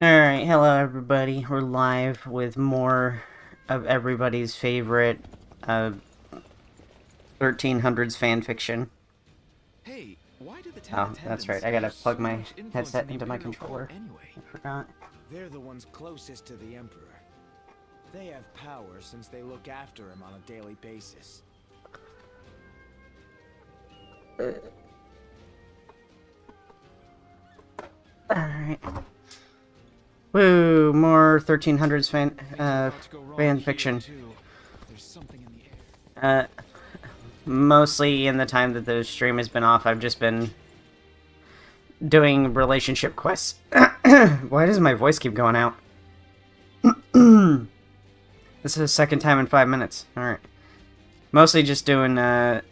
Alright, hello everybody. We're live with more of everybody's favorite 1300s fanfiction. Hey, why do the Oh, that's right. I gotta plug my headset into my controller. Anyway, I forgot. They're the ones closest to the Emperor. They have power since they look after him on a daily basis. Alright. Woo, more 1300s fan fiction. Mostly in the time that the stream has been off, I've just been doing relationship quests. Why does my voice keep going out? This is the second time in 5 minutes. Alright. Mostly just doing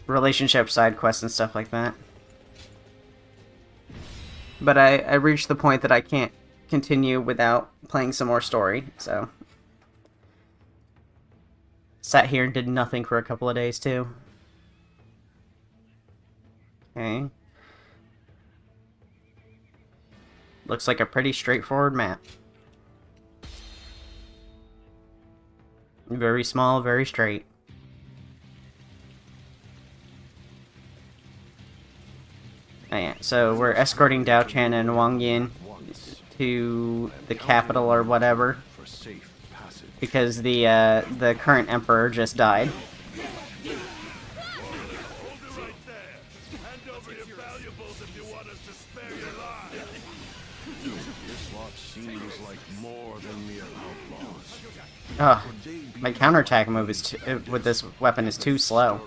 relationship side quests and stuff like that. But I reached the point that I can't continue without playing some more story, so sat here and did nothing for a couple of days too. Okay. Looks like a pretty straightforward map. Very small, very straight. Oh yeah, so we're escorting Dao Chan and Wang Yin to the capital or whatever, because the current emperor just died. Oh, my counterattack move is with this weapon is too slow.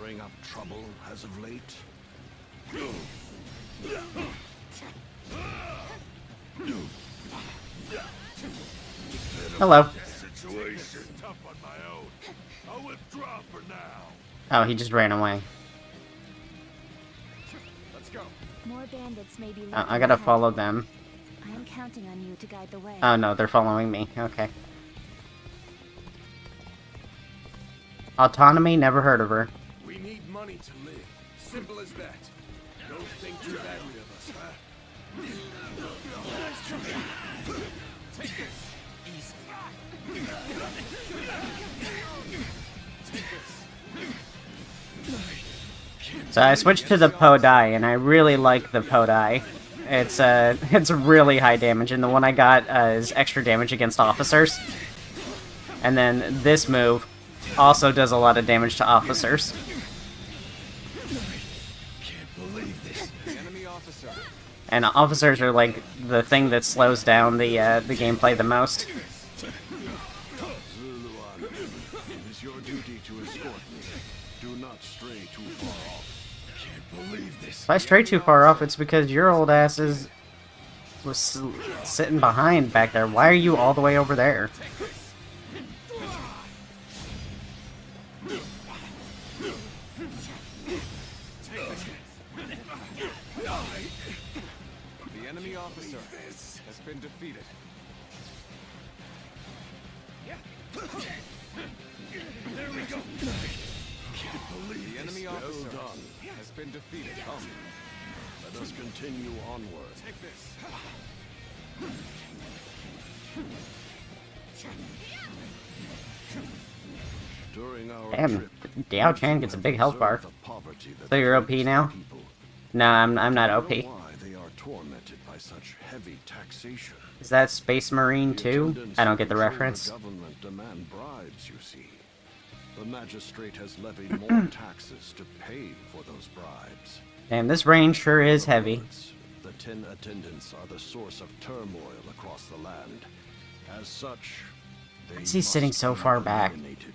Hello. Oh, he just ran away. More bandits may be I gotta follow them. I am counting on you to guide the way. Oh no, they're following me. Okay. Autonomy, never heard of her. we need money to live. Simple as that. Don't think too badly of us, huh? Take this. Easy. Take this. So I switched to the Podai, and I really like the Podai. It's really high damage, and the one I got is extra damage against officers. And then this move also does a lot of damage to officers. Can't believe this. Enemy officer. And officers are like the thing that slows down the gameplay the most. Zuluan, it is your duty to escort me. Do not stray too far off. Can't believe this. If I stray too far off, it's because your old asses was sitting behind back there. Why are you all the way over there? The enemy officer has been defeated. There we go. Can't believe the enemy officer has been defeated. Come, let us continue onward. Take this. During our Damn, trip, Dao Chan gets a big health bar. the poverty that So you're OP now? people. No, I'm not OP. Why they are tormented by such heavy taxation? Is that Space Marine too? I don't get the reference. Government demand bribes, you see. The magistrate has levied more taxes to pay for those bribes. Damn, this rain sure is heavy. The 10 attendants are the source of turmoil across the land. As such, they Is he sitting must so be far back? eliminated.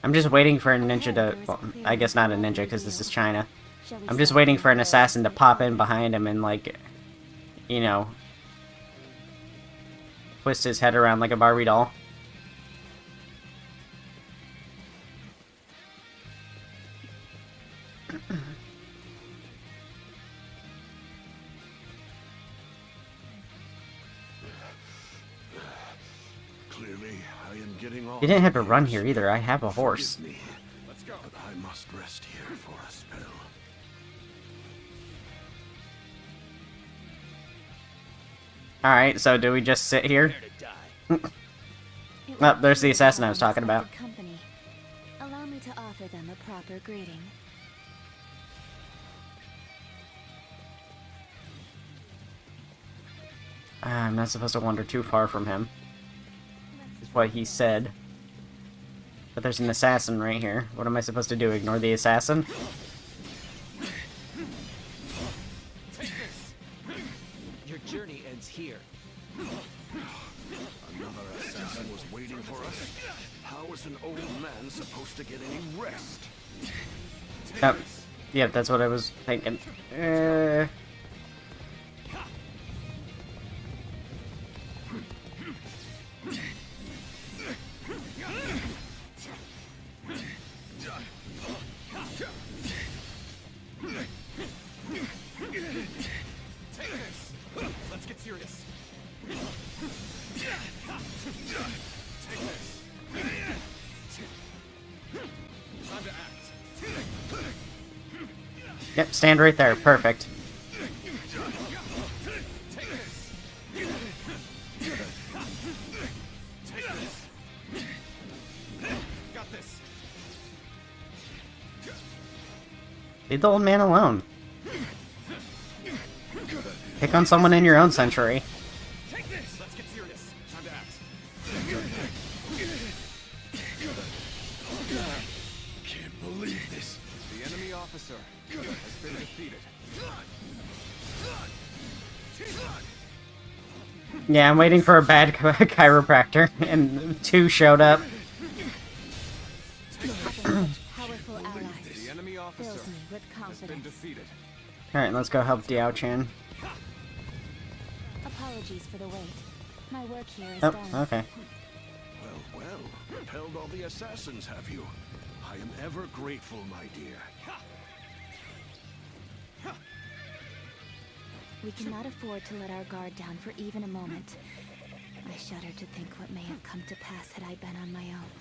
I'm just waiting for a ninja to... Well, I guess not a ninja, because this is China. I'm just waiting for an assassin to pop in behind him and, like, you know, twist his head around like a Barbie doll. Clearly, I am getting on. You didn't have to run here either. I have a horse. Forgive me, Let's go. But I must rest here for a spell. Alright, so do we just sit here? It Oh, would there's the be assassin I was well talking about. respected company. Allow me to offer them a proper greeting. I'm not supposed to wander too far from him. Is what he said. But there's an assassin right here. What am I supposed to do? Ignore the assassin? Your journey ends here. Another assassin was waiting for us? How is an old man supposed to get any rest? Oh, yep, that's what I was thinking. Let's get serious. Time to act. Yep, stand right there. Perfect. Got this. Leave the old man alone. Pick on someone in your own century. Take this. Let's get serious. Time to act. Can't believe this. The enemy officer has been defeated. Yeah, I'm waiting for a bad chiropractor, and 2 showed up. Having such powerful allies The enemy officer fills me with has been confidence. defeated. Alright, let's go help Diao-chan. Apologies for the wait. My work here is Oh, done. okay. Well, repelled all the assassins, have you? I am ever grateful, my dear. We cannot afford to let our guard down for even a moment. I shudder to think what may have come to pass had I been on my own.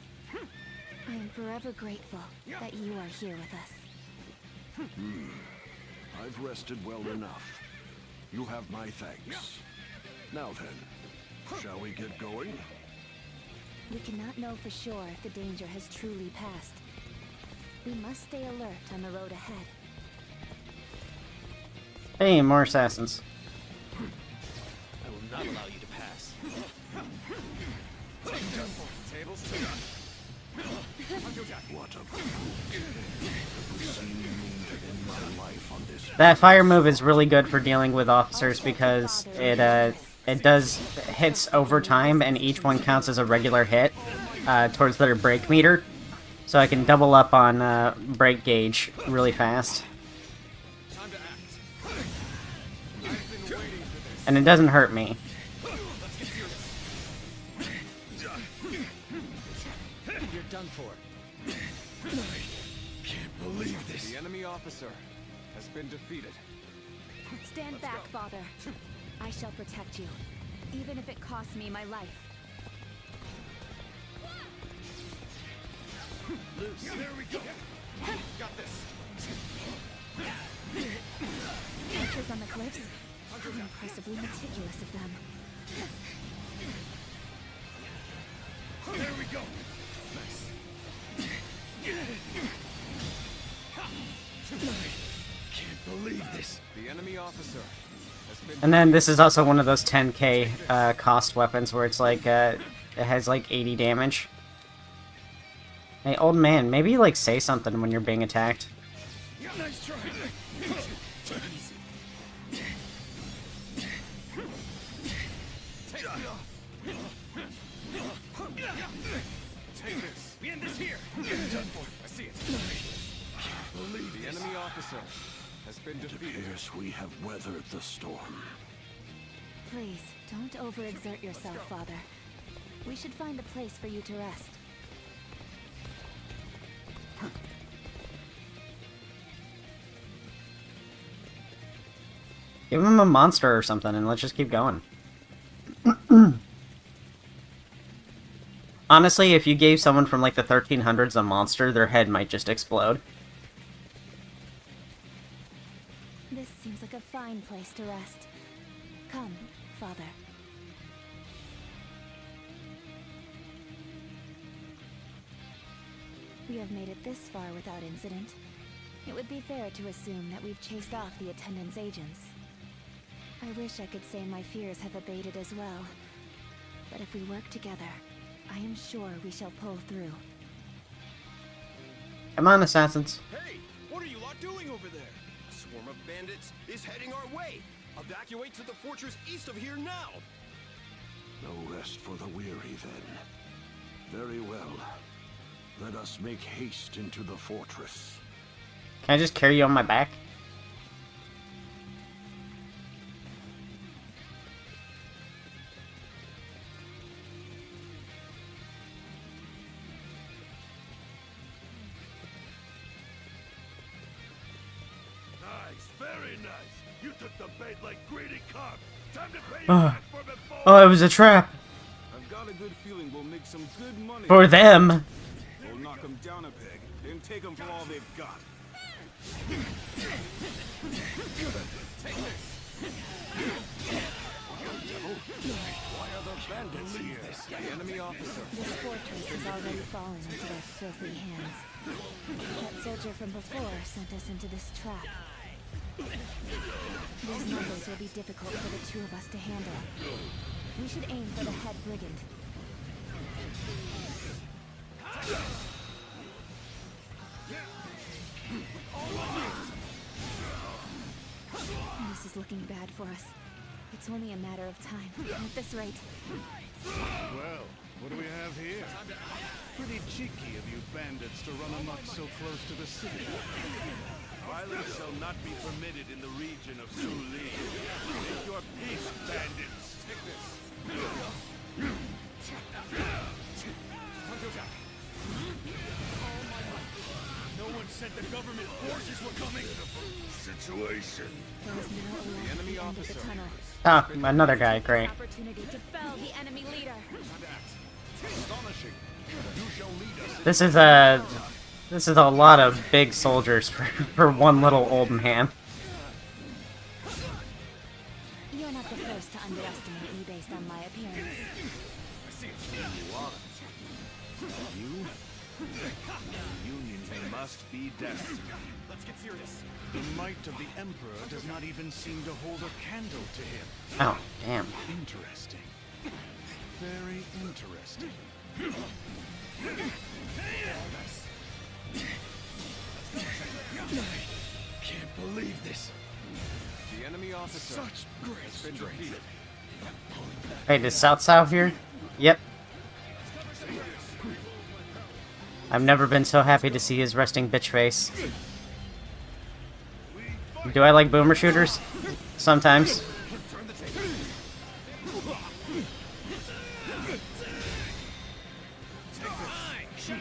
I am forever grateful that you are here with us. I've rested well enough. You have my thanks. Now then, shall we get going? We cannot know for sure if the danger has truly passed. We must stay alert on the road ahead. Hey, more assassins. I will not allow you to pass. Tables What a in my life on this. That fire move is really good for dealing with officers because it does hits over time, and each one counts as a regular hit towards their break meter. So I can double up on break gauge really fast. Time to act. I've been waiting for this. And it doesn't hurt me. Let's get serious. You're done for. Can't believe this. The enemy officer has been defeated. Stand back, Father. I shall protect you, even if it costs me my life. Loose. There we go. Got this. Archers on the cliffs? How impressively meticulous of them. There we go. Nice. Can't believe this. The enemy officer has been. And then this is also one of those 10k cost weapons where it's like, it has like 80 damage. Hey, old man, maybe like say something when you're being attacked. Nice try. Take this. We end this here. Done for. I see it. The enemy officer has been defeated. It appears we have weathered the storm. Please, don't overexert yourself, Father. We should find a place for you to rest. Give him a monster or something and let's just keep going. Honestly, if you gave someone from like the 1300s a monster, their head might just explode. This seems like a fine place to rest. Come, Father. We have made it this far without incident. It would be fair to assume that we've chased off the attendant's agents. I wish I could say my fears have abated as well. But if we work together, I am sure we shall pull through. Come on, assassins. Hey, what are you lot doing over there? A swarm of bandits is heading our way. Evacuate to the fortress east of here now. No rest for the weary, then. Very well. Let us make haste into the fortress. Can I just carry you on my back? Nice, very nice. You took the bait like greedy carp. Time to pay Oh. back for before. Oh, it was a trap. I've got a good feeling we'll make some good money. For them. We'll knock them down a peg and take them for all they've got. Why are the bandits here? The enemy officer. This fortress has already fallen into their filthy hands. That soldier from before sent us into this trap. These numbers will be difficult for the two of us to handle. We should aim for the head brigand. This is looking bad for us. It's only a matter of time. At this rate. Well, what do we have here? Pretty cheeky of you bandits to run amok so close to the city. Violence shall not be permitted in the region of Suli. Make your peace, bandits. Take this. No one said the government forces were coming. Situation. There is now a light at the end of the tunnel. Ah, another guy. Great. Opportunity to fell the enemy leader. Astonishing. You shall lead us. This is a lot of big soldiers for one little old man. You're not the first to underestimate me based on my appearance. You? The Union must be destiny. Let's get serious. The might of the Emperor does not even seem to hold a candle to him. Oh, damn. Interesting. Very interesting. Can't believe this. The enemy officer Such great has been strength. defeated. Wait, is South here? Yep. I've never been so happy to see his resting bitch face. Do I like boomer shooters? Sometimes.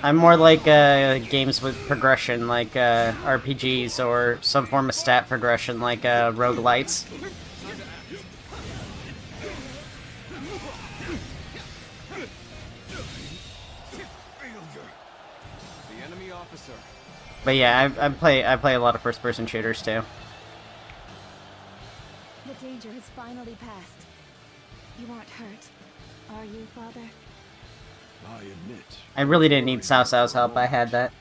I'm more like games with progression, like RPGs, or some form of stat progression, like roguelites. The enemy officer. But yeah, I play a lot of first-person shooters too. The danger has finally passed. You aren't hurt, are you, Father? I admit. I really didn't need Cao Cao's help. I had that.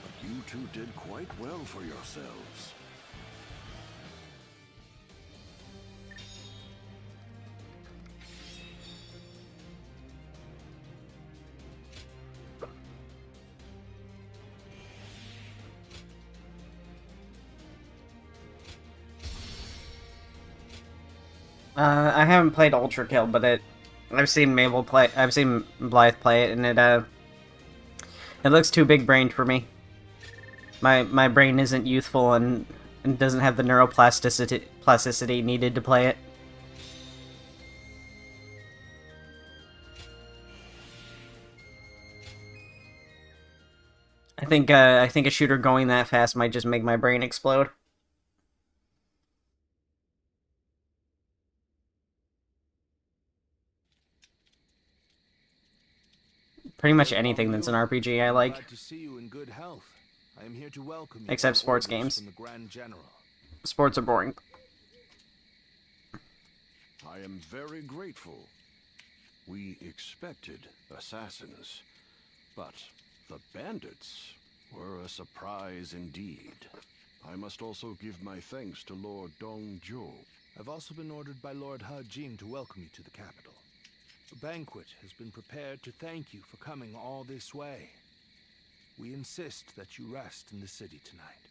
But you two did quite well for yourselves. I haven't played Ultra Kill, but I've seen Mabel play. I've seen Blythe play it, and it looks too big brained for me. My brain isn't youthful and doesn't have the neuroplasticity needed to play it. I think a shooter going that fast might just make my brain explode. Pretty much anything that's an RPG I like. Glad to see you in good health. I am here to welcome you. Except for sports orders games. From the Grand General. Sports are boring. I am very grateful. We expected assassins, but the bandits, were a surprise indeed. I must also give my thanks to Lord Dongzhou. I've also been ordered by Lord He Jin to welcome you to the capital. A banquet has been prepared to thank you for coming all this way. We insist that you rest in the city tonight.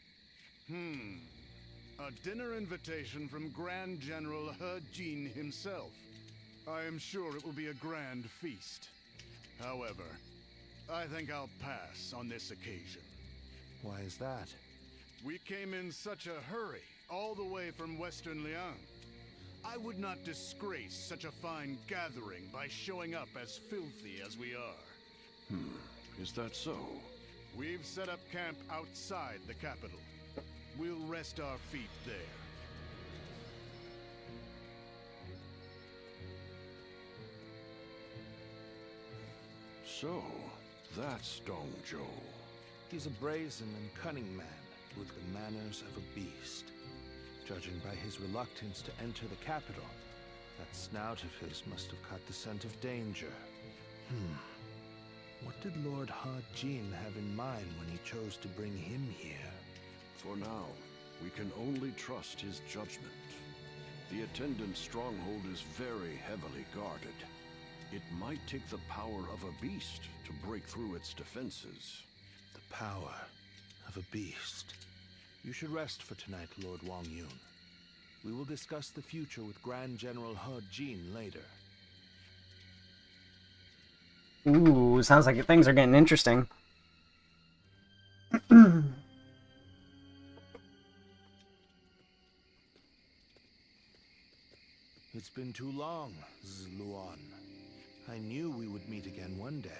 A dinner invitation from Grand General He Jin himself. I am sure it will be a grand feast. However, I think I'll pass on this occasion. Why is that? We came in such a hurry, all the way from Western Liang. I would not disgrace such a fine gathering by showing up as filthy as we are. Is that so? We've set up camp outside the capital. We'll rest our feet there. So, that's Dongzhou. He's a brazen and cunning man with the manners of a beast. Judging by his reluctance to enter the capital, that snout of his must have caught the scent of danger. What did Lord He Jin have in mind when he chose to bring him here? For now, we can only trust his judgment. The attendant stronghold is very heavily guarded. It might take the power of a beast to break through its defenses. The power of a beast. You should rest for tonight, Lord Wang Yun. We will discuss the future with Grand General He Jin later. Ooh, sounds like things are getting interesting. It's been too long, Zluan. I knew we would meet again one day,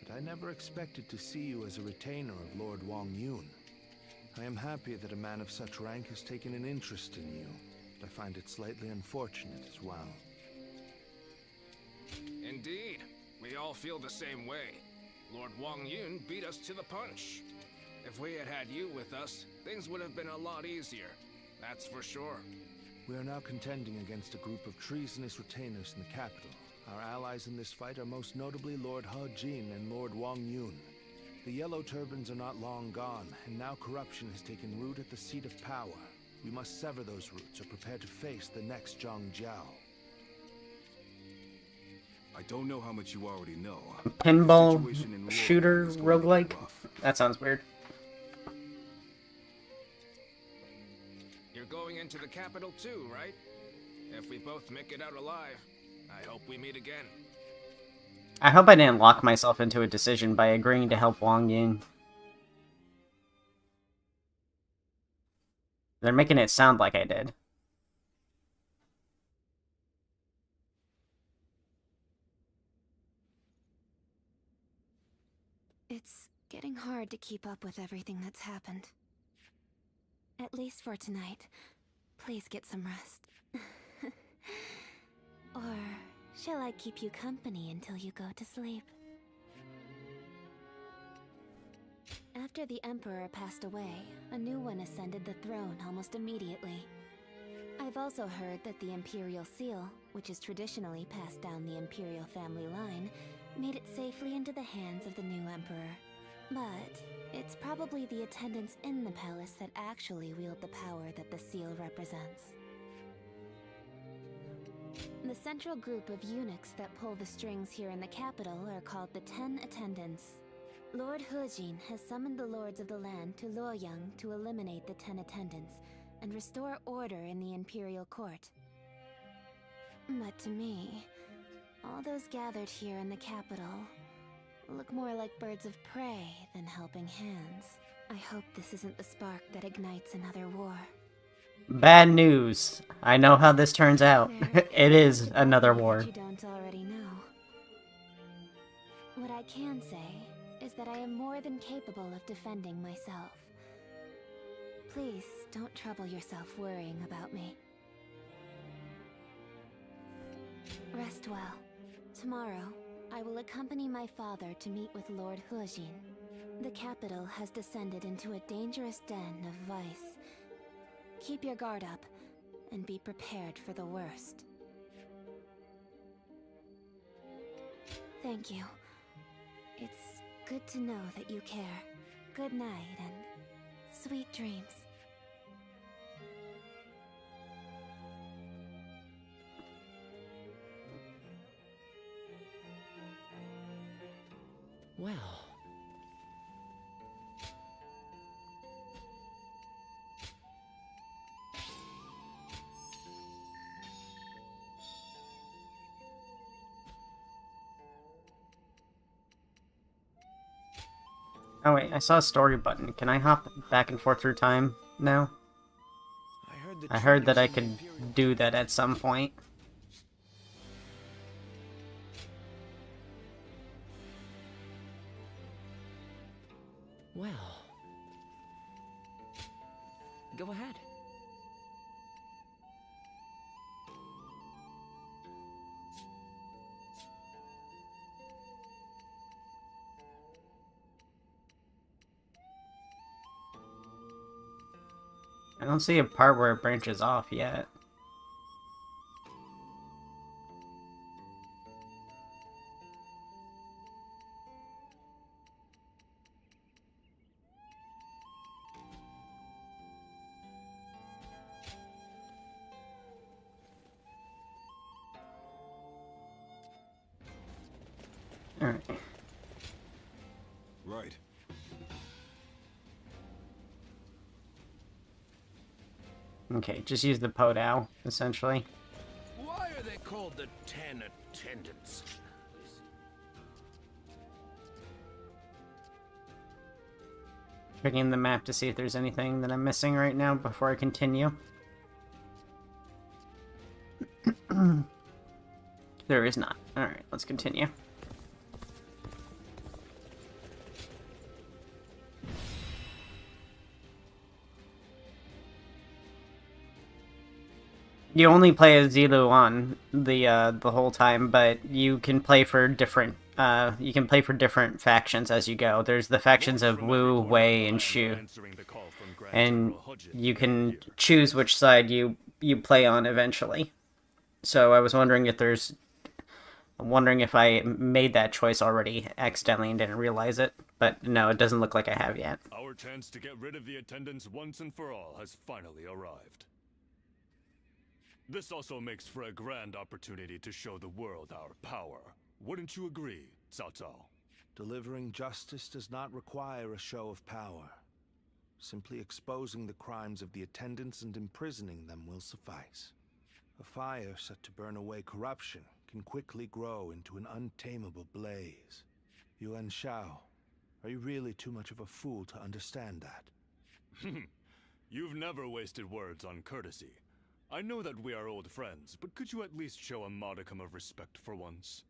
but I never expected to see you as a retainer of Lord Wang Yun. I am happy that a man of such rank has taken an interest in you, but I find it slightly unfortunate as well. Indeed. We all feel the same way. Lord Wang Yun beat us to the punch. If we had had you with us, things would have been a lot easier. That's for sure. We are now contending against a group of treasonous retainers in the capital. Our allies in this fight are most notably Lord He Jin and Lord Wang Yun. The Yellow Turbans are not long gone, and now corruption has taken root at the seat of power. We must sever those roots or prepare to face the next Zhang Jiao. I don't know how much you already know. Pinball The situation in Luoyang shooter is going to be roguelike? rough. That sounds weird. You're going into the capital too, right? If we both make it out alive, I hope we meet again. I hope I didn't lock myself into a decision by agreeing to help Wang Yun. They're making it sound like I did. It's getting hard to keep up with everything that's happened. At least for tonight. Please get some rest. Or shall I keep you company until you go to sleep? After the Emperor passed away, a new one ascended the throne almost immediately. I've also heard that the Imperial Seal, which is traditionally passed down the Imperial family line, made it safely into the hands of the new Emperor. But it's probably the attendants in the palace that actually wield the power that the seal represents. The central group of eunuchs that pull the strings here in the capital are called the 10 Attendants. Lord He Jin has summoned the lords of the land to Luoyang to eliminate the 10 Attendants and restore order in the Imperial Court. But to me, all those gathered here in the capital look more like birds of prey than helping hands. I hope this isn't the spark that ignites another war. Bad news. I know how this turns out. It is another war. You don't already know. What I can say is that I am more than capable of defending myself. Please don't trouble yourself worrying about me. Rest well. Tomorrow, I will accompany my father to meet with Lord He Jin. The capital has descended into a dangerous den of vice. Keep your guard up, and be prepared for the worst. Thank you. It's good to know that you care. Good night and sweet dreams. Well. Oh wait, I saw a story button. Can I hop back and forth through time now? I heard that I could do that at some point. Well. Go ahead. I don't see a part where it branches off yet. Alright. Right. Okay, just use the Podao, essentially. Why are they called the 10 Attendants? Checking the map to see if there's anything that I'm missing right now before I continue. There is not. Alright, let's continue. You only play as Zilu on the whole time, but you can play for different factions as you go. There's the factions of Wu, Wei, and Shu, and you can choose which side you play on eventually. So I was wondering if I made that choice already accidentally and didn't realize it, but no, it doesn't look like I have yet. Our chance to get rid of the attendants once and for all has finally arrived. This also makes for a grand opportunity to show the world our power. Wouldn't you agree, Cao Cao? Delivering justice does not require a show of power. Simply exposing the crimes of the attendants and imprisoning them will suffice. A fire set to burn away corruption can quickly grow into an untamable blaze. Yuan Shao, are you really too much of a fool to understand that? You've never wasted words on courtesy. I know that we are old friends, but could you at least show a modicum of respect for once?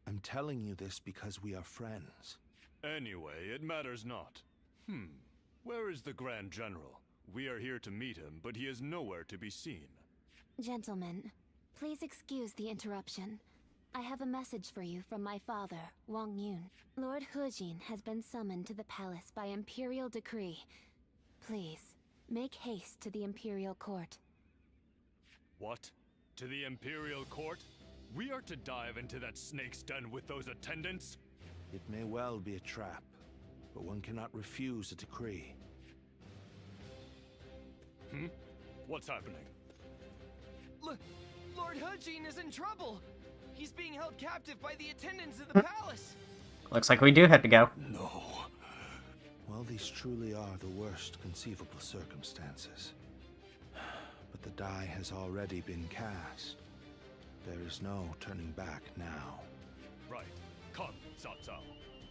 I'm telling you this because we are friends. Anyway, it matters not. Where is the Grand General? We are here to meet him, but he is nowhere to be seen. Gentlemen, please excuse the interruption. I have a message for you from my father, Wang Yun. Lord Hejin has been summoned to the palace by imperial decree. Please, make haste to the imperial court. What? To the Imperial Court? We are to dive into that snake's den with those attendants? It may well be a trap, but one cannot refuse a decree. What's happening? Lord Hejin is in trouble! He's being held captive by the attendants of the palace! Looks like we do have to go. No. Well, these truly are the worst conceivable circumstances. But the die has already been cast. There is no turning back now. Right. Come, Cao Cao.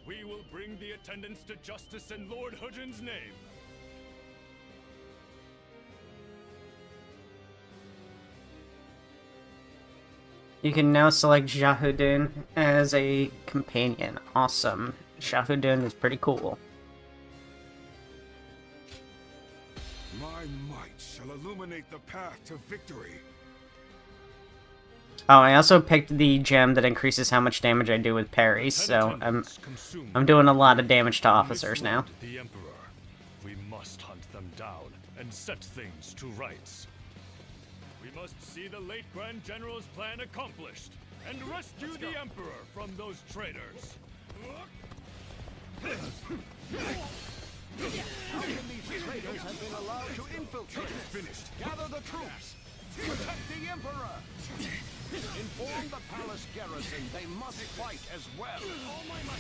We will bring the attendants to justice in Lord Hejin's name. You can now select Xiahou as a companion. Awesome. Xiahou is pretty cool. My might shall illuminate the path to victory. Oh, I also picked the gem that increases how much damage I do with parries, so I'm doing a lot of damage to officers now. The Emperor. We must hunt them down and set things to rights. We must see the late Grand General's plan accomplished and rescue the Emperor from those traitors. How can these traitors have been allowed to infiltrate? Finished. Gather the troops. Protect the Emperor. Inform the palace garrison they must fight as well.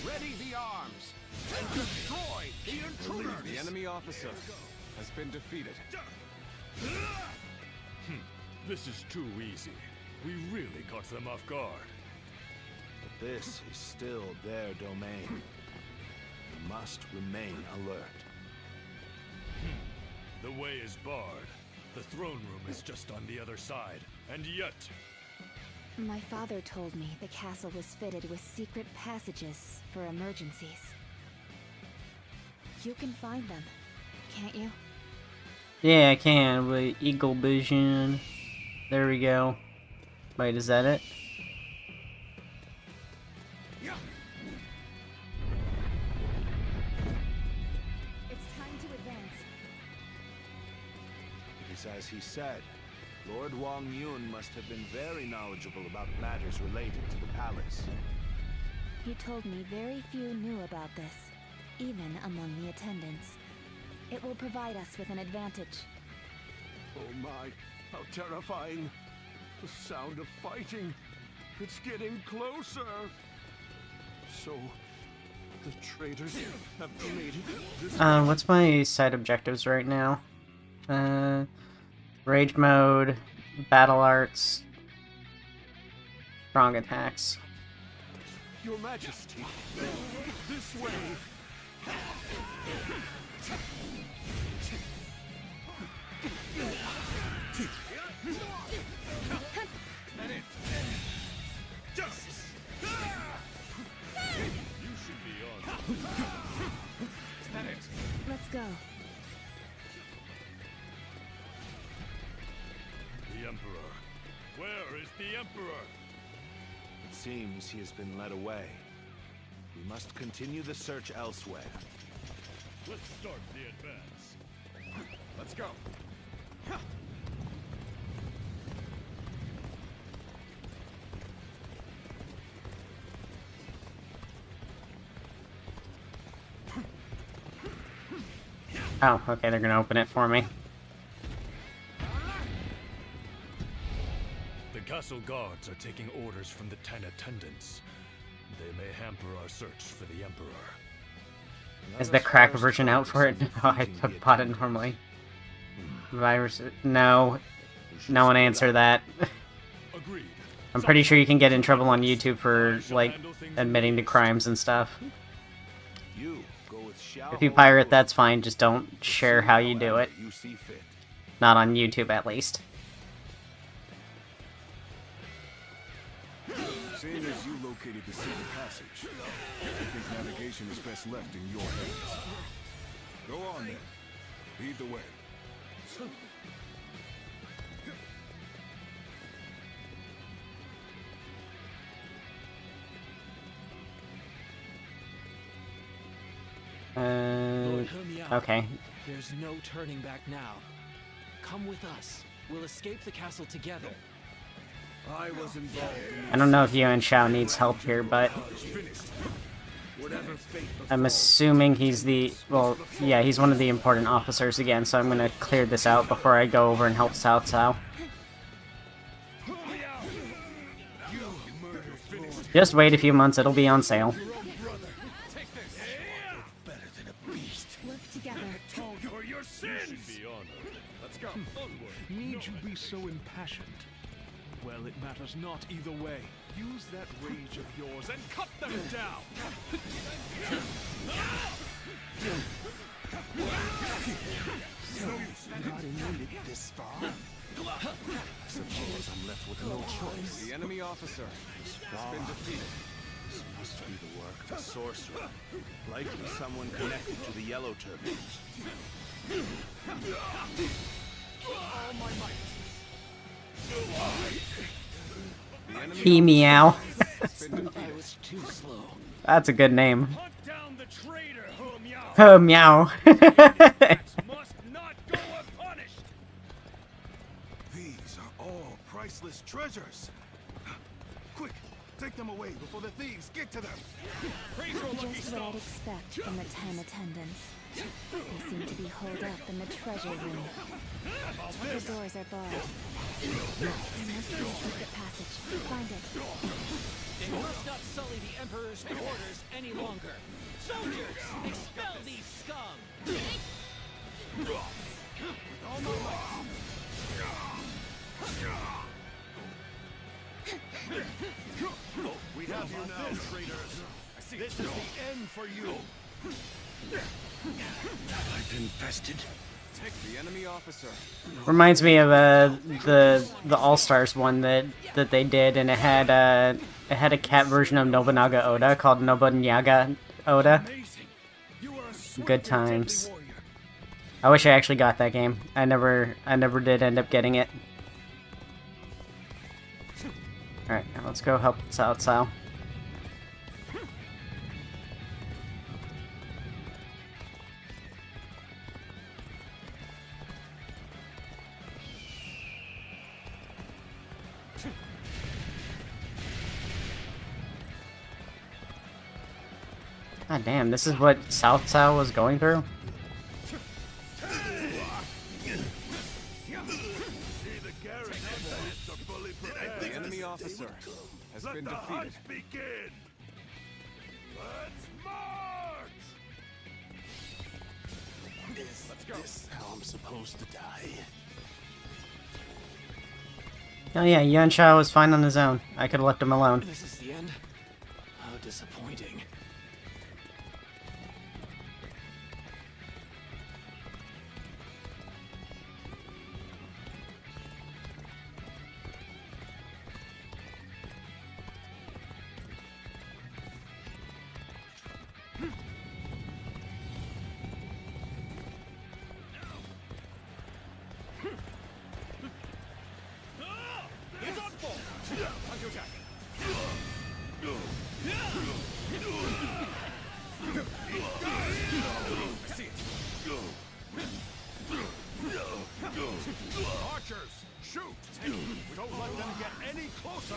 Ready the arms and destroy the intruder. The enemy officer has been defeated. This is too easy. We really caught them off guard. But this is still their domain. We must remain alert. The way is barred. The throne room is just on the other side. And yet... My father told me the castle was fitted with secret passages for emergencies. You can find them, can't you? Yeah, I can with Eagle Vision. There we go. Wait, is that it? It's time to advance. It is as he said. Lord Wang Yun must have been very knowledgeable about matters related to the palace. He told me very few knew about this, even among the attendants. It will provide us with an advantage. Oh my, how terrifying. The sound of fighting. It's getting closer. So, the traitors have made it this What's my side objectives right now? Rage mode, battle arts, strong attacks. Your Majesty, this way. Let's go. The Emperor. Where is the Emperor? It seems he has been led away. We must continue the search elsewhere. Let's start the advance. Let's go. Oh, okay, they're gonna open it for me. The castle guards are taking orders from the 10 attendants. They may hamper our search for the Emperor. Is the crack version out for it? No, I bought it normally. Virus? No. No one answer that. Agreed. I'm pretty sure you can get in trouble on YouTube for, like, admitting to crimes and stuff. You go with Xiao If you Ho pirate, Wu. that's fine, just don't share how you do it. You see fit. Not on YouTube, at least. Seeing as you located the secret passage, I think navigation is best left in your hands. Go on then. Lead the way. Lord Hermiao, Okay. there's no turning back now. Come with us. We'll escape the castle together. I was involved in I don't know if Yuan Shao needs help here, but whatever fate I'm assuming he's the... Well, yeah, he's one of the important officers again, so I'm gonna clear this out before I go over and help Cao Cao. Just wait a few months, it'll be on sale. Work together. for your sins. Be honored. Let's go. Need you be so impassioned? Well, it matters not either way. Use that rage of yours and cut them down. Somebody made it this far? Suppose I'm left with no choice. The enemy officer has been defeated. This must be the work of a sorcerer. Likely someone connected to the Yellow Turban. He meow. I was too slow. That's a good name. Hunt down the traitor, Ho Miao. Oh, meow. Must not go unpunished. These are all priceless treasures. Quick, take them away before the thieves get to them. Just what I'd expect from the 10 attendants. They seem to be holed up in the treasure room. The doors are barred. There must be a secret passage. Find it. They must not sully the Emperor's quarters any longer. Soldiers, expel these scum! With all my might. We have you now, traitors. This is the end for you. I've been bested. Take the enemy officer. Reminds me of the All-Stars one that they did, and it had a cat version of Nobunaga Oda called Nobunaga Oda. Good times. I wish I actually got that game. I never did end up getting it. All right, now let's go help Cao Cao. God damn, this is what Cao Cao was going through? The enemy officer has been defeated. Begin. Let's march. Let's go. This how I'm supposed to die. Oh yeah, Yuan Shao was fine on his own. I could have left him alone. This is the end? How disappointing. Archers, shoot! Don't let them get any closer.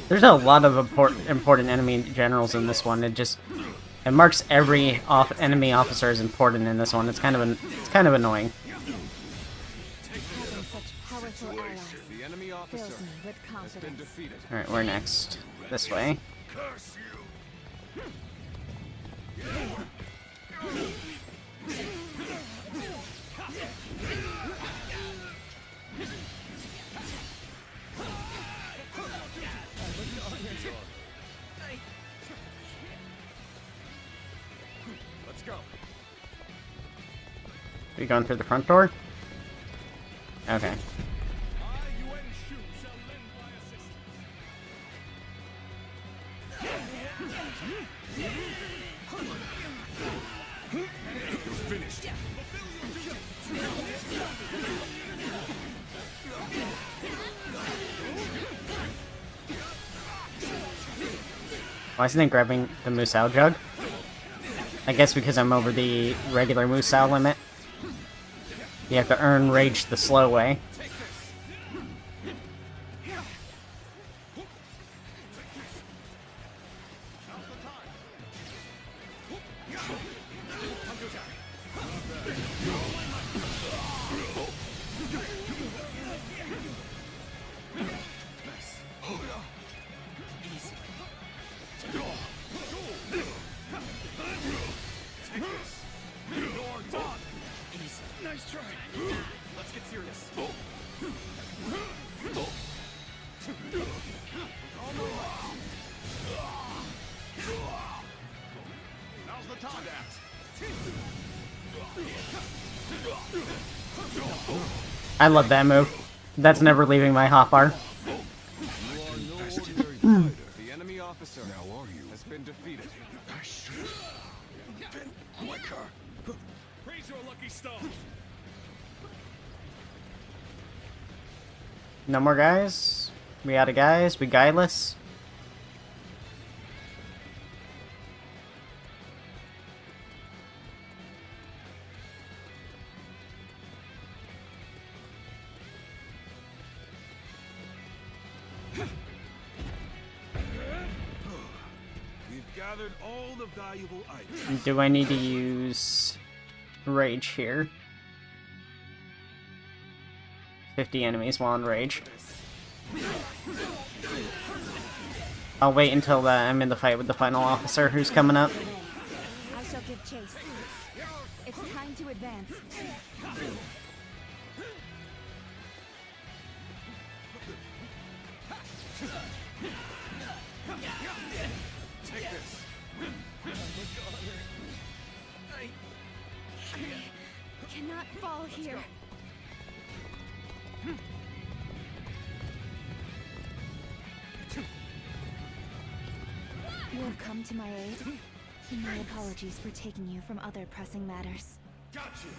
There's a lot of important enemy generals in this one. It marks every enemy officer as important in this one. It's kind of annoying. Having such powerful allies The enemy officer fills me with has been confidence. defeated. All right, we're next. This way. Curse you! Let's go. Are you going through the front door? Okay. Why isn't it grabbing the Musou jug? I guess because I'm over the regular Musou limit. You have to earn rage the slow way. Nice try. Let's get serious. Now's the time to act. I love that move. That's never leaving my hotbar. The enemy officer has been defeated. I should have been quicker. Raise your lucky star. No more guys? We out of guys? We guyless? gathered all the valuable items. Do I need to use rage here? 50 enemies while in rage. I'll wait until I'm in the fight with the final officer who's coming up. I shall give chase. It's time to advance. Take this. I cannot fall here. You have come to my aid. My apologies for taking you from other pressing matters. Got you.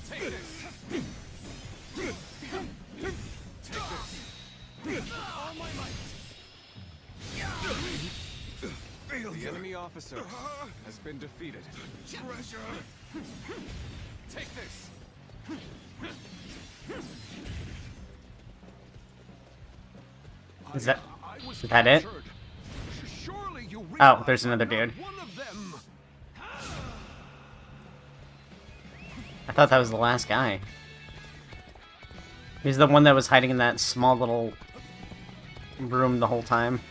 Take this. Take this. All my might. The enemy officer has been defeated. Treasure. Take this. Is that it? Oh, there's another dude. I thought that was the last guy. He's the one that was hiding in that small little room the whole time.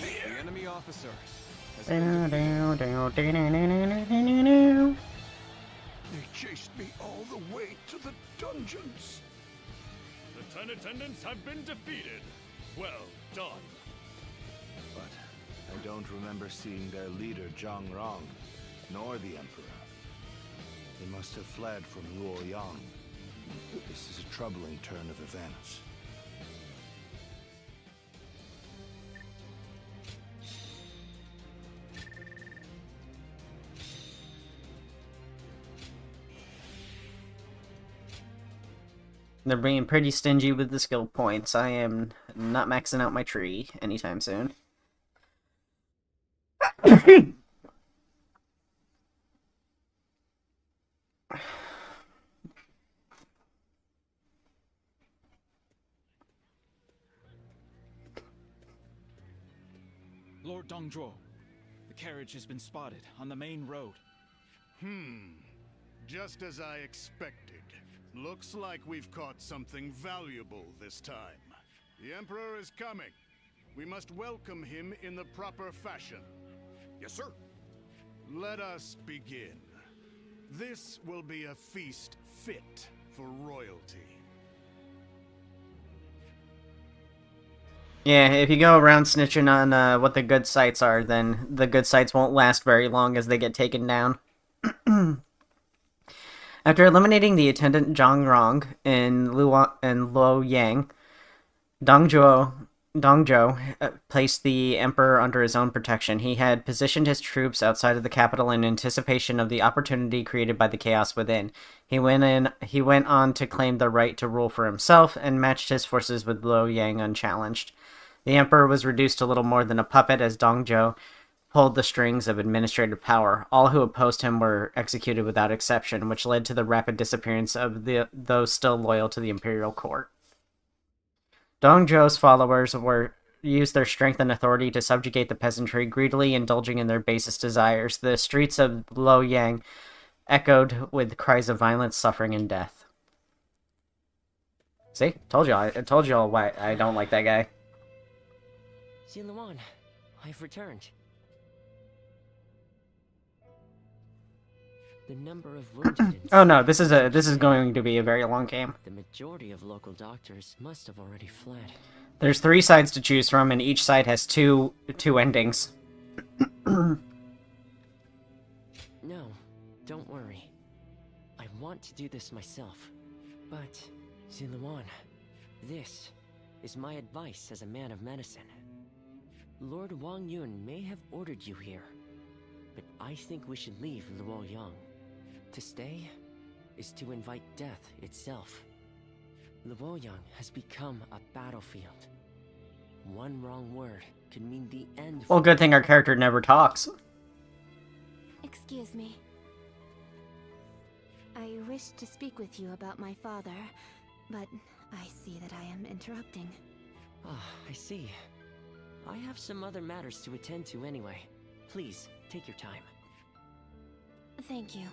The enemy officer has They chased me all the way to the dungeons. The 10 attendants have been defeated. Well done. But I don't remember seeing their leader Zhang Rong, nor the Emperor. They must have fled from Luoyang. This is a troubling turn of events. They're being pretty stingy with the skill points. I am not maxing out my tree anytime soon. Lord Dongzhuo, the carriage has been spotted on the main road. Just as I expected. Looks like we've caught something valuable this time. The Emperor is coming. We must welcome him in the proper fashion. Yes, sir. Let us begin. This will be a feast fit for royalty. Yeah, if you go around snitching on what the good sites are, then the good sites won't last very long as they get taken down. After eliminating the attendant Zhang Rong in Luoyang, Dongzhuo placed the emperor under his own protection. He had positioned his troops outside of the capital in anticipation of the opportunity created by the chaos within. He went on to claim the right to rule for himself and matched his forces with Luoyang unchallenged. The emperor was reduced to little more than a puppet as Dongzhuo pulled the strings of administrative power. All who opposed him were executed without exception, which led to the rapid disappearance of those still loyal to the imperial court. Dongzhuo's followers used their strength and authority to subjugate the peasantry, greedily indulging in their basest desires. The streets of Luoyang echoed with cries of violence, suffering, and death. See? I told y'all why I don't like that guy. Xinluan, I've returned. The number of wounded. Oh no, this is going to be a very long game. The majority of local doctors must have already fled. There's 3 sides to choose from, and each side has two endings. No, don't worry. I want to do this myself. But, Xinluan, this is my advice as a man of medicine. Lord Wang Yun may have ordered you here, but I think we should leave Luoyang. To stay is to invite death itself. Luoyang has become a battlefield. One wrong word could mean the end. Well, good thing our character never talks. Excuse me. I wish to speak with you about my father, but I see that I am interrupting. Ah, I see. I have some other matters to attend to anyway. Please, take your time. Thank you.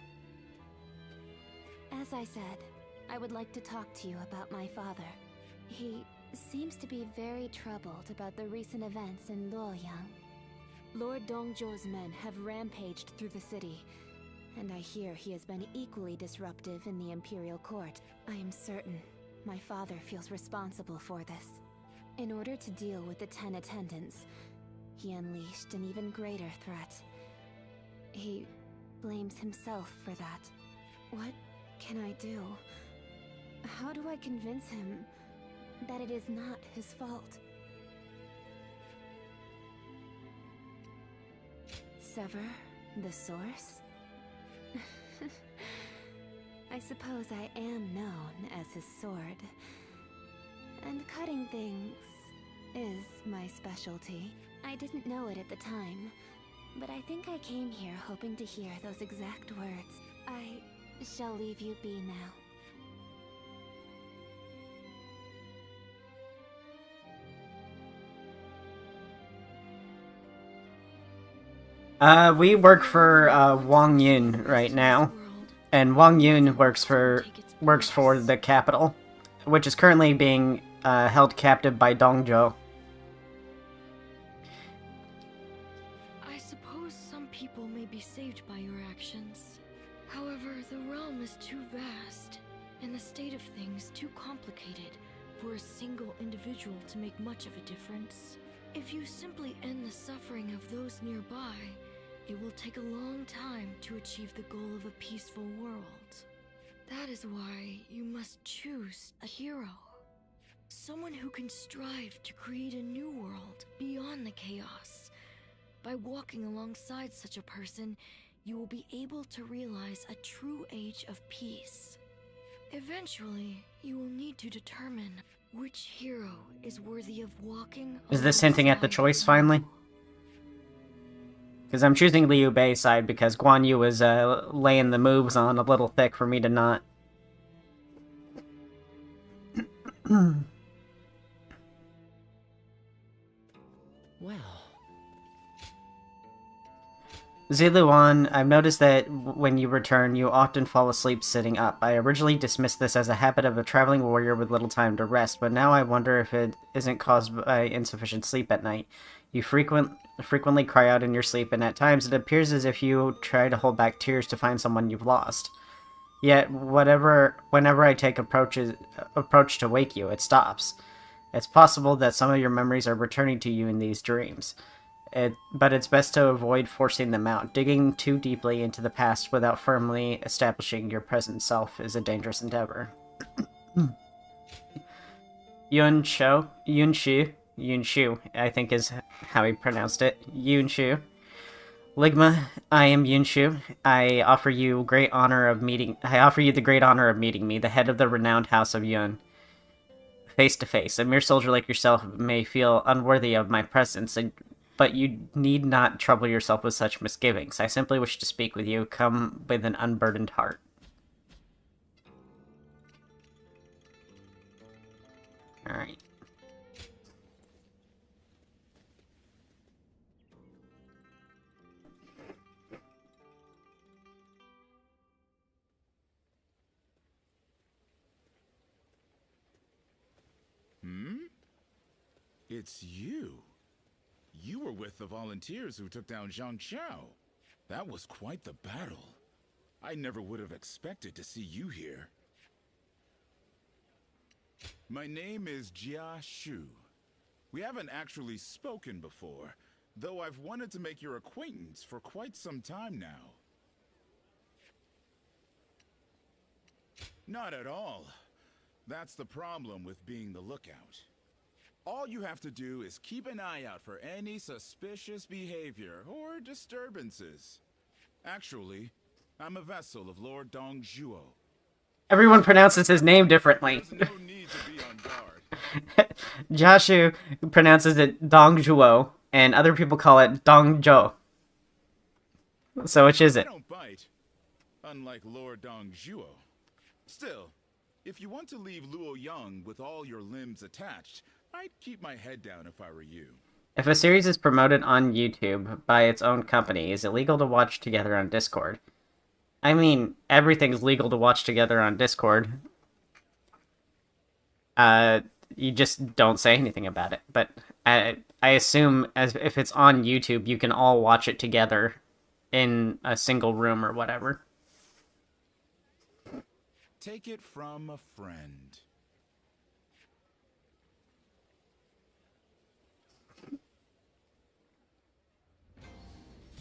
As I said, I would like to talk to you about my father. He seems to be very troubled about the recent events in Luoyang. Lord Dongzhou's men have rampaged through the city, and I hear he has been equally disruptive in the Imperial Court. I am certain my father feels responsible for this. In order to deal with the 10 attendants, he unleashed an even greater threat. He blames himself for that. What can I do? How do I convince him that it is not his fault? Sever the source? I suppose I am known as his sword. And cutting things is my specialty. I didn't know it at the time, but I think I came here hoping to hear those exact words. I shall leave you be now. We work for Wang Yun right now, and Wang Yun works for the capital, which is currently being held captive by Dongzhou. I suppose some people may be saved by your actions. However, the realm is too vast, and the state of things too complicated for a single individual to make much of a difference. If you simply end the suffering of those nearby, it will take a long time to achieve the goal of a peaceful world. That is why you must choose a hero. Someone who can strive to create a new world beyond the chaos. By walking alongside such a person, you will be able to realize a true age of peace. Eventually, you will need to determine which hero is worthy of walking. Is this hinting at the choice finally? Because I'm choosing Liu Bei's side because Guan Yu was laying the moves on a little thick for me to not. Well. Ziluan, I've noticed that when you return, you often fall asleep sitting up. I originally dismissed this as a habit of a traveling warrior with little time to rest, but now I wonder if it isn't caused by insufficient sleep at night. You frequently cry out in your sleep, and at times it appears as if you try to hold back tears to find someone you've lost. Yet, whenever I take approach to wake you, it stops. It's possible that some of your memories are returning to you in these dreams. But it's best to avoid forcing them out. Digging too deeply into the past without firmly establishing your present self is a dangerous endeavor. Yunshu, I think is how he pronounced it. Yunshu. Ligma, I am Yunshu. I offer you the great honor of meeting me, the head of the renowned house of Yun. Face to face, a mere soldier like yourself may feel unworthy of my presence, but you need not trouble yourself with such misgivings. I simply wish to speak with you. Come with an unburdened heart. Alright. It's you. You were with the volunteers who took down Zhang Qiao. That was quite the battle. I never would have expected to see you here. My name is Jia Shu. We haven't actually spoken before, though I've wanted to make your acquaintance for quite some time now. Not at all. That's the problem with being the lookout. All you have to do is keep an eye out for any suspicious behavior or disturbances. Actually, I'm a vessel of Lord Dongzhou. Everyone pronounces his name differently. There's no need to be on guard. Jashu pronounces it Dongzhuo, and other people call it Dongzhou. So which is I it? don't bite, unlike Lord Dongzhuo. Still, if you want to leave Luo Yang with all your limbs attached, I'd keep my head down if I were you. If a series is promoted on YouTube by its own company, is it legal to watch together on Discord? I mean, everything's legal to watch together on Discord. You just don't say anything about it. But I assume as if it's on YouTube, you can all watch it together in a single room or whatever. Take it from a friend.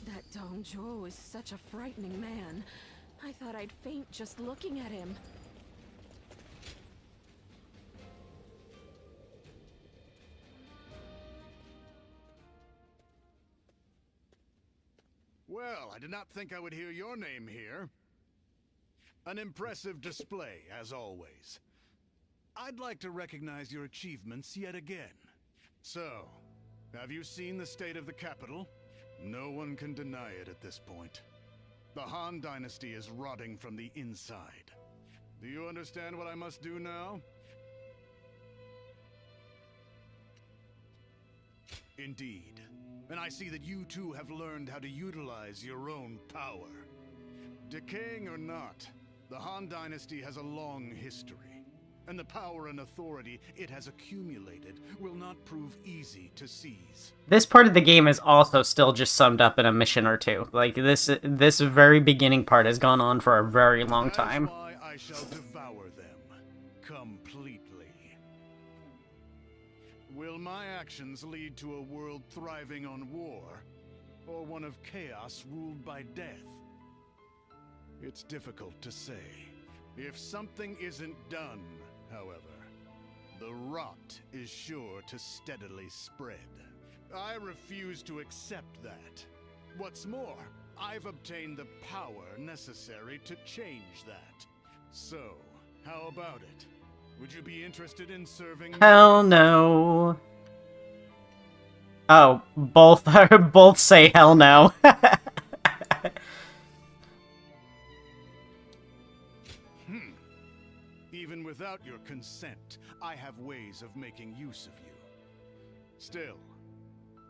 That Dongzhuo is such a frightening man. I thought I'd faint just looking at him. Well, I did not think I would hear your name here. An impressive display, as always. I'd like to recognize your achievements yet again. So, have you seen the state of the capital? No one can deny it at this point. The Han Dynasty is rotting from the inside. Do you understand what I must do now? Indeed. And I see that you too have learned how to utilize your own power. Decaying or not, the Han Dynasty has a long history. And the power and authority it has accumulated will not prove easy to seize. This part of the game is also still just summed up in a mission or two. Like, this very beginning part has gone on for a very long time. That's why I shall devour them completely. Will my actions lead to a world thriving on war, or one of chaos ruled by death? It's difficult to say. If something isn't done, however, the rot is sure to steadily spread. I refuse to accept that. What's more, I've obtained the power necessary to change that. So, how about it? Would you be interested in serving? Hell no. Oh, both say hell no. Even without your consent, I have ways of making use of you. Still,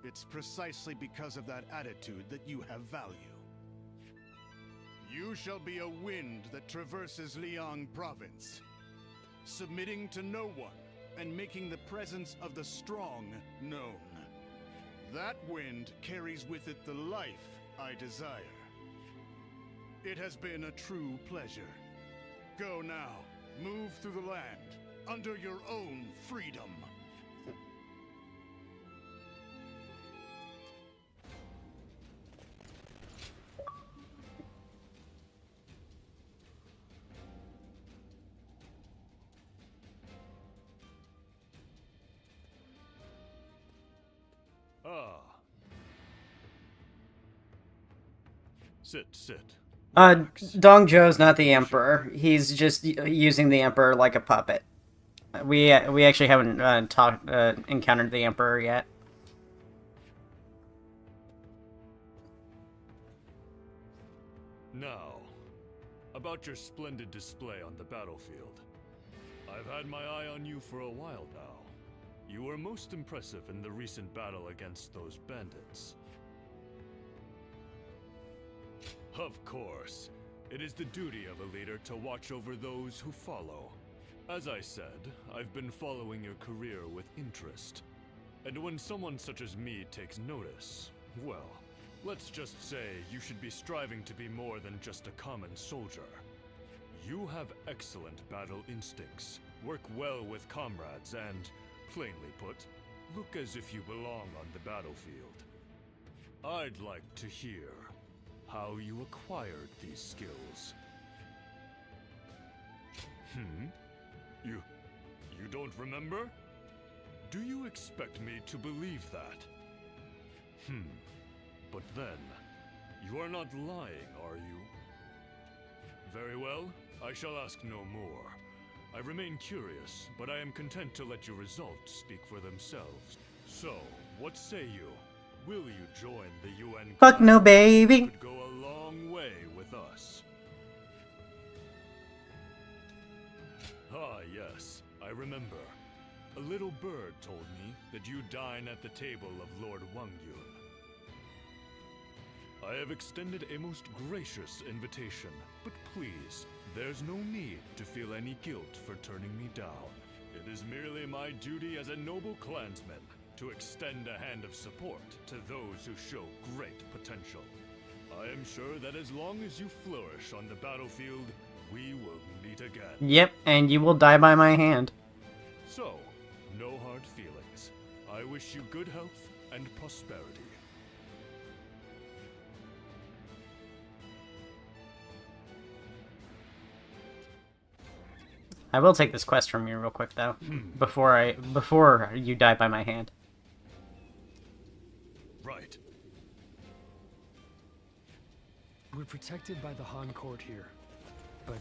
it's precisely because of that attitude that you have value. You shall be a wind that traverses Liang Province, submitting to no one and making the presence of the strong known. That wind carries with it the life I desire. It has been a true pleasure. Go now. Move through the land, under your own freedom. Ah. Sit. Dongzhou's not the Emperor. He's just using the Emperor like a puppet. We actually haven't encountered the Emperor yet. Now, about your splendid display on the battlefield. I've had my eye on you for a while now. You were most impressive in the recent battle against those bandits. Of course, it is the duty of a leader to watch over those who follow. As I said, I've been following your career with interest. And when someone such as me takes notice, well, let's just say you should be striving to be more than just a common soldier. You have excellent battle instincts, work well with comrades, and, plainly put, look as if you belong on the battlefield. I'd like to hear how you acquired these skills. You don't remember? Do you expect me to believe that? But then, you are not lying, are you? Very well, I shall ask no more. I remain curious, but I am content to let your results speak for themselves. So, what say you? Will you join the UN? Fuck no, baby. Would go a long way with us. Ah, yes, I remember. A little bird told me that you dine at the table of Lord Wang Yun. I have extended a most gracious invitation, but please, there's no need to feel any guilt for turning me down. It is merely my duty as a noble clansman to extend a hand of support to those who show great potential. I am sure that as long as you flourish on the battlefield, we will meet again. Yep, and you will die by my hand. So, no hard feelings. I wish you good health and prosperity. I will take this quest from you real quick though, before you die by my hand. Right. We're protected by the Han court here, but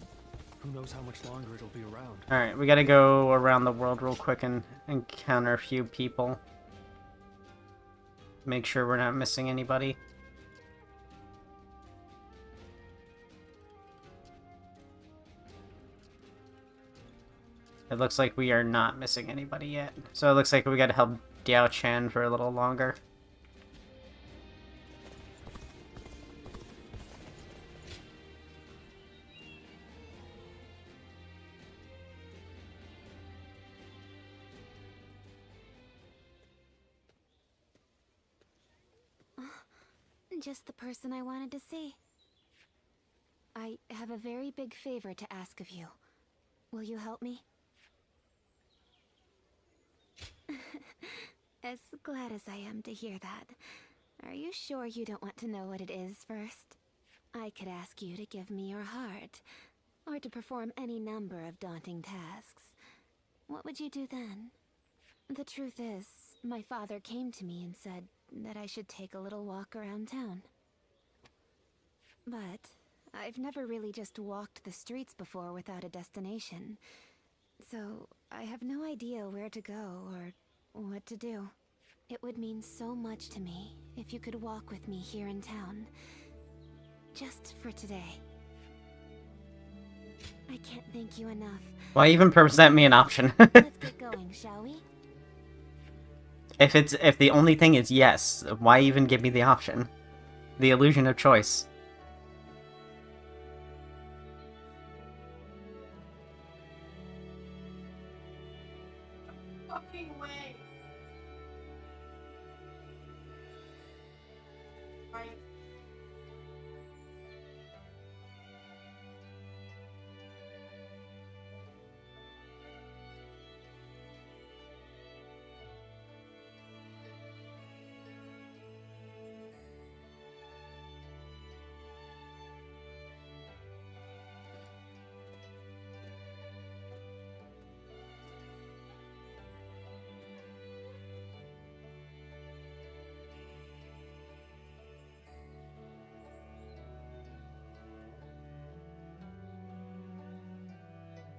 who knows how much longer it'll be around. Alright, we gotta go around the world real quick and encounter a few people. Make sure we're not missing anybody. It looks like we are not missing anybody yet. So it looks like we gotta help Diao Chen for a little longer. Just the person I wanted to see. I have a very big favor to ask of you. Will you help me? As glad as I am to hear that. Are you sure you don't want to know what it is first? I could ask you to give me your heart, or to perform any number of daunting tasks. What would you do then? The truth is, my father came to me and said that I should take a little walk around town. But I've never really just walked the streets before without a destination. So I have no idea where to go or what to do. It would mean so much to me if you could walk with me here in town. Just for today. I can't thank you enough. Why even present me an option? Let's get going, shall we? If the only thing is yes, why even give me the option? The illusion of choice. Fucking way. Right.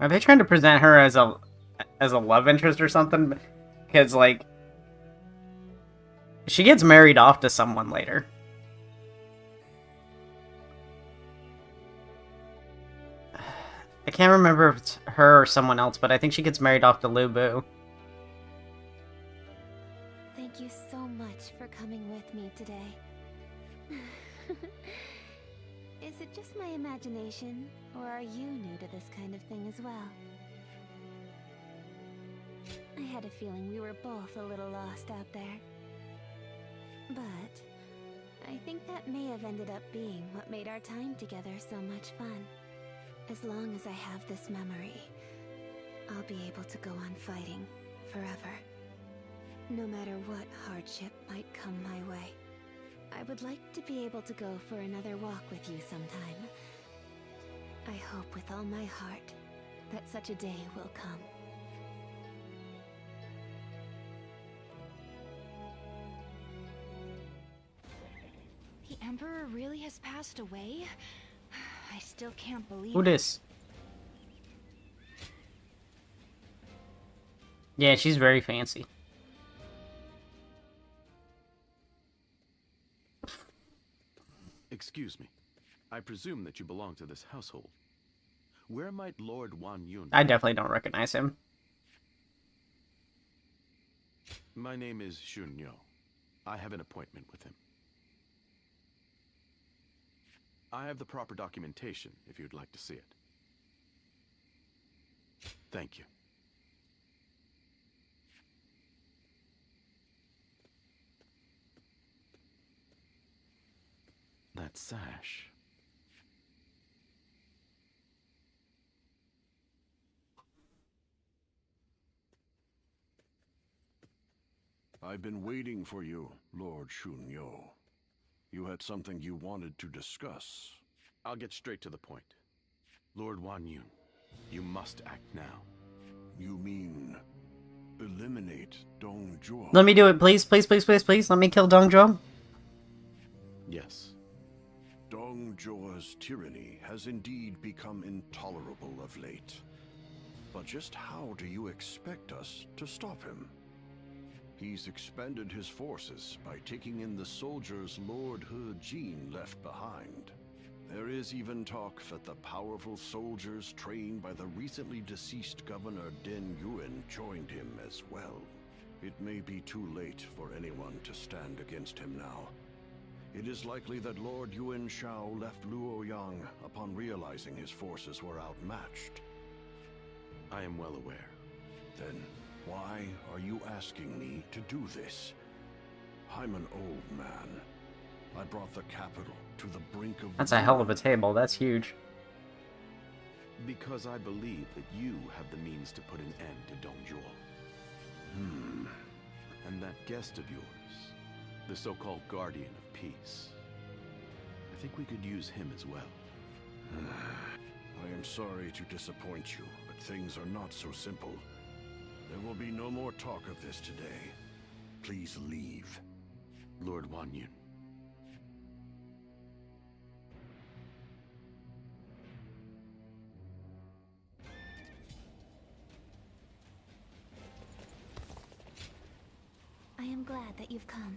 Are they trying to present her as a love interest or something? Because, like, she gets married off to someone later. I can't remember if it's her or someone else, but I think she gets married off to Lu Bu. Thank you so much for coming with me today. Is it just my imagination, or are you new to this kind of thing as well? I had a feeling we were both a little lost out there. But I think that may have ended up being what made our time together so much fun. As long as I have this memory, I'll be able to go on fighting forever. No matter what hardship might come my way. I would like to be able to go for another walk with you sometime. I hope with all my heart that such a day will come. The Emperor really has passed away? I still can't believe Who dis? Yeah, she's very fancy. Excuse me. I presume that you belong to this household. Where might Lord Wan Yun... I definitely don't recognize him. My name is Shun Yo. I have an appointment with him. I have the proper documentation, if you'd like to see it. Thank you. That sash... I've been waiting for you, Lord Shunyo. You had something you wanted to discuss. I'll get straight to the point. Lord Wan Yun, you must act now. You mean... eliminate Dong Zhuo? Let me do it, please, please, please, please, please. Let me kill Dong Zhuo. Yes. Dong Zhuo's tyranny has indeed become intolerable of late. But just how do you expect us to stop him? He's expanded his forces by taking in the soldiers Lord He Jin left behind. There is even talk that the powerful soldiers trained by the recently deceased Governor Den Yuan joined him as well. It may be too late for anyone to stand against him now. It is likely that Lord Yuan Shao left Luoyang upon realizing his forces were outmatched. I am well aware. Then why are you asking me to do this? I'm an old man. I brought the capital to the brink of... That's a hell of a table. That's huge. Because I believe that you have the means to put an end to Dong Zhuo. And that guest of yours, the so-called Guardian of Peace. I think we could use him as well. I am sorry to disappoint you, but things are not so simple. There will be no more talk of this today. Please leave. Lord Wan Yun. I am glad that you've come.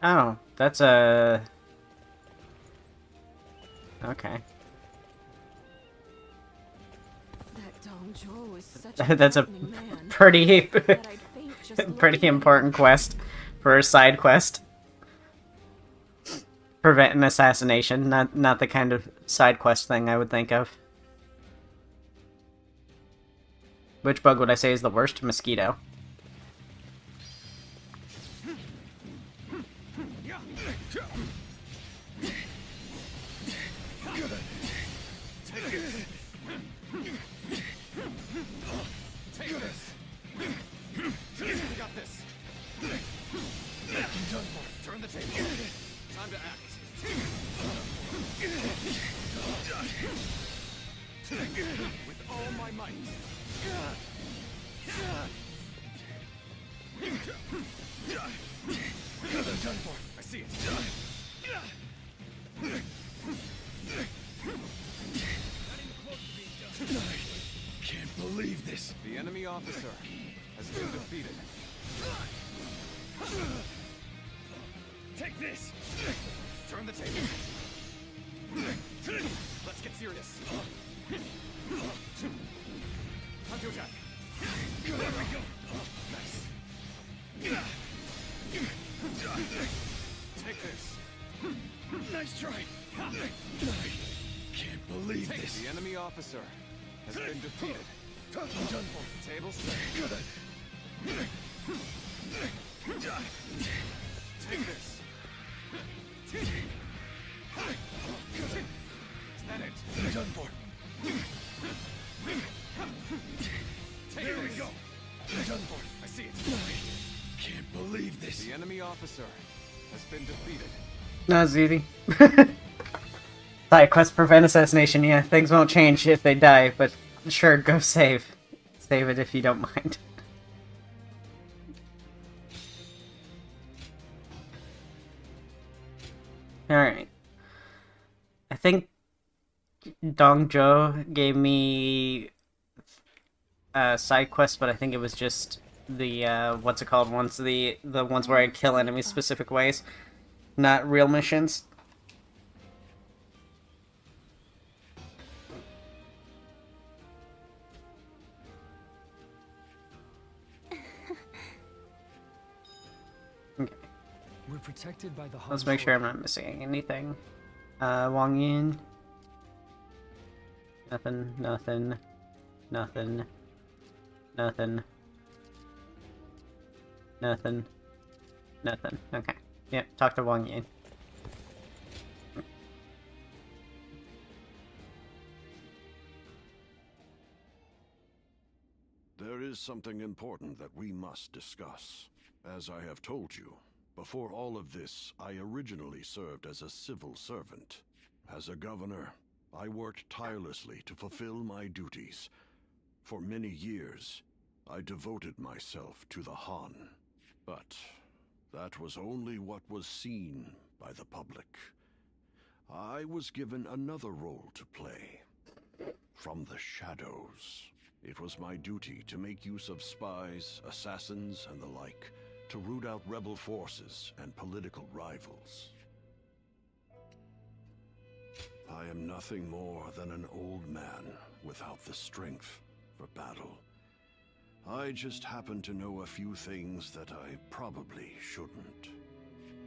Oh, that's a... Okay. That Dong Zhuo is such a That's a frightening man. pretty, That I'd faint just pretty looking at important quest for a side quest. Prevent an assassination, not the kind of side quest thing I would think of. Which bug would I say is the worst? Mosquito. Turn the table. Time to act. With all my might. Done for. I see it. I can't believe this. The enemy officer has been defeated. Take this! Turn the table. Let's get serious. Time to attack. There we go. Nice. Take this. Nice try. I can't believe Take this. The enemy officer has been defeated. Done for. Table set. Take this. Is that it? Done for. Take There we this. go. Done for. I see it. I can't believe this. The enemy officer has been defeated. No, it's easy. Side quest prevent assassination, yeah. Things won't change if they die, but sure, go save. Save it if you don't mind. Alright. I think Dong Zhuo gave me a side quest, but I think it was just what's it called ones, the ones where I kill enemies specific ways, not real missions. Okay. We're protected by the Let's make sure I'm not missing anything. Wang Yun. Nothing, nothing, nothing, nothing, nothing, nothing. Okay. Yep, talk to Wang Yun. There is something important that we must discuss. As I have told you, before all of this, I originally served as a civil servant. As a governor, I worked tirelessly to fulfill my duties. For many years, I devoted myself to the Han. But that was only what was seen by the public. I was given another role to play. From the shadows. It was my duty to make use of spies, assassins, and the like, to root out rebel forces and political rivals. I am nothing more than an old man without the strength for battle. I just happen to know a few things that I probably shouldn't.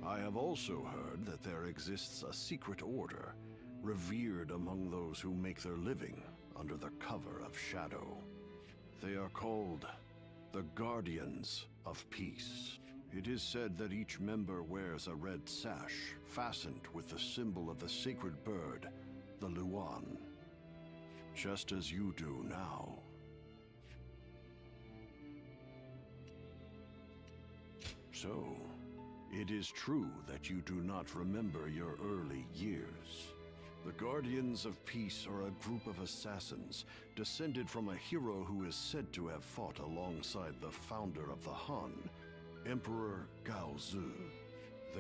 I have also heard that there exists a secret order, revered among those who make their living under the cover of shadow. They are called the Guardians of Peace. It is said that each member wears a red sash fastened with the symbol of the sacred bird, the Luan, just as you do now. So, it is true that you do not remember your early years. The Guardians of Peace are a group of assassins, descended from a hero who is said to have fought alongside the founder of the Han, Emperor Gaozu.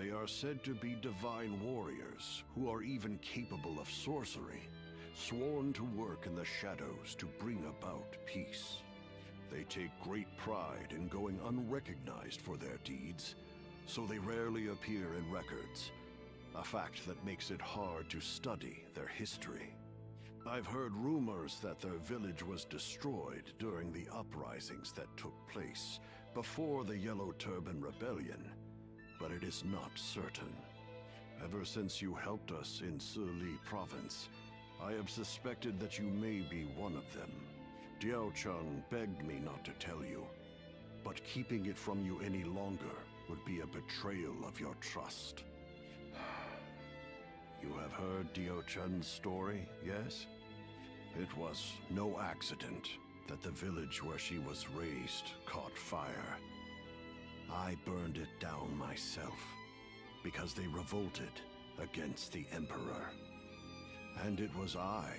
They are said to be divine warriors, who are even capable of sorcery, sworn to work in the shadows to bring about peace. They take great pride in going unrecognized for their deeds, so they rarely appear in records. A fact that makes it hard to study their history. I've heard rumors that their village was destroyed during the uprisings that took place before the Yellow Turban Rebellion, but it is not certain. Ever since you helped us in Sili Province, I have suspected that you may be one of them. Diao Cheng begged me not to tell you, but keeping it from you any longer would be a betrayal of your trust. You have heard Diao Chen's story, yes? It was no accident that the village where she was raised caught fire. I burned it down myself, because they revolted against the Emperor. And it was I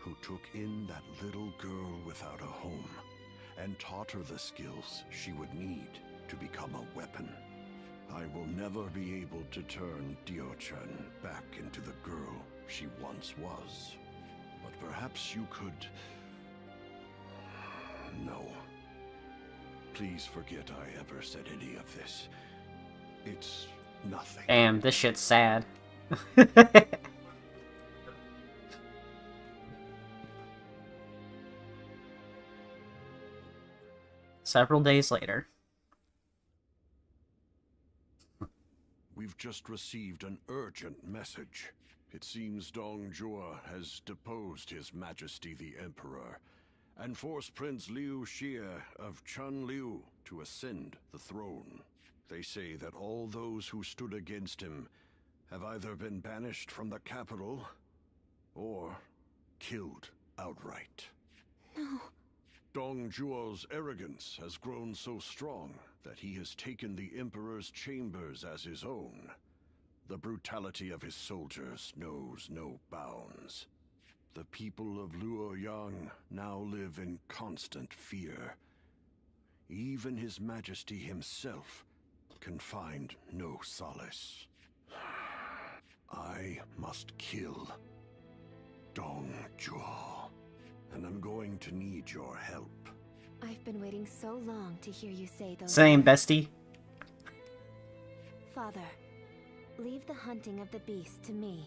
who took in that little girl without a home, and taught her the skills she would need to become a weapon. I will never be able to turn Diao Chen back into the girl she once was. But perhaps you could... No. Please forget I ever said any of this. It's nothing. Damn, this shit's sad. Several days later. We've just received an urgent message. It seems Dong Zhuo has deposed His Majesty the Emperor, and forced Prince Liu Xie of Chunliu to ascend the throne. They say that all those who stood against him have either been banished from the capital, or killed outright. No. Dong Zhuo's arrogance has grown so strong that he has taken the Emperor's chambers as his own. The brutality of his soldiers knows no bounds. The people of Luoyang now live in constant fear. Even His Majesty himself can find no solace. I must kill Dong Zhuo, and I'm going to need your help. I've been waiting so long to hear you say those Same, words. bestie. Father, leave the hunting of the beast to me.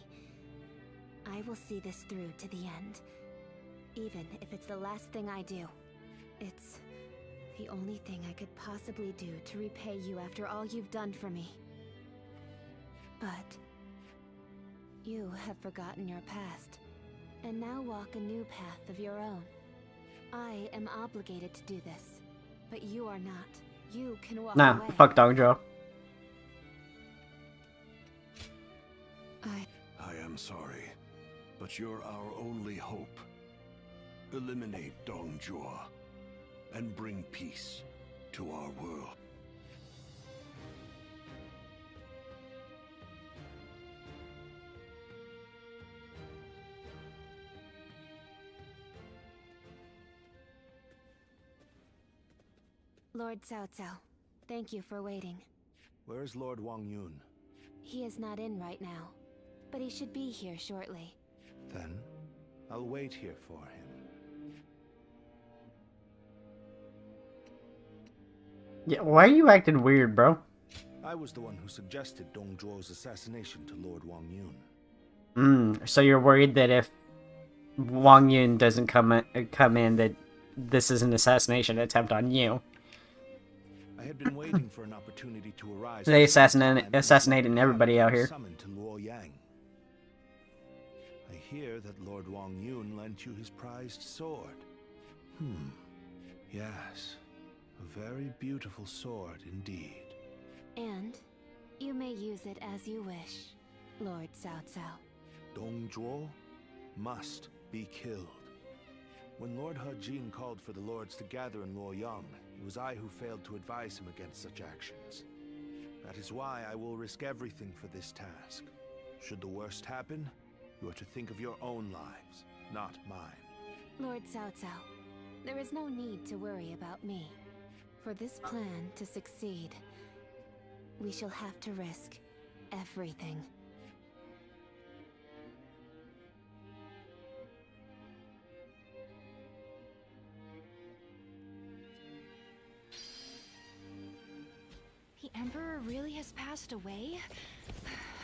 I will see this through to the end. Even if it's the last thing I do. It's the only thing I could possibly do to repay you after all you've done for me. But you have forgotten your past, and now walk a new path of your own. I am obligated to do this, but you are not. You can walk Nah, away. fuck Dongzhuo. I am sorry, but you're our only hope. Eliminate Dongzhuo and bring peace to our world. Lord Cao Cao, thank you for waiting. Where is Lord Wang Yun? He is not in right now, but he should be here shortly. Then, I'll wait here for him. Yeah, why are you acting weird, bro? I was the one who suggested Dongzhuo's assassination to Lord Wang Yun. So you're worried that if Wang Yun doesn't come in, that this is an assassination attempt on you. I had been waiting for an opportunity to arise. They assassinating everybody out here. Summoned to Luo Yang. I hear that Lord Wang Yun lent you his prized sword. Yes, a very beautiful sword indeed. And you may use it as you wish, Lord Cao Cao. Dongzhuo must be killed. When Lord He called for the lords to gather in Luoyang, it was I who failed to advise him against such actions. That is why I will risk everything for this task. Should the worst happen, you are to think of your own lives, not mine. Lord Cao Cao, there is no need to worry about me. For this plan to succeed, we shall have to risk everything. The Emperor really has passed away?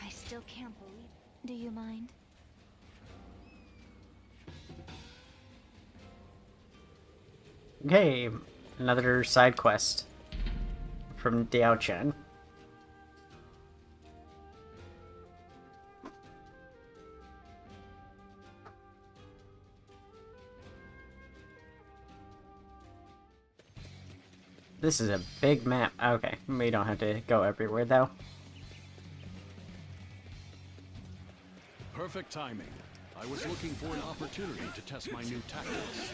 I still can't believe it. Do you mind? Okay, another side quest from Diao Chen. This is a big map. Okay, we don't have to go everywhere though. Perfect timing. I was looking for an opportunity to test my new tactics.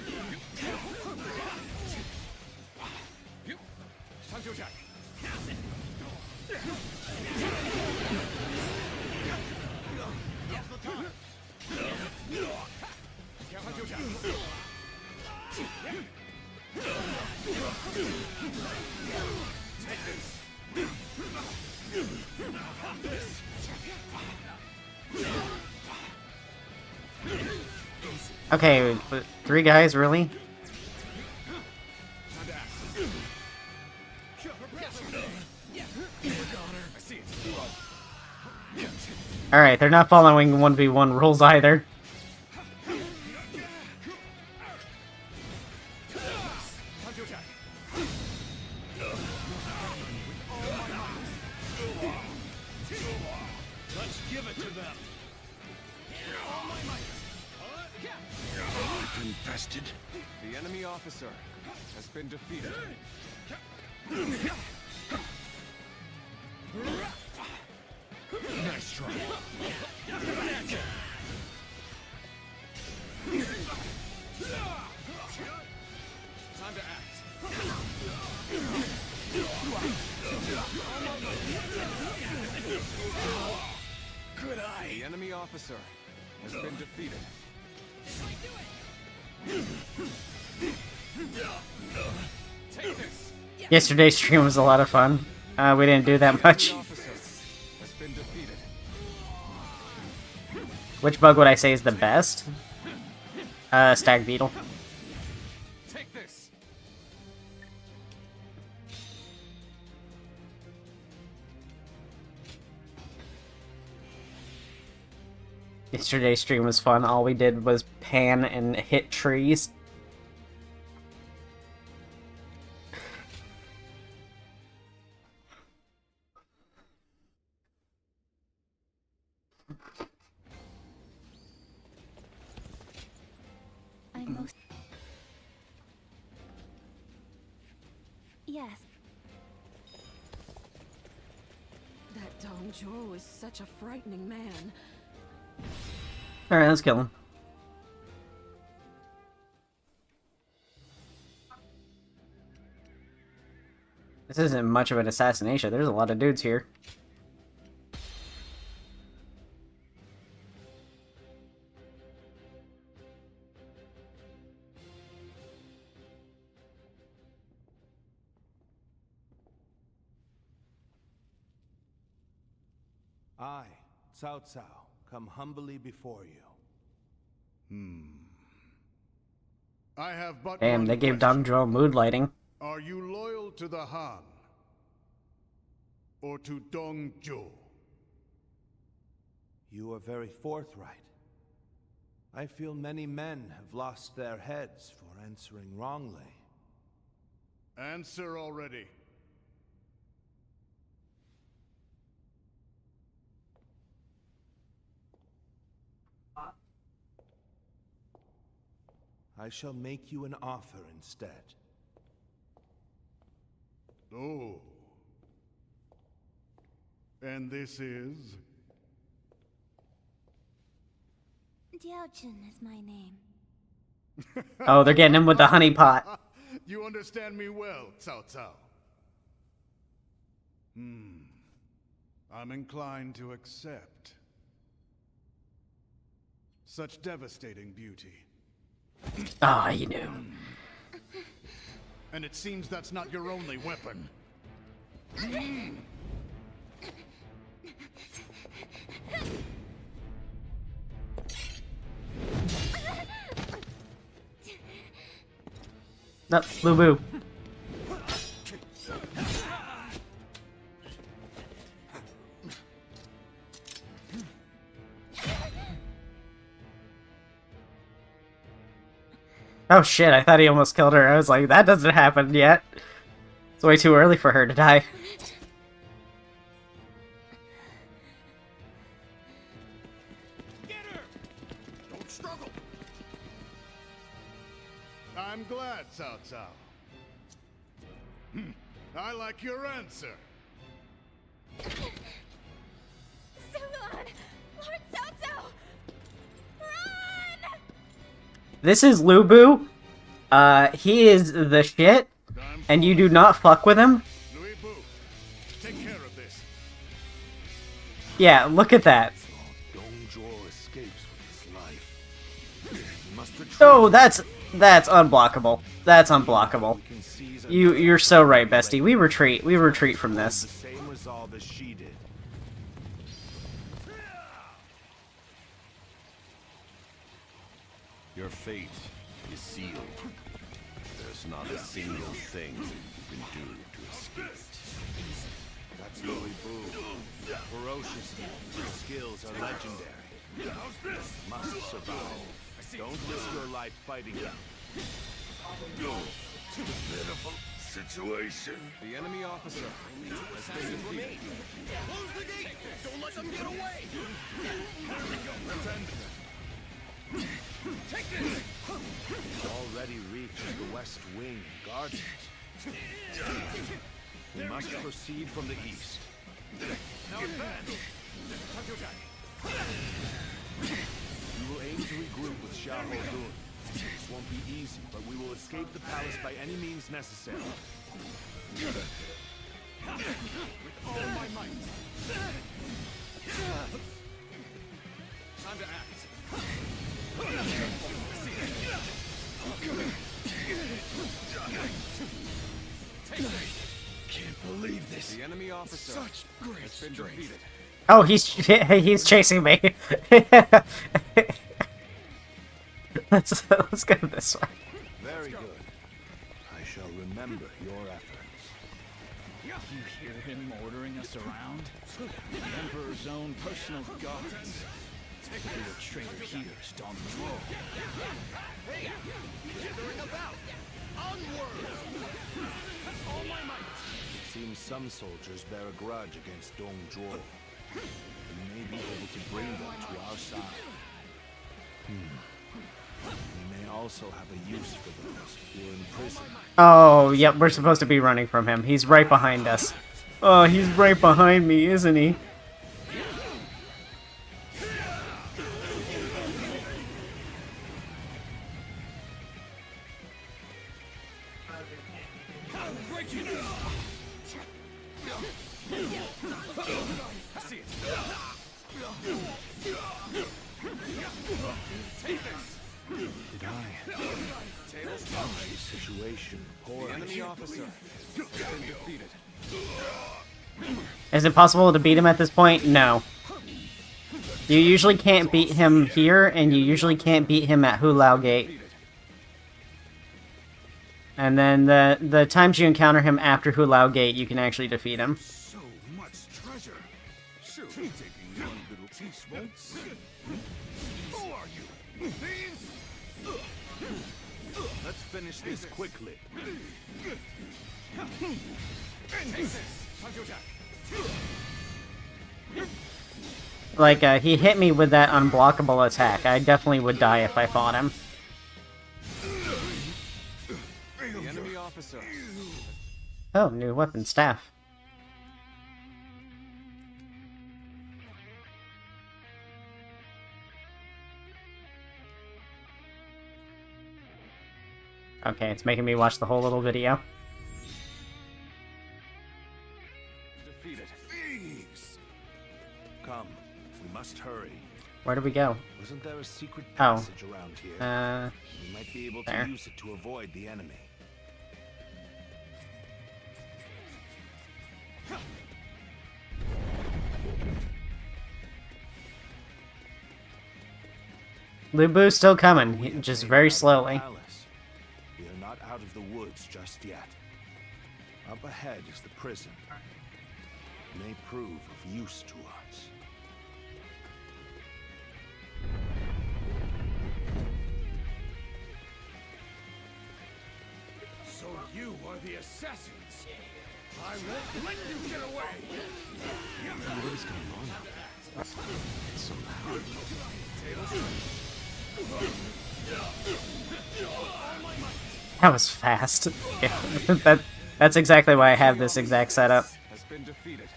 Okay, but 3 guys, really? Alright, they're not following 1v1 rules either. Let's give it to them. Infested. The enemy officer has been defeated. Nice try. Time to act. Good eye. The enemy officer has been defeated. Take this. Yesterday's stream was a lot of fun. We didn't do that much. Officer has been defeated. Which bug would I say is the best? Stag Beetle. Take this. Yesterday's stream was fun. All we did was pan and hit trees. I'm most... Yes. That Dong Zhuo is such a frightening man. Alright, let's kill him. This isn't much of an assassination. There's a lot of dudes here. I, Cao Cao, come humbly before you. I have but Damn, one they gave question. Dong Zhuo mood lighting. Are you loyal to the Han? Or to Dong Zhuo? You are very forthright. I feel many men have lost their heads for answering wrongly. Answer already. I shall make you an offer instead. Oh. And this is? Diaojun is my name. Oh, they're getting him with the honey pot. You understand me well, Cao Cao. I'm inclined to accept. Such devastating beauty. Ah, you knew. And it seems that's not your only weapon. No, Lu Bu. Oh shit, I thought he almost killed her. I was like, that doesn't happen yet. It's way too early for her to die. Don't struggle. I'm glad, Cao Cao. I like your answer. Sulan! Lord Cao Cao! Run! This is Lu Bu. He is the shit, and you do not fuck with him. Take care of this. Yeah, look at that. Dong Zhuo escapes with his life. He must retreat. Oh, that's unblockable. That's unblockable. You're so right, bestie. We retreat. We retreat from this. The same resolve as she did. Your fate is sealed. There's not a single thing you can do to escape it. That's Louis Bu. Ferocious. His skills are legendary. Must survive. Don't risk your life fighting him. Pitiful situation. The enemy officer has been defeated. Close the gate! Don't let them get away! Take this! Already reached the west wing and guarded it. We must proceed from the east. Now advance! We will aim to regroup with Xiahou Dun. This won't be easy, but we will escape the palace by any means necessary. With all my might! Time to act! Can't believe this. The enemy officer Such great has been strength. defeated. Oh, he's chasing me. let's go this way. Very good. I shall remember your efforts. You hear him ordering us around? The Emperor's own personal guards. The traitor here is Dong Zhuo. Hey! Gathering about! Onward! All my might! It seems some soldiers bear a grudge against Dong Zhuo. We may be able to bring them to our side. We may also have a use for those who are in prison. Oh, yep, we're supposed to be running from him. He's right behind us. Oh, he's right behind me, isn't he? Situation poor. The enemy officer has been defeated. Is it possible to beat him at this point? No. You usually can't beat him here, and you usually can't beat him at Hulao Gate. And then the times you encounter him after Hulao Gate, you can actually defeat him. So much treasure. Shoot, taking one little piece won't. Who are you? Thieves? Let's finish this quickly. Take this. Counterattack. Like, he hit me with that unblockable attack. I definitely would die if I fought him. The enemy officer. Oh, new weapon, staff. Okay, it's making me watch the whole little video. Defeated. Thieves! Come, we must hurry. Where do we go? Wasn't there a secret Oh. passage around here? We might be able to there. use it to avoid the enemy. Lu Bu's still coming, just very slowly. We are not out of the woods just yet. Up ahead is the prison. It may prove of use to us. So you are the assassins. I won't let you get away. What is going on out there? It's so loud. That was fast. Yeah, that's exactly why I have this exact setup. Has been defeated.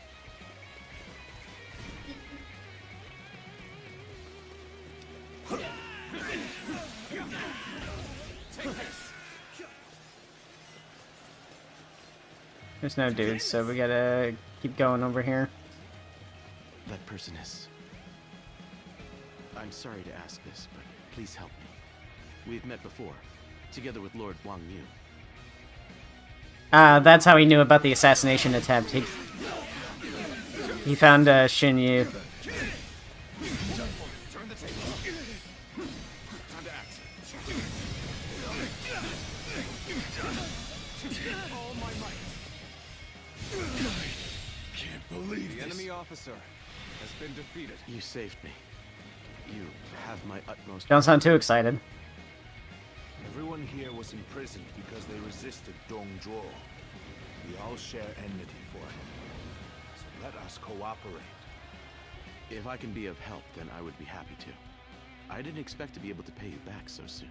There's no dudes, so we gotta keep going over here. That person is... I'm sorry to ask this, but please help me. We've met before, together with Lord Wang Yun. That's how he knew about the assassination attempt. He found Xin Yu. Turn the table. Time to act. All my might. Can't believe The enemy officer has been defeated. You saved me. You have my utmost... Don't sound too excited. Everyone here was imprisoned because they resisted Dong Zhuo. We all share enmity for him. So let us cooperate. If I can be of help, then I would be happy to. I didn't expect to be able to pay you back so soon.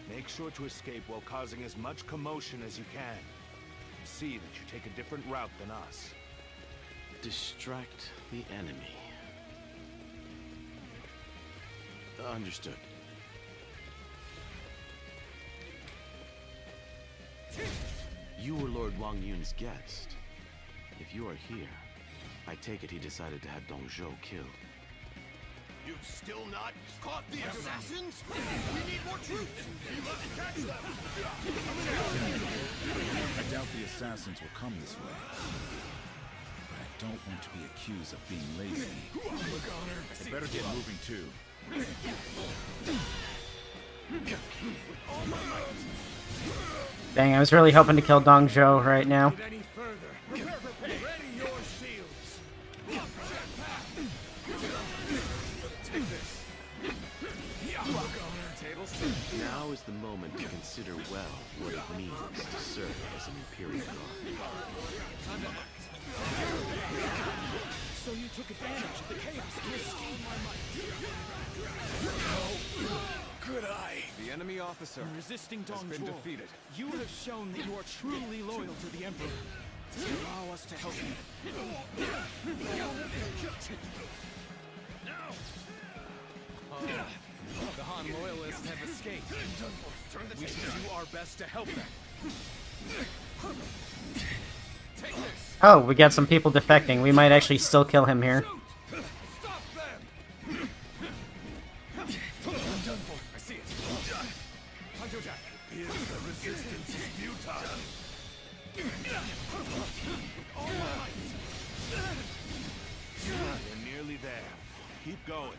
Make sure to escape while causing as much commotion as you can. See that you take a different route than us. Distract the enemy. Understood. You were Lord Wang Yun's guest. If you are here, I take it he decided to have Dong Zhuo killed. You've still not caught the assassins? We need more troops! We must catch them! I doubt the assassins will come this way. But I don't want to be accused of being lazy. I better get moving too. Dang, I was really hoping to kill Dong Zhuo right now. Any further? Ready? moment to consider well what it means to serve as an Imperial Guard. So you took advantage of the chaos to escape my might. Could I? The enemy officer Resisting has been Dong defeated. You have shown that you are truly loyal to the Emperor. Allow us to help you. The Han loyalists have escaped. We should do our best to help them. Take this. Oh, we got some people defecting. We might actually still kill him here. Stop them. I see it. Hunter Jack. The resistance is futile. All right. We're nearly there. Keep going.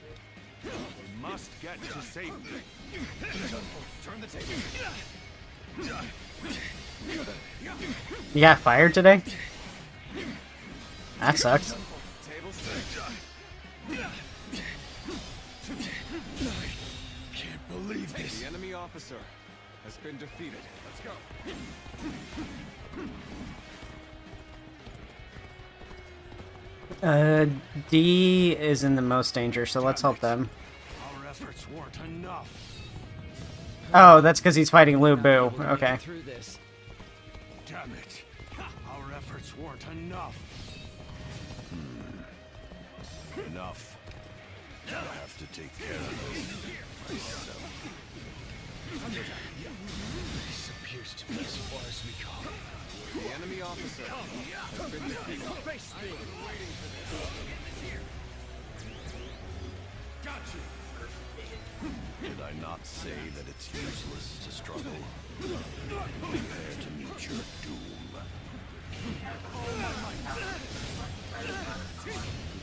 We must get to safety. Turn the table. You got fired today? That sucks. Table Can't believe this. The enemy officer has been defeated. Let's go. D is in the most danger, so let's help them. Our efforts weren't enough. Oh, that's because he's fighting Lu Bu. Okay. Through this. Damn it. Our efforts weren't enough. Enough. I have to take care of this myself. This appears to be as far as we go. The enemy officer has been defeated. Face me. Got you. Did I not say that it's useless to struggle? Prepare to meet your doom. We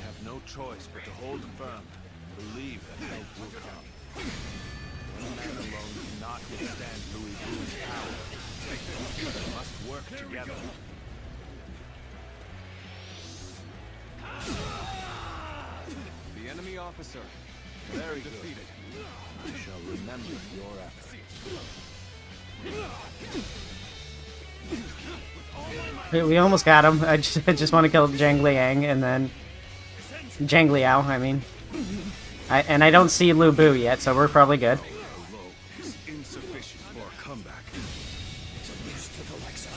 have no choice but to hold firm and believe that help will come. One man alone cannot withstand Louis Vuitton's power. We must work together. The enemy officer has Very been good. defeated. I shall remember your efforts. We almost got him. I just want to kill Zhang Liang and then Zhang Liao. I mean, I don't see Lu Bu yet, so we're probably good. Is insufficient for a comeback.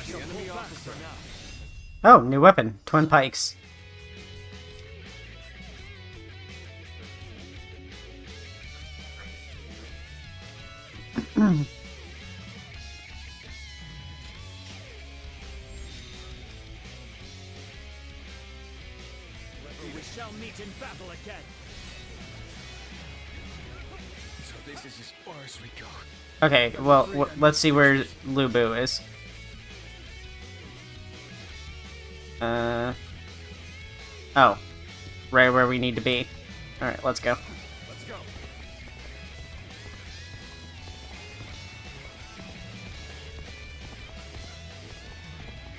The enemy officer Oh, new weapon, twin pikes. We shall meet in battle again. So this is as far as we go. Okay, well, let's see where Lu Bu is. Oh. Right where we need to be. Alright, let's go. Let's go.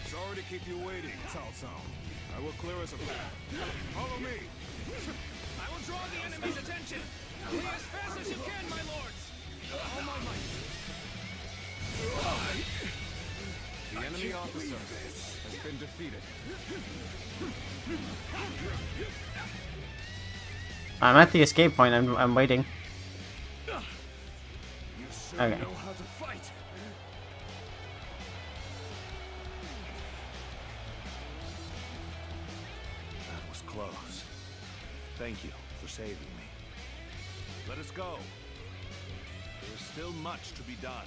Sorry to keep you waiting, Cao Cao. I will clear us a path. Follow me. I will draw the enemy's attention. Flee as fast as you can, my lords. All my might. The enemy officer has been defeated. I'm at the escape point. I'm waiting. Okay. Know how to fight. That was close. Thank you for saving me. Let us go. There is still much to be done.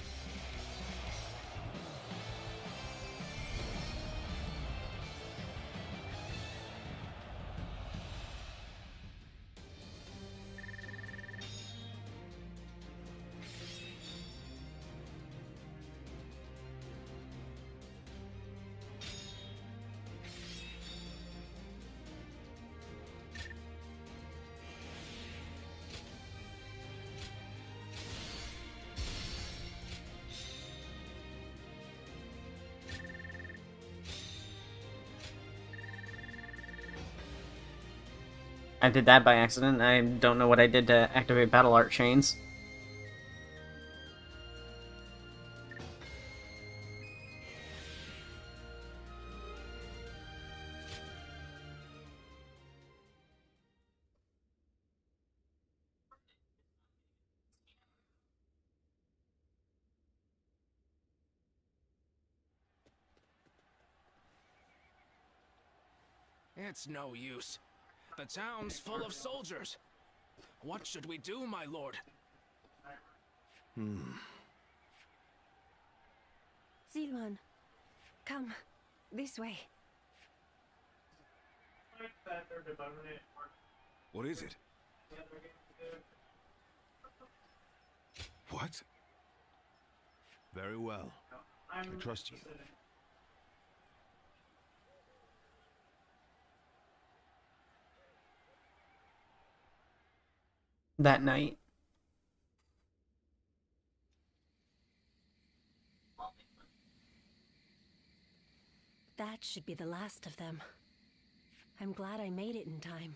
I did that by accident. I don't know what I did to activate battle art chains. It's no use. The town's full of soldiers. What should we do, my lord? Zilwan, come. This way. What is it? What? Very well. I trust you. That night. That should be the last of them. I'm glad I made it in time.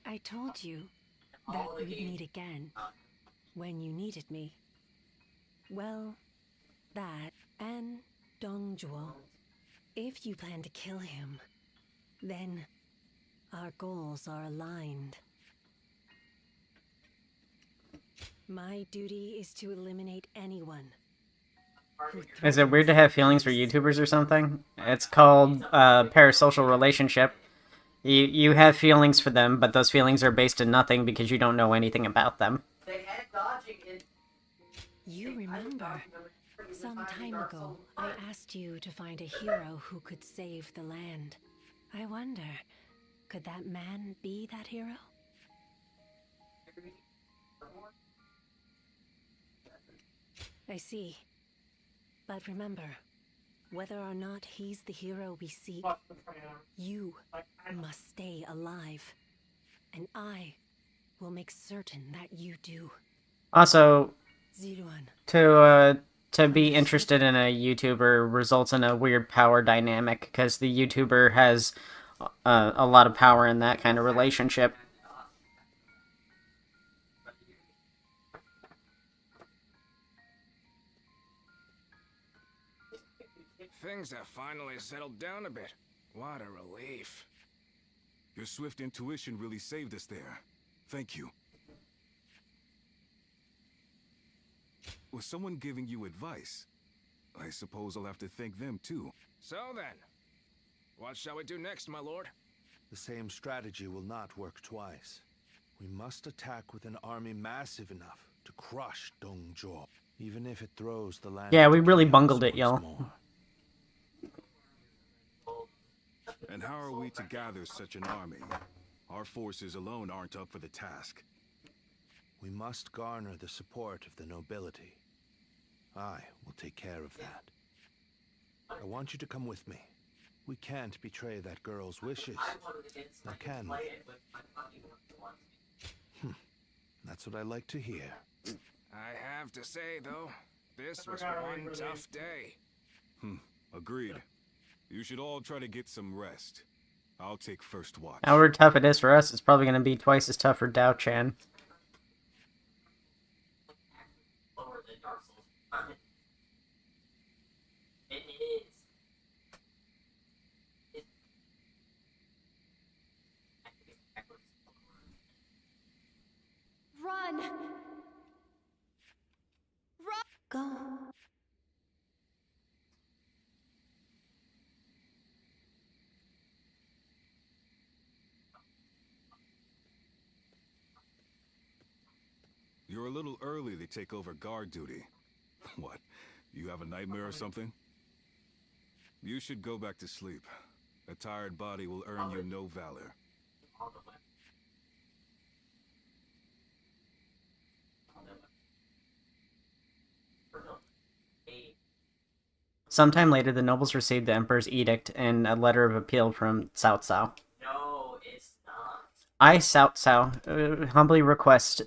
I told you that we'd meet again when you needed me. Well, that and Dongjuo. If you plan to kill him, then our goals are aligned. My duty is to eliminate anyone. Is it weird to have feelings for YouTubers or something? It's called parasocial relationship. You have feelings for them, but those feelings are based in nothing because you don't know anything about them. You remember, some time ago, I asked you to find a hero who could save the land. I wonder, could that man be that hero? I see. But remember, whether or not he's the hero we seek, you must stay alive. And I will make certain that you do. Also, Zilwan. to be interested in a YouTuber results in a weird power dynamic, because the YouTuber has a lot of power in that kind of relationship. Things have finally settled down a bit. What a relief. Your swift intuition really saved us there. Thank you. Was someone giving you advice? I suppose I'll have to thank them too. So then, what shall we do next, my lord? The same strategy will not work twice. We must attack with an army massive enough to crush Dongjuo, even if it throws the land. Yeah, we really bungled it, y'all. And how are we to gather such an army? Our forces alone aren't up for the task. We must garner the support of the nobility. I will take care of that. I want you to come with me. We can't betray that girl's wishes. Now can we? That's what I like to hear. I have to say, though, this was one tough day. Agreed. You should all try to get some rest. I'll take first watch. However tough it is for us, it's probably going to be twice as tough for Dao-chan. Run! Run! Go. You're a little early to take over guard duty. What? You have a nightmare or something? You should go back to sleep. A tired body will earn you no valor. Sometime later, the nobles received the Emperor's edict and a letter of appeal from Cao Cao. No, it's not. I, Cao Cao, humbly request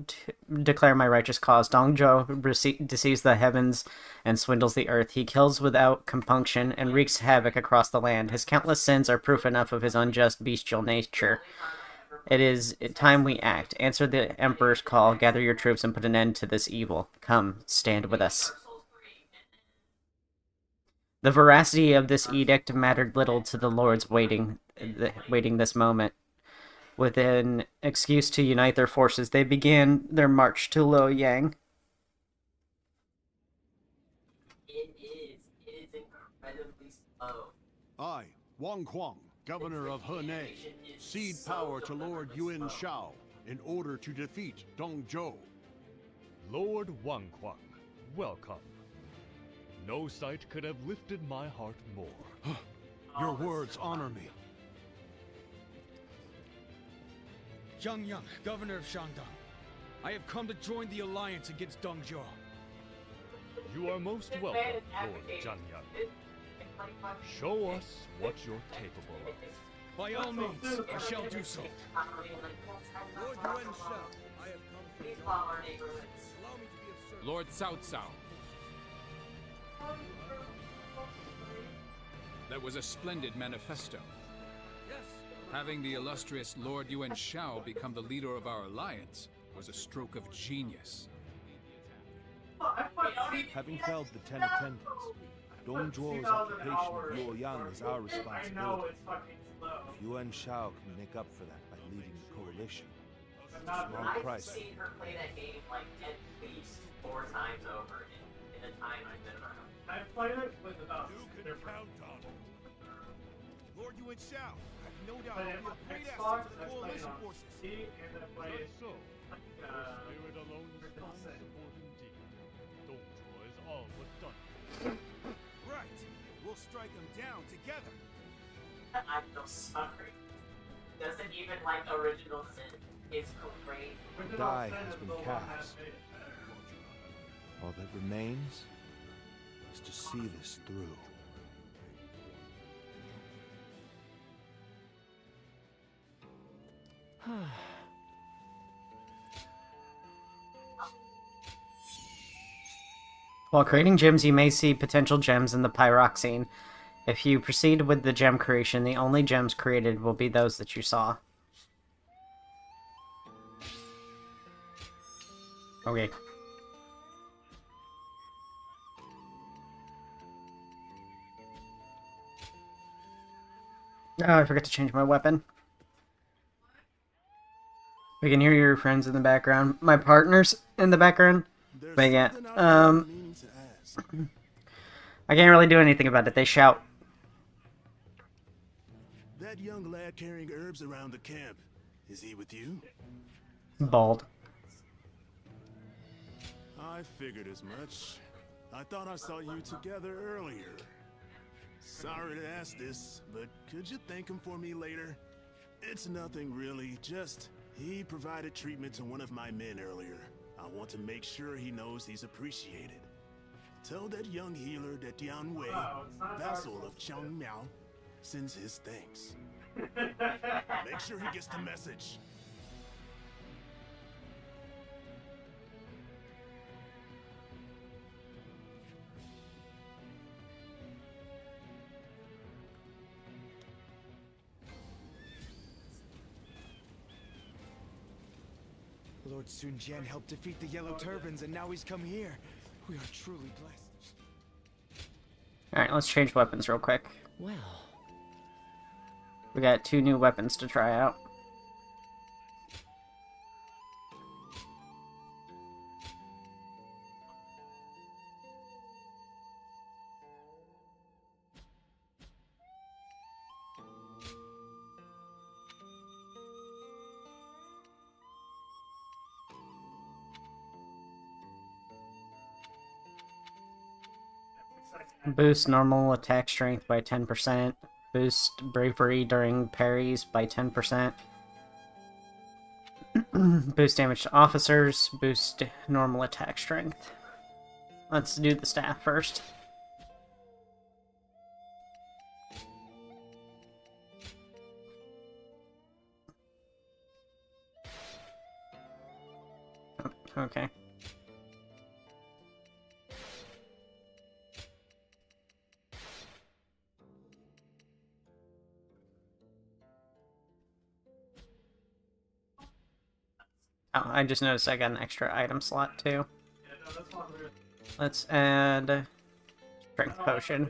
to declare my righteous cause. Dongzhou deceives the heavens and swindles the earth. He kills without compunction and wreaks havoc across the land. His countless sins are proof enough of his unjust, bestial nature. It is time we act. Answer the Emperor's call, gather your troops, and put an end to this evil. Come, stand with us. The veracity of this edict mattered little to the lords waiting this moment. With an excuse to unite their forces, they began their march to Luoyang. It is incredibly slow. I, Wang Kuang, Governor of Henei, cede power to Lord Yuan Shao in order to defeat Dong Zhuo. Lord Wang Kuang, welcome. No sight could have lifted my heart more. Your words honor me. Zhang Yang, Governor of Shandong. I have come to join the alliance against Dong Zhuo. You are most welcome, Lord Zhang Yang. Show us what you're capable of. By all means, I shall do so. Lord Yuan Shao, I have come from Allow me to be of service. Lord Cao Cao. That was a splendid manifesto. Yes. Having the illustrious Lord Yuan Shao become the leader of our alliance was a stroke of genius. Having felled the 10 attendants, Dong Zhuo's occupation of Luoyang is our responsibility. If Yuan Shao can make up for that by leading the coalition, it's a small price. I've seen her play that game like at least 4 times over in the time I've been around. I've played it with about You can count on it. Lord Yuan Shao, I've no doubt will be a great asset to the coalition forces. That's so. Your spirit alone is strong support indeed. Dong Zhuo is all but done. Right. We'll strike them down together. I'm so sorry. Doesn't even like original sin. It's great. The die has been cast. All that remains is to see this through. While creating gems, you may see potential gems in the pyroxene. If you proceed with the gem creation, the only gems created will be those that you saw. Okay. Oh, I forgot to change my weapon. We can hear your friends in the background. My partner's in the background. But yeah, I can't really do anything about it. They shout. That young lad carrying herbs around the camp, is he with you? Bald. I figured as much. I thought I saw you together earlier. Sorry to ask this, but could you thank him for me later? It's nothing really, just he provided treatment to one of my men earlier. I want to make sure he knows he's appreciated. Tell that young healer that Dian Wei, vassal of Chang Miao, sends his thanks. Make sure he gets the message. Lord Sun Jian helped defeat the Yellow Turbans, and now he's come here. We are truly blessed. Alright, let's change weapons real quick. Well, We got 2 new weapons to try out. Boost normal attack strength by 10%. Boost bravery during parries by 10%. Boost damage to officers. Boost normal attack strength. Let's do the staff first. Okay. Oh, I just noticed I got an extra item slot too. Let's add strength potion.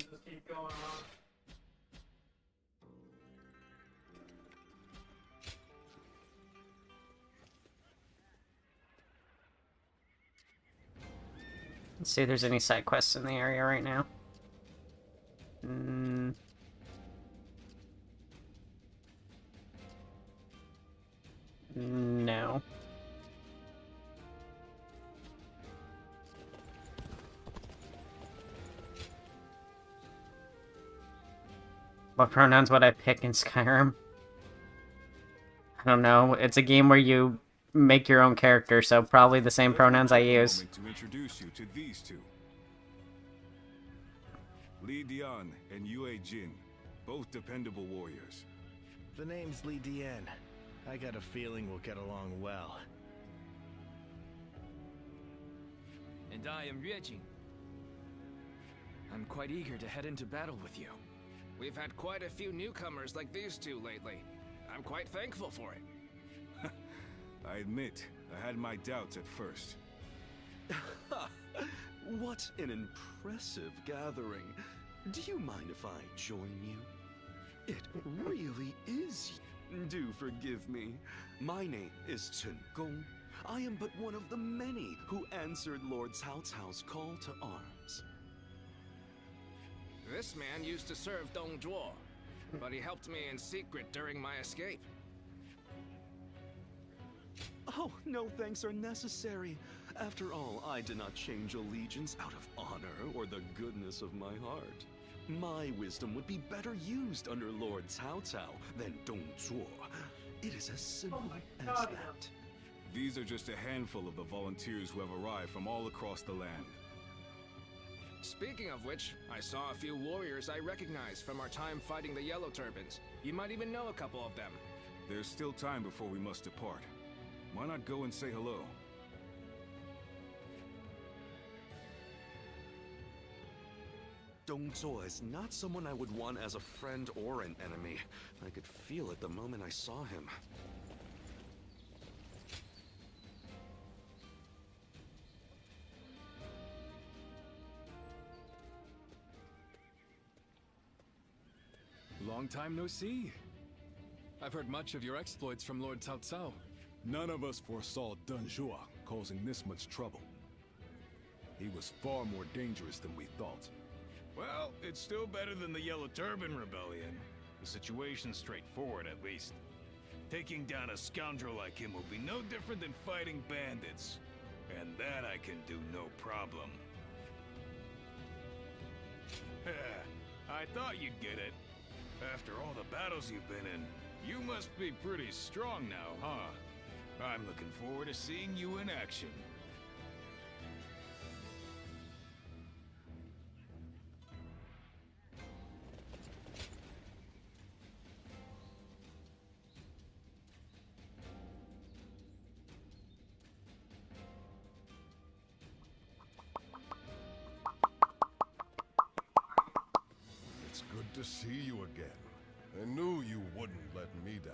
Let's see if there's any side quests in the area right now. What pronouns would I pick in Skyrim? I don't know. It's a game where you make your own character, so probably the same pronouns I use. To introduce you to these two. Li Dian and Yue Jin, both dependable warriors. The name's Li Dian. I got a feeling we'll get along well. And I am Yue Jin. I'm quite eager to head into battle with you. We've had quite a few newcomers like these two lately. I'm quite thankful for it. I admit, I had my doubts at first. What an impressive gathering. Do you mind if I join you? It really is. Do forgive me. My name is Chen Gong. I am but one of the many who answered Lord Cao Cao's call to arms. This man used to serve Dong Zhuo, but he helped me in secret during my escape. Oh, no thanks are necessary. After all, I did not change allegiance out of honor or the goodness of my heart. My wisdom would be better used under Lord Cao Cao than Dong Zhuo. It is as simple as that. These are just a handful of the volunteers who have arrived from all across the land. Speaking of which, I saw a few warriors I recognized from our time fighting the Yellow Turbans. You might even know a couple of them. There's still time before we must depart. Why not go and say hello? Dong Zhuo is not someone I would want as a friend or an enemy. I could feel it the moment I saw him. Long time no see. I've heard much of your exploits from Lord Cao Cao. None of us foresaw Dun Zhuo causing this much trouble. He was far more dangerous than we thought. Well, it's still better than the Yellow Turban Rebellion. The situation's straightforward, at least. Taking down a scoundrel like him will be no different than fighting bandits. And that I can do no problem. I thought you'd get it. After all the battles you've been in, you must be pretty strong now, huh? I'm looking forward to seeing you in action. It's good to see you again. I knew you wouldn't let me down.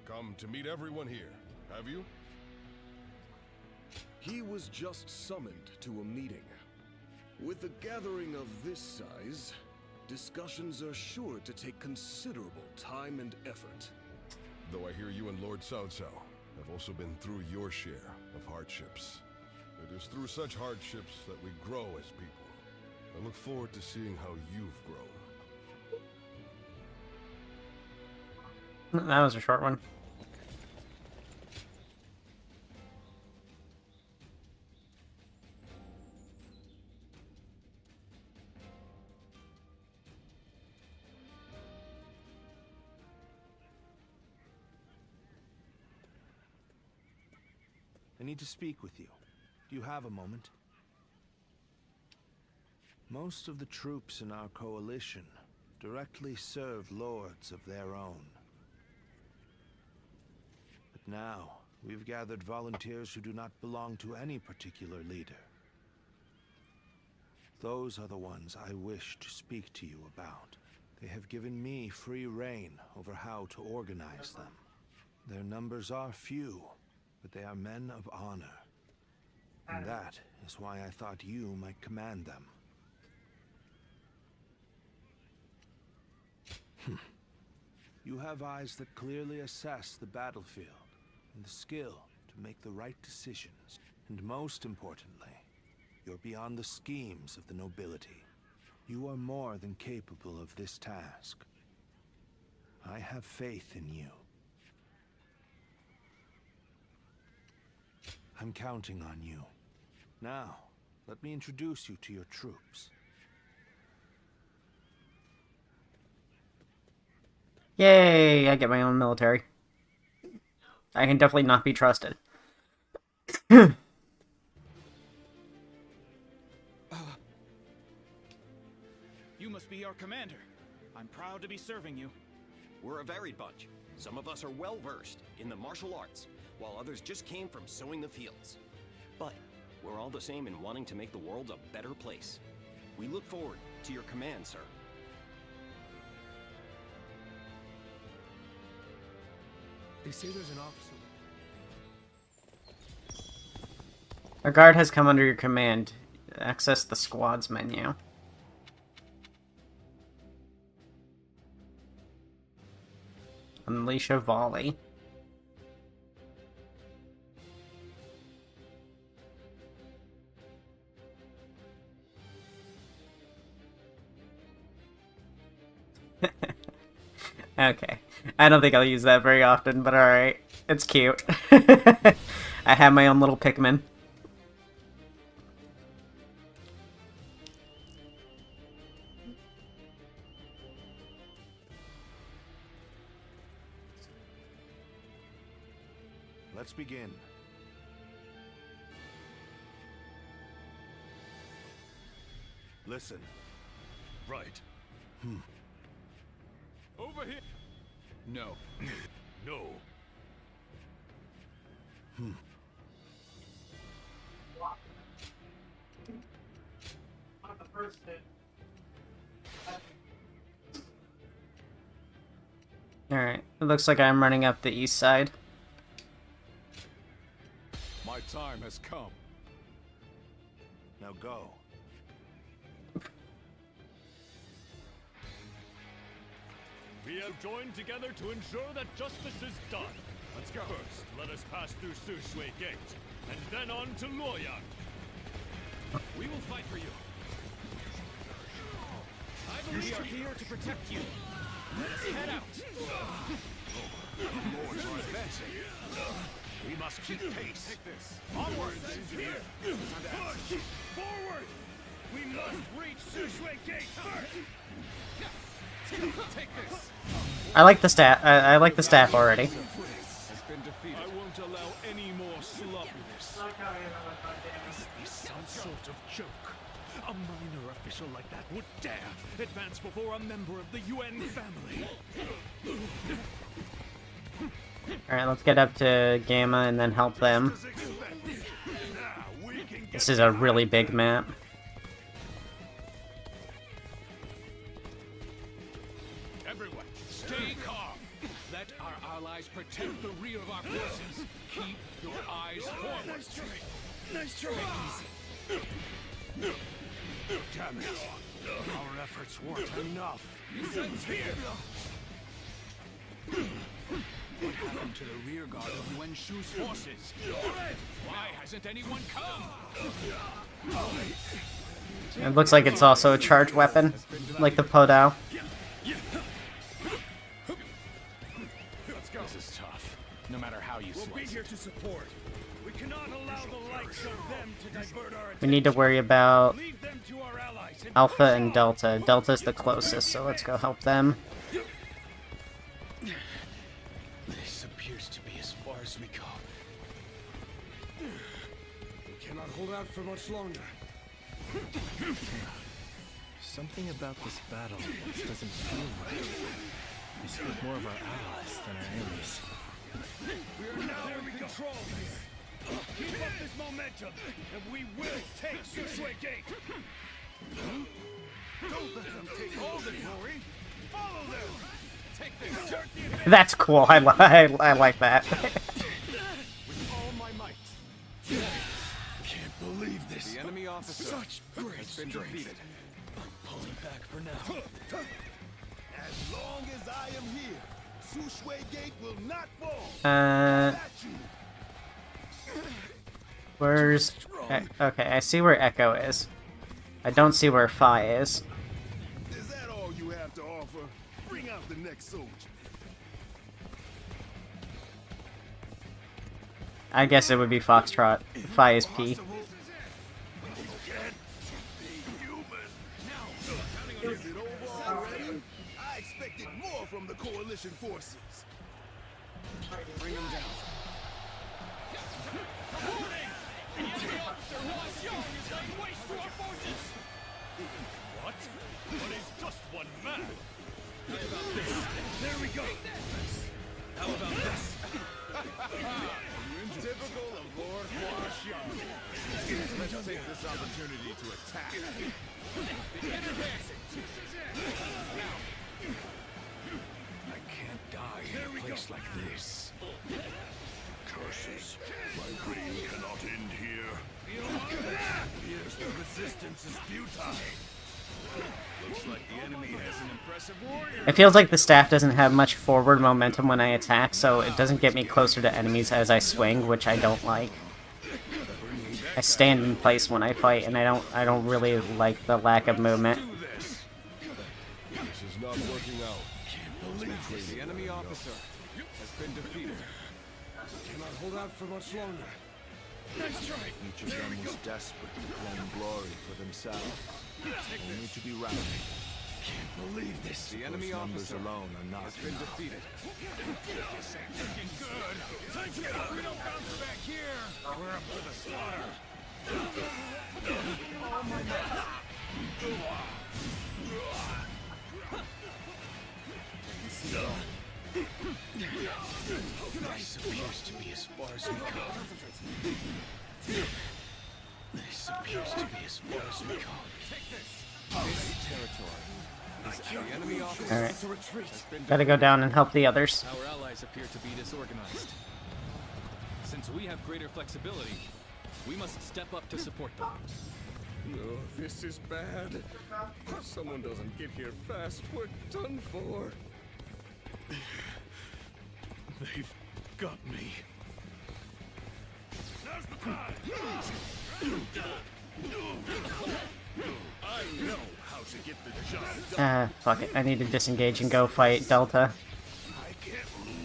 Come to meet everyone here, have you? He was just summoned to a meeting. With a gathering of this size, discussions are sure to take considerable time and effort. Though I hear you and Lord Cao Cao have also been through your share of hardships. It is through such hardships that we grow as people. I look forward to seeing how you've grown. That was a short one. I need to speak with you. Do you have a moment? Most of the troops in our coalition directly serve lords of their own. But now, we've gathered volunteers who do not belong to any particular leader. Those are the ones I wish to speak to you about. They have given me free rein over how to organize them. Their numbers are few, but they are men of honor. And that is why I thought you might command them. You have eyes that clearly assess the battlefield, and the skill to make the right decisions. And most importantly, you're beyond the schemes of the nobility. You are more than capable of this task. I have faith in you. I'm counting on you. Now, let me introduce you to your troops. Yay! I get my own military. I can definitely not be trusted. You must be our commander. I'm proud to be serving you. We're a varied bunch. Some of us are well-versed in the martial arts, while others just came from sowing the fields. But we're all the same in wanting to make the world a better place. We look forward to your command, sir. They say there's an officer. A guard has come under your command. Access the squad's menu. Unleash a volley. Okay. I don't think I'll use that very often, but alright. It's cute. I have my own little Pikmin. Let's begin. Listen. Right. Over here. No. No. Alright. It looks like I'm running up the east side. My time has come. Now go. We have joined together to ensure that justice is done. Let's go. First, let us pass through Sushui Gate, and then on to Luoyang. We will fight for you. I believe we are here to protect you. Let us head out. Lords are advancing. We must keep pace. Take this. Onwards! Push! Forward! We must reach Sushui Gate first! Take this! I like the staff. I like the staff already. Has been defeated. I won't allow any more sloppiness. This is some sort of joke. A minor official like that would dare advance before a member of the UN family. Alright, let's get up to Gamma and then help them. This is a really big map. Everyone, stay calm. Let our allies protect the rear of our forces. Keep your eyes forward. Nice try. Nice try. Damn it. Our efforts weren't enough. He's here. What happened to the rear guard of Yuan Shu's forces? Why hasn't anyone come? It looks like it's also a charge weapon, like the Podao. This is tough. No matter how you We'll be here to support. We cannot allow the likes of them to divert our We need to worry about Leave them to our allies and Alpha and Delta. Delta's the closest, so let's go help them. This appears to be as far as we go. We cannot hold out for much longer. Something about this battle just doesn't feel right. We speak more of our allies than our enemies. We are now in control. Keep up this momentum, and we will take Sushui Gate. Don't let them take all the glory. Follow them. Take this. Jerk the advantage. That's cool. I like that. With all my might. Can't believe this. The enemy officer Such great has been strength. defeated. Pulling back for now. As long as I am here, Sushui Gate will not fall. Where's... Okay, I see where Echo is. I don't see where Phi is. Is that all you have to offer? Bring out the next soldier. I guess it would be Foxtrot. Phi is P. Is it over already? I expect expected more from the Coalition forces. Bring him down. Warning! The enemy officer Hua Xiong is laying waste to our forces! What? But he's just one man! How about this? There we go! How about this? Typical of Lord Hua Xiong. Let's take this opportunity to attack. I can't die in a place like this. Curses. My reign cannot end here. Here's the resistance is futile. Looks like the enemy has an impressive warrior. It feels like the staff doesn't have much forward momentum when I attack, so it doesn't get me closer to enemies as I swing, which I don't like. I stand in place when I fight, and I don't really like the lack of movement. This is not working out. The enemy officer has been defeated. Cannot hold out for much longer. Nice try. Each of them was desperate to claim glory for themselves. Only to be routed. Can't believe this. The enemy Those numbers officer alone are not has been enough. defeated. This ain't looking good. Time to get up. We don't bounce back here. We're up for the slaughter. Oh my God. This appears to be as far as we come. This appears to be as far as we come. This territory is the enemy officer. Alright. To retreat. Has been Gotta go down and help the others. Our allies appear to be disorganized. Since we have greater flexibility, we must step up to support them. No, this is bad. If someone doesn't get here fast, we're done for. They've got me. Now's the time. I know how to get the job done. Fuck it. I need to disengage and go fight Delta.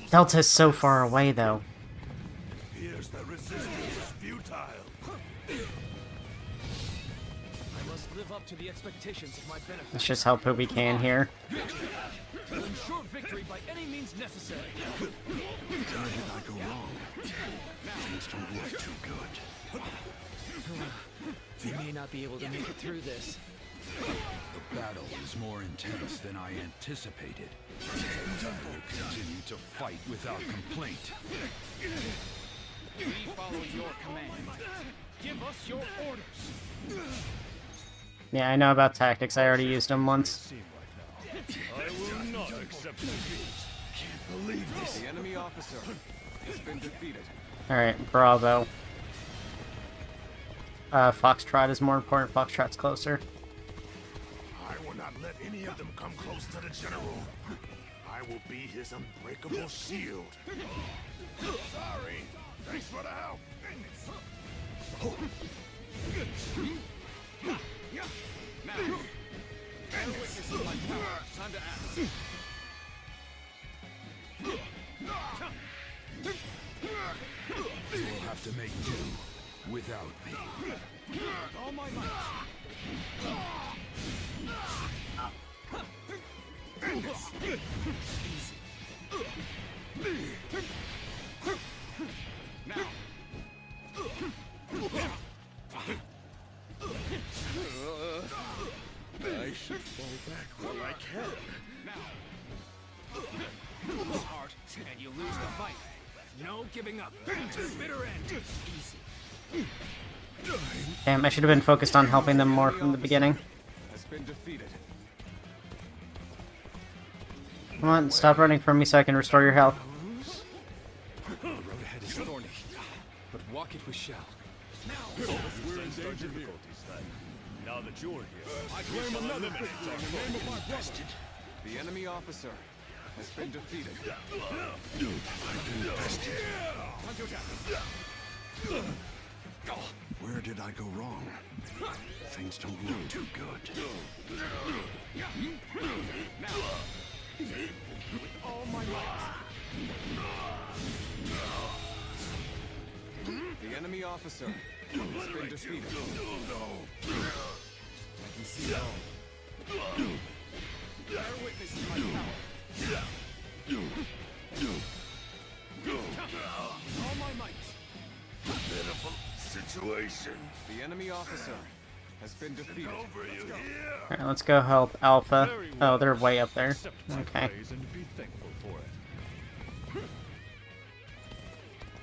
Delta's so far away, though. Here's the resistance is futile. I must live up to the expectations of my benefit. Let's just help who we can here. To ensure victory by any means necessary. Where did I go wrong? Things don't look too good. We may not be able to make it through this. The battle is more intense than I anticipated. I will continue to fight without complaint. We follow your command. Give us your orders. Yeah, I know about tactics. I already used them once. I will not accept defeat. Can't believe this. The enemy officer has been defeated. Alright, bravo. Foxtrot is more important. Foxtrot's closer. I will not let any of them come close to the general. I will be his unbreakable shield. Sorry. Thanks for the help. Now, bear witness to my power. Time to act. You'll have to make do without me. All my might. Now. I should fall back while I can. Now. Hard, and you lose the fight. No giving up. To the bitter end. Easy. Damn, I should have been focused on helping them more from the beginning. Has been defeated. Come on, stop running from me so I can restore your health. The road ahead is thorny, but walk it we shall. We're in danger difficulties then. Now that you're here, I claim another victory in the name of my brother. The enemy officer has been defeated. Where did I go wrong? Things don't look too good. Now, with all my might. The enemy officer has been defeated. I can see it all. Bear witness to my power. The enemy officer has been defeated. Alright, let's go help Alpha. Oh, they're way up there. Okay.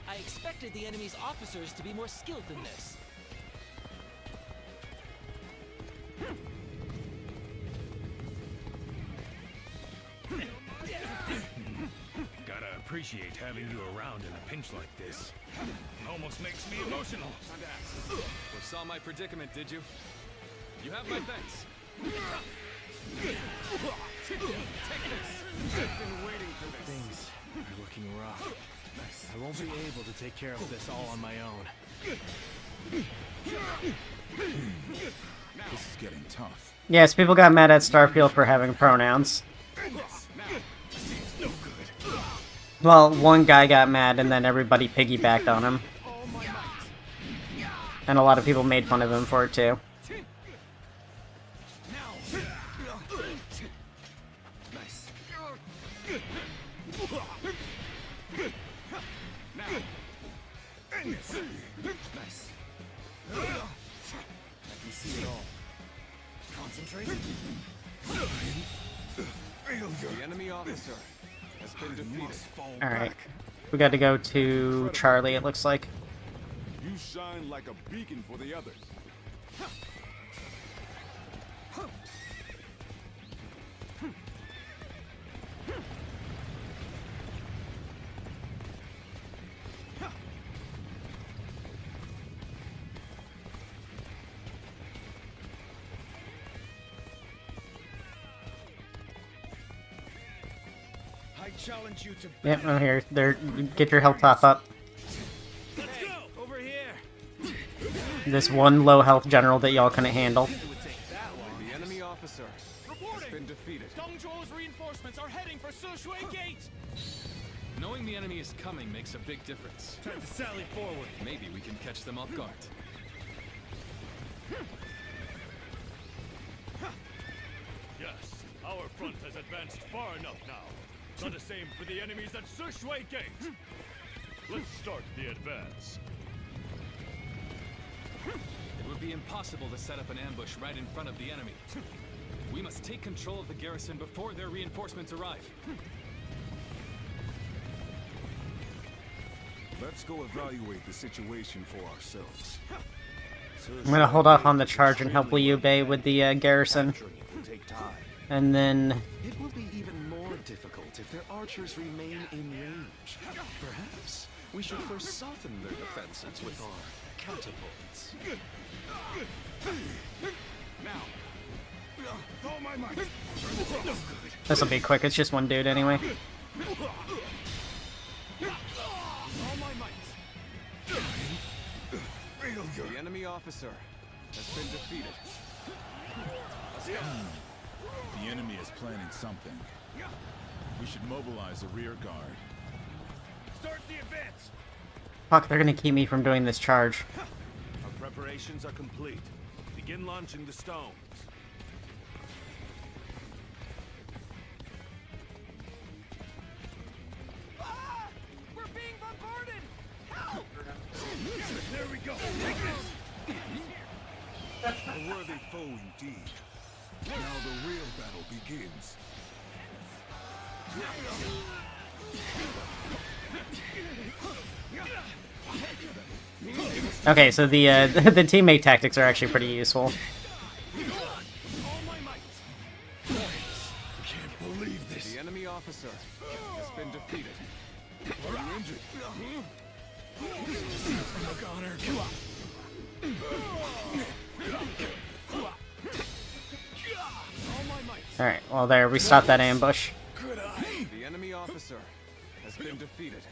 I expected the enemy's officers to be more skilled than this. Gotta appreciate having you around in a pinch like this. Almost makes me emotional. Foresaw my predicament, did you? You have my thanks. Take this. I've been waiting for this. Things are looking rough. I won't be able to take care of this all on my own. This is getting tough. Yes, people got mad at Starfield for having pronouns. Well, one guy got mad and then everybody piggybacked on him. And a lot of people made fun of him for it too. Nice. I can see it all. Concentrate. The enemy officer has been defeated. Alright. We got to go to Charlie, it looks like. You shine like a beacon for the others. I challenge you to Yep, I'm here. There, get your health top up. Let's go! Over here! This one low health general that y'all couldn't handle. The enemy officer has been defeated. Dongzhuo's reinforcements are heading for Sushui Gate! Knowing the enemy is coming makes a big difference. Time to sally forward. Maybe we can catch them off guard. Yes, our front has advanced far enough now. Not the same for the enemies at Sushui Gate. Let's start the advance. It would be impossible to set up an ambush right in front of the enemy. We must take control of the garrison before their reinforcements arrive. Let's go evaluate the situation for ourselves. I'm gonna hold off on the charge and help Liu Bei with the garrison. And then... It will be even more difficult if their archers remain in range. Perhaps we should first soften their defenses with our catapults. Now, all my might. This'll be quick, it's just one dude anyway. All my might. The enemy officer has been defeated. Let's go. The enemy is planning something. We should mobilize a rear guard. Start the advance. Fuck, they're gonna keep me from doing this charge. Our preparations are complete. Begin launching the stones. Ah! We're being bombarded! Help! There we go. Take this. A worthy foe indeed. Now the real battle begins. Okay, so the the teammate tactics are actually pretty useful. Can't believe this. The enemy officer has been defeated. Are you injured? Alright, well there, we stopped that ambush. The enemy officer has been defeated.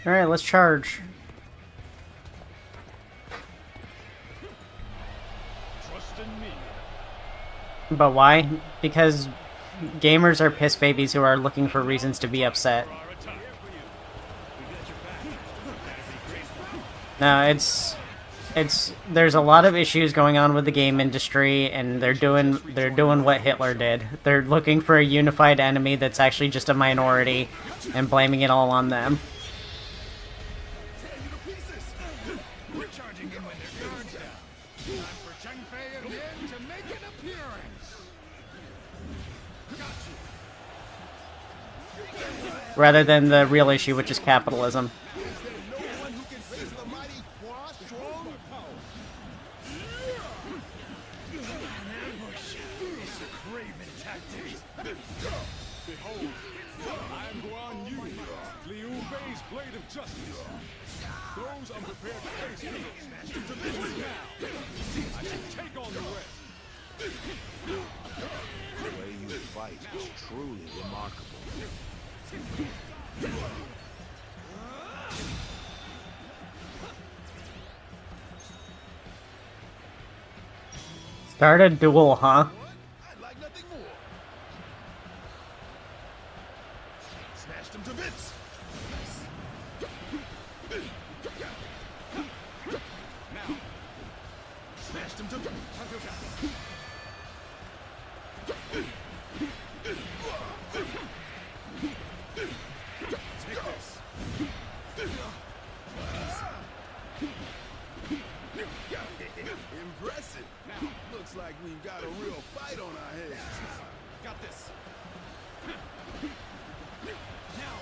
Alright, let's charge. Trust in me. But why? Because gamers are piss babies who are looking for reasons to be upset. No, it's there's a lot of issues going on with the game industry, and they're doing what Hitler did. They're looking for a unified enemy that's actually just a minority, and blaming it all on them. Rather than the real issue, which is capitalism. Start a duel, huh? Smashed him to bits. Now, smashed him to bits. Take this. Impressive. Now, looks like we've got a real fight on our hands. Got this. Now.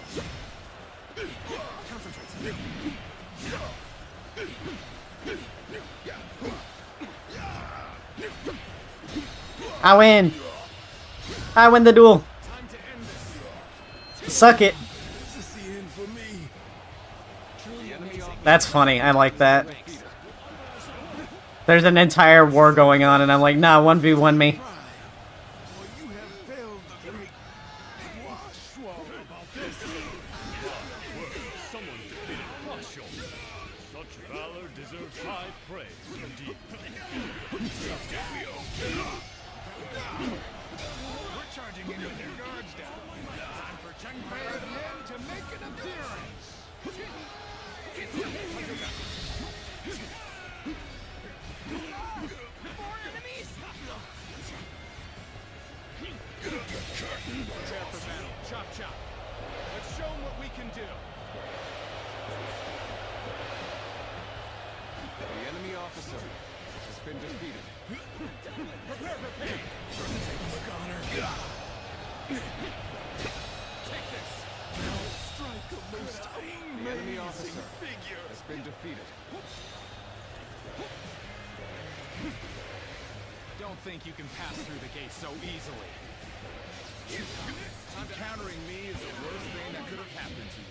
Concentrate. I win. I win the duel. Suck it. That's funny. I like that. There's an entire war going on, and I'm like, nah, 1v1 me. Such valor deserves high praise indeed. We're charging in with their guards down. Time for Cheng Fei again to make an appearance. More enemies! Prepare for battle. Chop chop. Let's show them what we can do. The enemy officer has been defeated. Prepare for pain. Take this. Strike a most the enemy officer has been defeated. Don't think you can pass through the gate so easily. Encountering me is the worst thing that could have happened to you.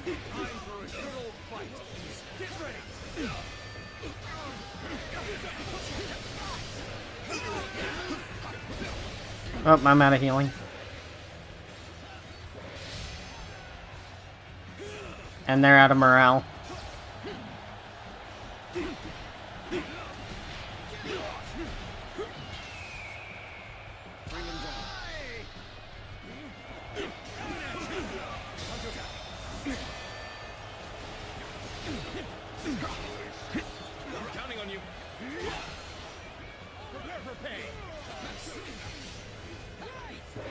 Time for a good old fight. Get ready. Oh, I'm out of healing. And they're out of morale. Counting on you. Prepare for pain.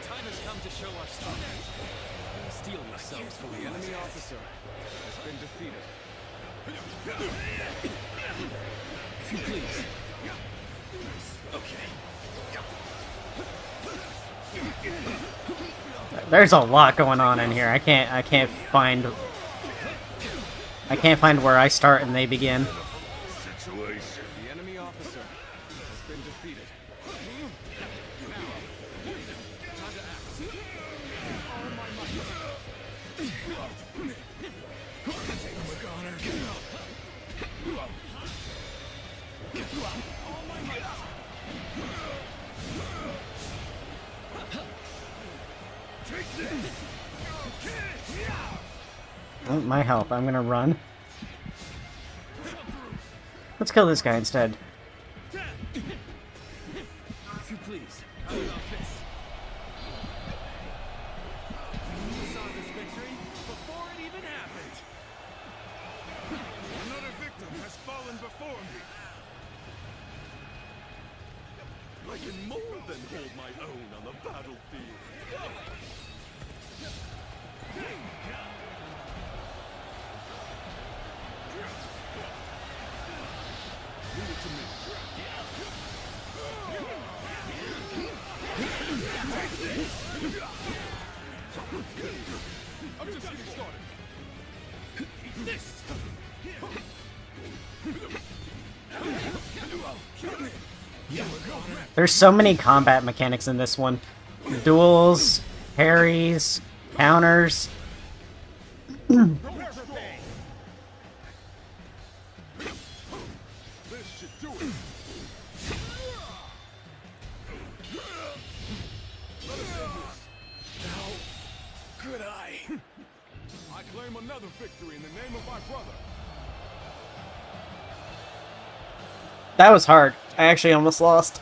Time has come to show our strength. Steel yourselves for The enemy officer has been defeated. If you please. Okay. There's a lot going on in here. I can't find where I start and they begin. The enemy officer has been defeated. Oh, my health. I'm gonna run. Let's kill this guy instead. If you please. How about this? has fallen before me. I can more than hold my own on the battlefield. Leave it to me. I'm just getting started. Eat this. There's so many combat mechanics in this one. Duels, parries, counters. This should do it. How could I? I claim another victory in the name of my brother. That was hard. I actually almost lost.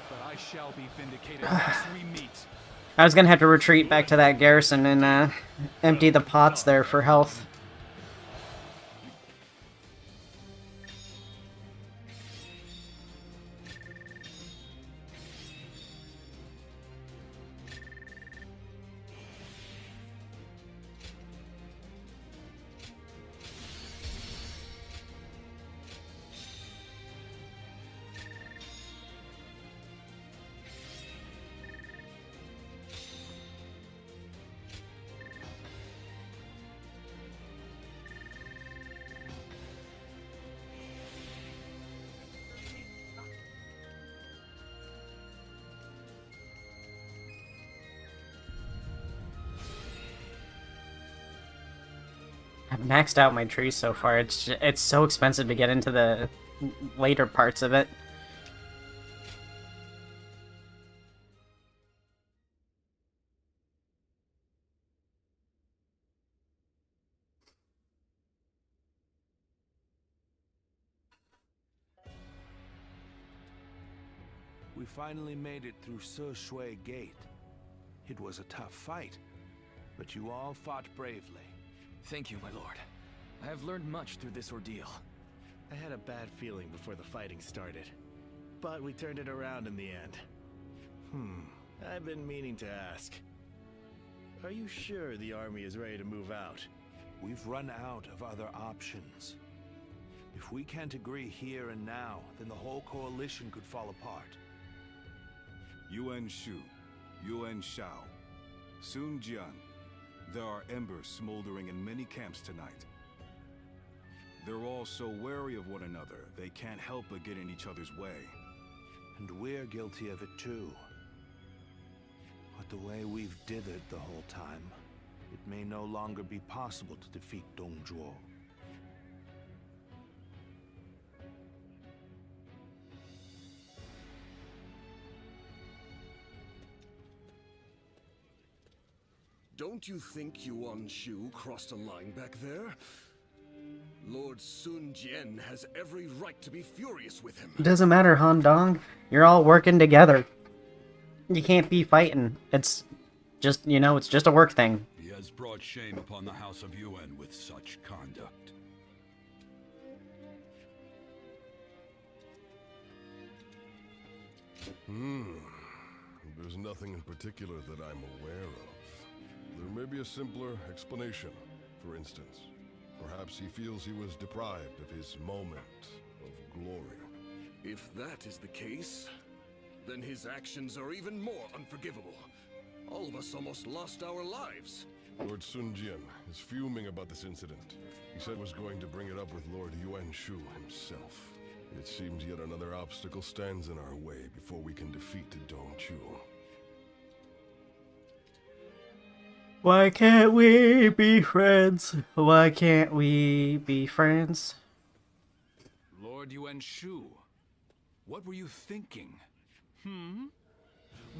But I shall be vindicated once we meet. I was gonna have to retreat back to that garrison and empty the pots there for health. I've maxed out my trees so far. It's so expensive to get into the later parts of it. We finally made it through Se Shui Gate. It was a tough fight, but you all fought bravely. Thank you, my lord. I have learned much through this ordeal. I had a bad feeling before the fighting started, but we turned it around in the end. I've been meaning to ask. Are you sure the army is ready to move out? We've run out of other options. If we can't agree here and now, then the whole coalition could fall apart. Yuan Shu, Yuan Shao, Sun Jian. There are embers smoldering in many camps tonight. They're all so wary of one another, they can't help but get in each other's way. And we're guilty of it too. But the way we've dithered the whole time, it may no longer be possible to defeat Dongzhuo. Don't you think Yuan Shu crossed a line back there? Lord Sun Jian has every right to be furious with him. It doesn't matter, Han Dong. You're all working together. You can't be fighting. It's just, you know, it's just a work thing. He has brought shame upon the House of Yuan with such conduct. There's nothing in particular that I'm aware of. There may be a simpler explanation. For instance, perhaps he feels he was deprived of his moment of glory. If that is the case, then his actions are even more unforgivable. All of us almost lost our lives. Lord Sun Jian is fuming about this incident. He said was going to bring it up with Lord Yuan Shu himself. It seems yet another obstacle stands in our way before we can defeat Dongzhuo. Why can't we be friends? Why can't we be friends? Lord Yuan Shu, what were you thinking?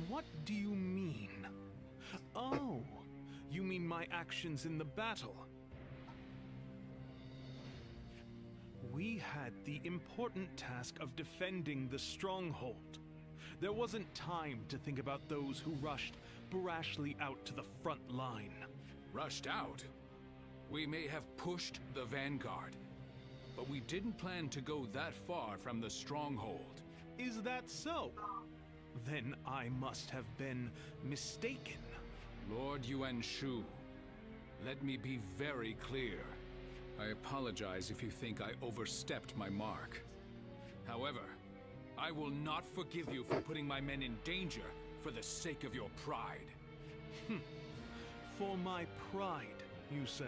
What do you mean? Oh, you mean my actions in the battle? We had the important task of defending the stronghold. There wasn't time to think about those who rushed brashly out to the front line. Rushed out? We may have pushed the vanguard. but we didn't plan to go that far from the stronghold. Is that so? Then I must have been mistaken. Lord Yuan Shu, let me be very clear. I apologize if you think I overstepped my mark. However, I will not forgive you for putting my men in danger for the sake of your pride. For my pride, you say?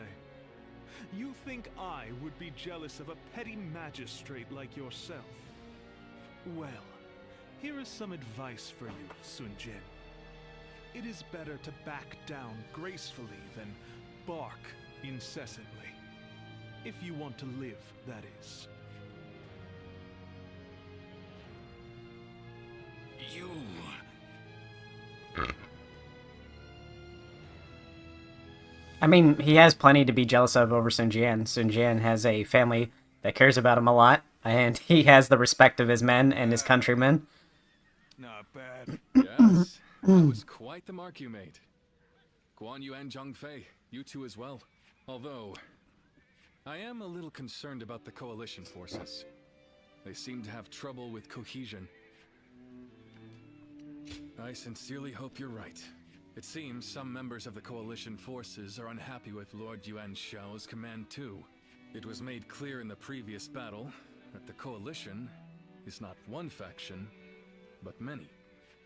You think I would be jealous of a petty magistrate like yourself? Well, here is some advice for you, Sun Jin. It is better to back down gracefully than bark incessantly. If you want to live, that is. You... I mean, he has plenty to be jealous of over Sun Jian. Sun Jian has a family that cares about him a lot, and he has the respect of his men and his countrymen. Not bad. Yes, that was quite the mark you made. Guan Yu and Zhang Fei, you two as well. Although, I am a little concerned about the coalition forces. They seem to have trouble with cohesion. I sincerely hope you're right. It seems some members of the coalition forces are unhappy with Lord Yuan Shao's command too. It was made clear in the previous battle that the coalition is not one faction, but many.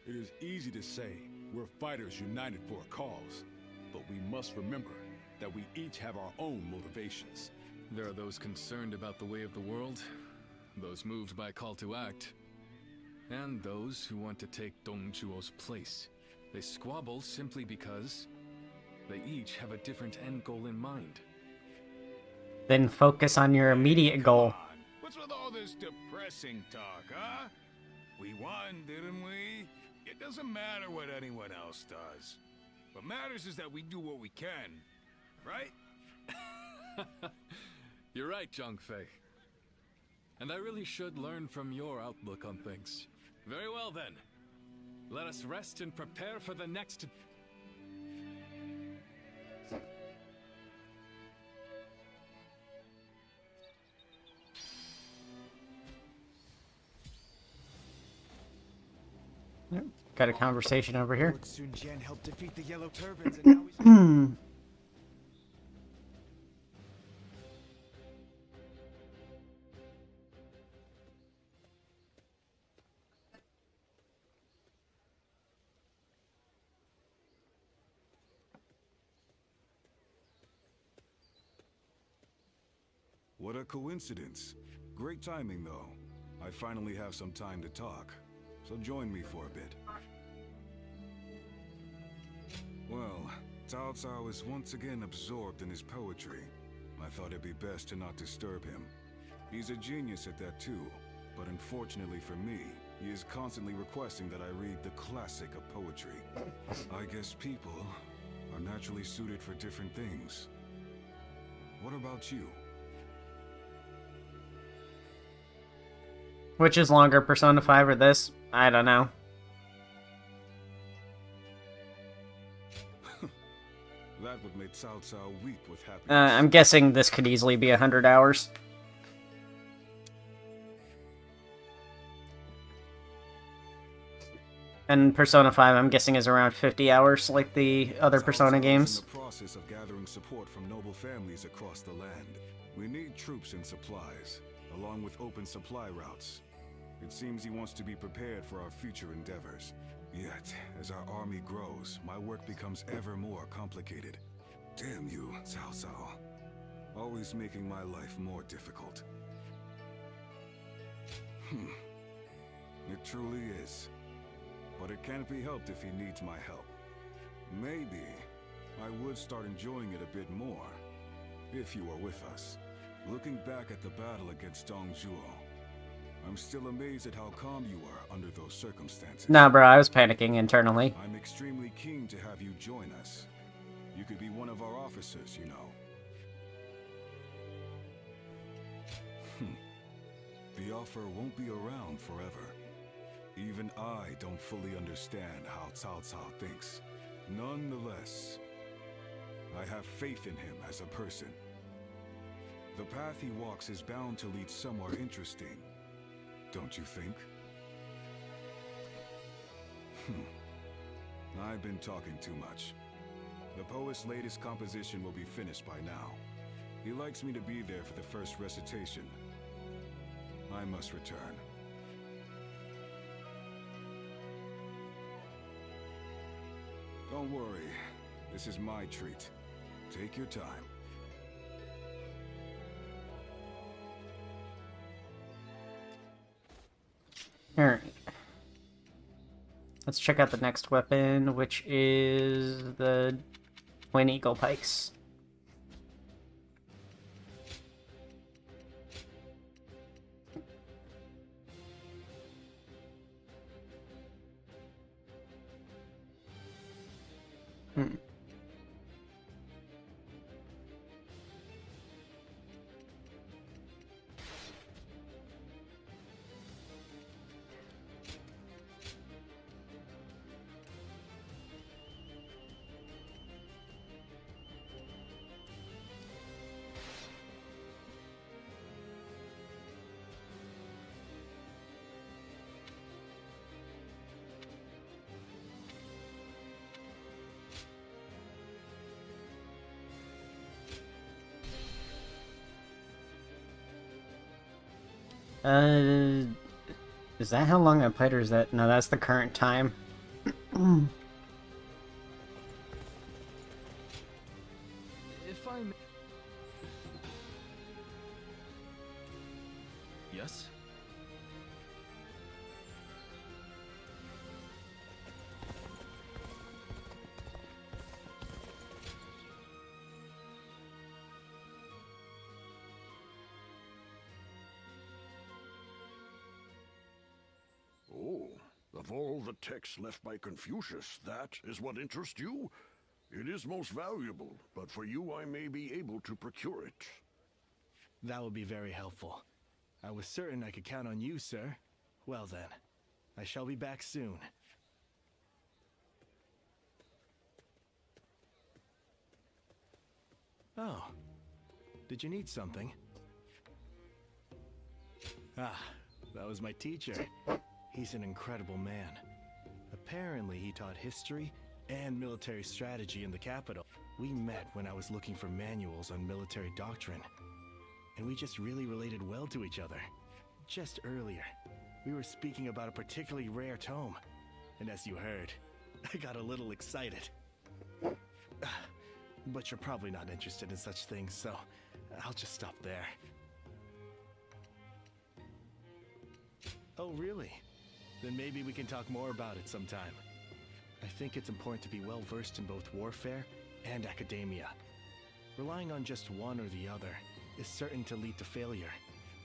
It is easy to say we're fighters united for a cause, but we must remember that we each have our own motivations. There are those concerned about the way of the world, those moved by call to act, and those who want to take Dong Zhuo's place. They squabble simply because they each have a different end goal in mind. Then focus on your immediate goal. What's with all this depressing talk, huh? We won, didn't we? It doesn't matter what anyone else does. What matters is that we do what we can, right? You're right, Zhang Fei. And I really should learn from your outlook on things. Very well then. Let us rest and prepare for the next... Got a conversation over here. Sun Jian helped defeat the Yellow Turbans, and now he's... What a coincidence. Great timing, though. I finally have some time to talk, so join me for a bit. Well, Cao Cao is once again absorbed in his poetry. I thought it'd be best to not disturb him. He's a genius at that too, but unfortunately for me, he is constantly requesting that I read the classic of poetry. I guess people are naturally suited for different things. What about you? Which is longer, Persona 5 or this? I don't know. That would make Cao Cao weep with happiness. I'm guessing this could easily be 100 hours. And Persona 5, I'm guessing, is around 50 hours, like the other Persona games. In the process of gathering support from noble families across the land. We need troops and supplies, along with open supply routes. It seems he wants to be prepared for our future endeavors. Yet, as our army grows, my work becomes ever more complicated. Damn you, Cao Cao. Always making my life more difficult. It truly is. But it can't be helped if he needs my help. Maybe I would start enjoying it a bit more, if you were with us. Looking back at the battle against Dong Zhuo, I'm still amazed at how calm you were under those circumstances. Nah, bro, I was panicking internally. I'm extremely keen to have you join us. You could be one of our officers, you know. The offer won't be around forever. Even I don't fully understand how Cao Cao thinks. Nonetheless, I have faith in him as a person. The path he walks is bound to lead somewhere interesting, don't you think? I've been talking too much. The poet's latest composition will be finished by now. He likes me to be there for the first recitation. I must return. Don't worry. This is my treat. Take your time. Alright. Let's check out the next weapon, which is the Twin Eagle Pikes. Is that how long I played, or is that... No, that's the current time. If I may... Yes? Oh, of all the texts left by Confucius, that is what interests you? It is most valuable, but for you I may be able to procure it. That would be very helpful. I was certain I could count on you, sir. Well then, I shall be back soon. Oh, did you need something? Ah, that was my teacher. He's an incredible man. Apparently he taught history and military strategy in the capital. We met when I was looking for manuals on military doctrine, and we just really related well to each other. Just earlier, we were speaking about a particularly rare tome, and as you heard, I got a little excited. But you're probably not interested in such things, so I'll just stop there. Oh, really? Then maybe we can talk more about it sometime. I think it's important to be well versed in both warfare and academia. Relying on just one or the other is certain to lead to failure.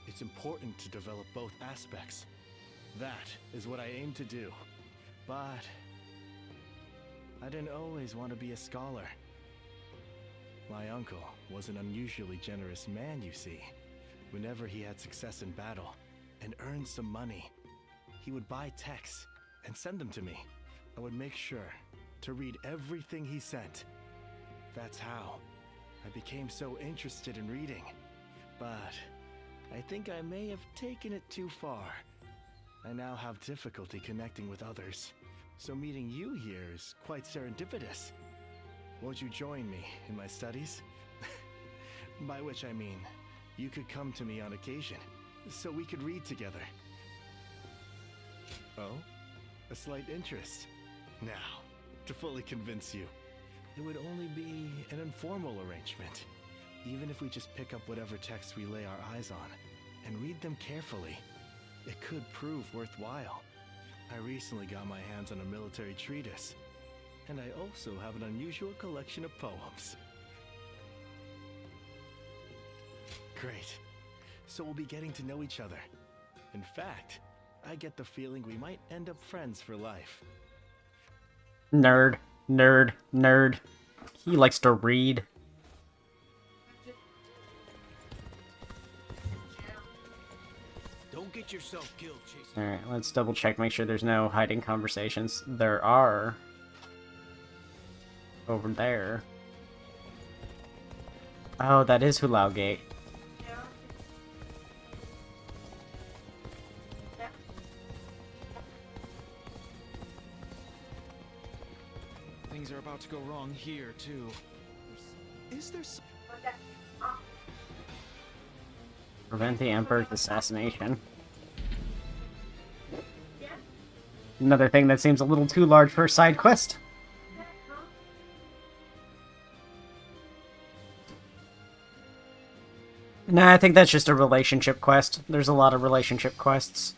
It's important to develop both aspects. That is what I aim to do. But I didn't always want to be a scholar. My uncle was an unusually generous man, you see. Whenever he had success in battle and earned some money, he would buy texts and send them to me. I would make sure to read everything he sent. That's how I became so interested in reading. But I think I may have taken it too far. I now have difficulty connecting with others, so meeting you here is quite serendipitous. Won't you join me in my studies? By which I mean, you could come to me on occasion, so we could read together. Oh? A slight interest. Now, to fully convince you, it would only be an informal arrangement. Even if we just pick up whatever texts we lay our eyes on and read them carefully, it could prove worthwhile. I recently got my hands on a military treatise, and I also have an unusual collection of poems. Great. So we'll be getting to know each other. In fact, I get the feeling we might end up friends for life. Nerd. Nerd. Nerd. He likes to read. Don't get yourself killed, Chase. Alright, let's double check, make sure there's no hiding conversations. There are. Over there. Oh, that is Hulao Gate. Things are about to go wrong here, too. Is there some... Prevent the Emperor's assassination. Another thing that seems a little too large for a side quest. Nah, I think that's just a relationship quest. There's a lot of relationship quests.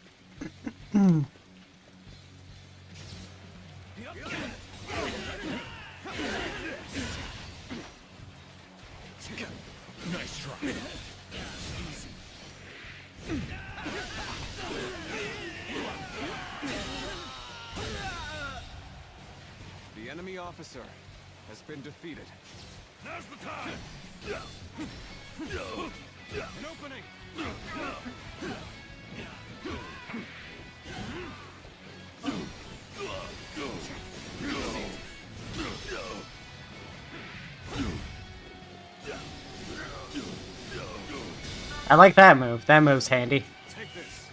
Nice try. The enemy officer has been defeated. Now's the time! An opening! I like that move. That move's handy. Take this.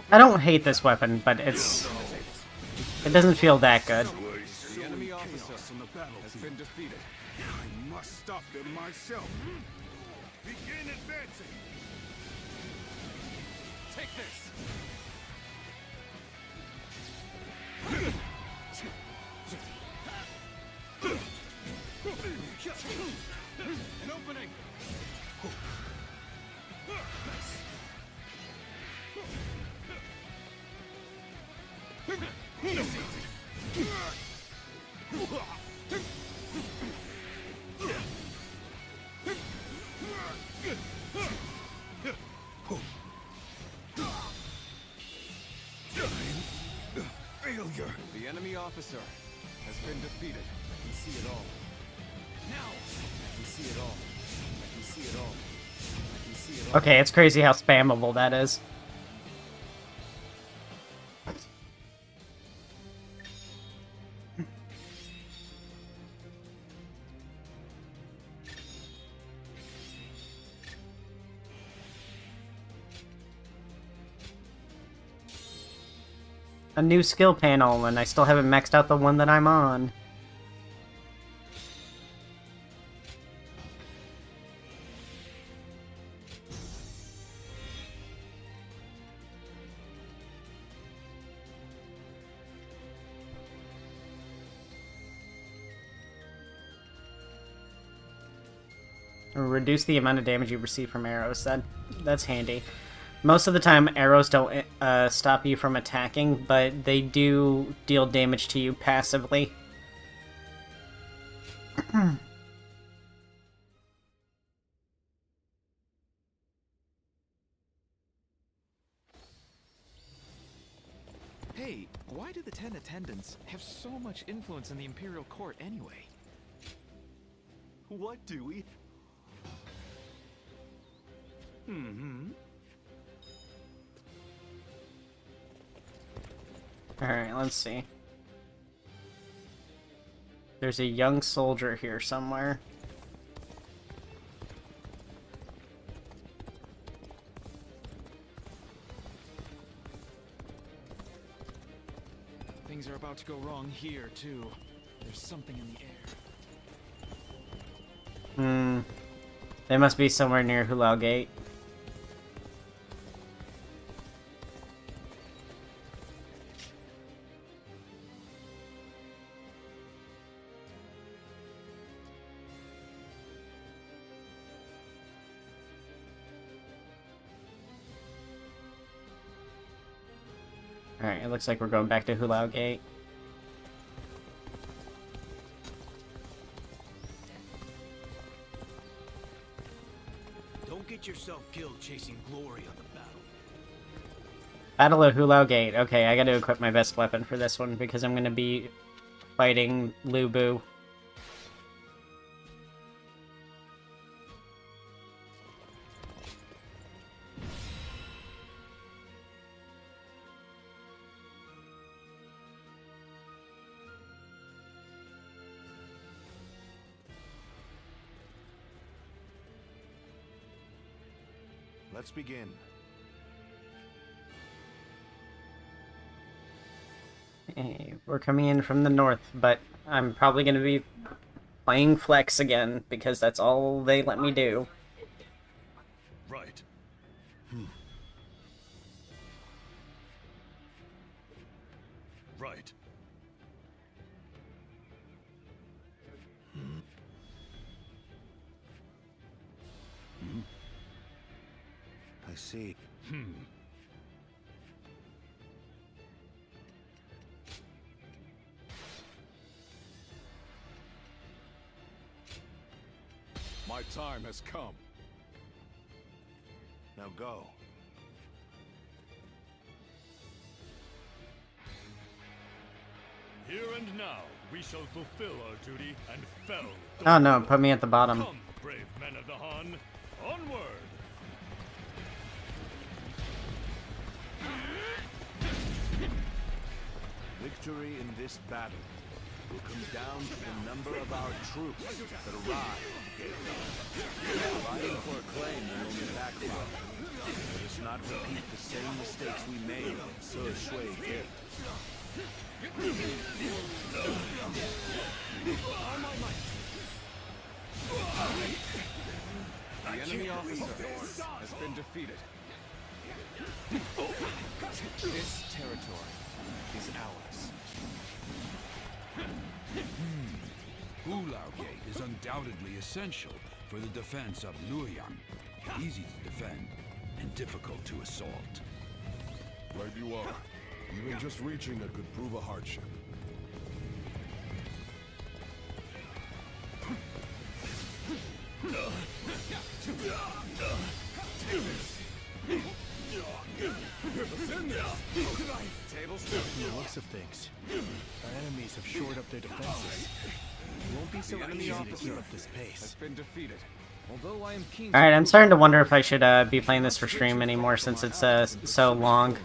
I don't hate this weapon, but it doesn't feel that good. The enemy officer has been defeated. I must stop them myself. Begin advancing. Take this. An opening. Failure. The enemy officer has been defeated. I can see it all. Now I can see it all. I can see it all. I can see it all. Okay, it's crazy how spammable that is. A new skill panel, and I still haven't maxed out the one that I'm on. Reduce the amount of damage you receive from arrows. That's handy. Most of the time, arrows don't stop you from attacking, but they do deal damage to you passively. Hey, why do the 10 attendants have so much influence in the Imperial Court anyway? What do we... Alright, let's see. There's a young soldier here somewhere. Things are about to go wrong here, too. There's something in the air. They must be somewhere near Hulao Gate. Alright, it looks like we're going back to Hulao Gate. Don't get yourself killed chasing glory on the battle. Battle of Hulao Gate. Okay, I gotta equip my best weapon for this one because I'm gonna be fighting Lu Bu. Let's begin. Hey, we're coming in from the north, but I'm probably going to be playing Flex again, because that's all they let me do. Right. Right. I see. My time has come. Now go. Here and now, we shall fulfill our duty and fell. Oh no, put me at the bottom. Come, brave men of the Han, onward! Victory in this battle will come down to the number of our troops that arrive. Fighting for a claim will only backfire. Let us not repeat the same mistakes we made at So Shui Gate. The enemy officer has been defeated. This territory is ours. Hulao Gate is undoubtedly essential for the defense of Luoyang. Easy to defend and difficult to assault. Right you are. Even just reaching it could prove a hardship. From the looks of things, our enemies have shored up their defenses. It won't be so easy to keep up this pace. Has been defeated. Although I am keen. Alright, I'm starting to wonder if I should be playing this for stream anymore since it's so long.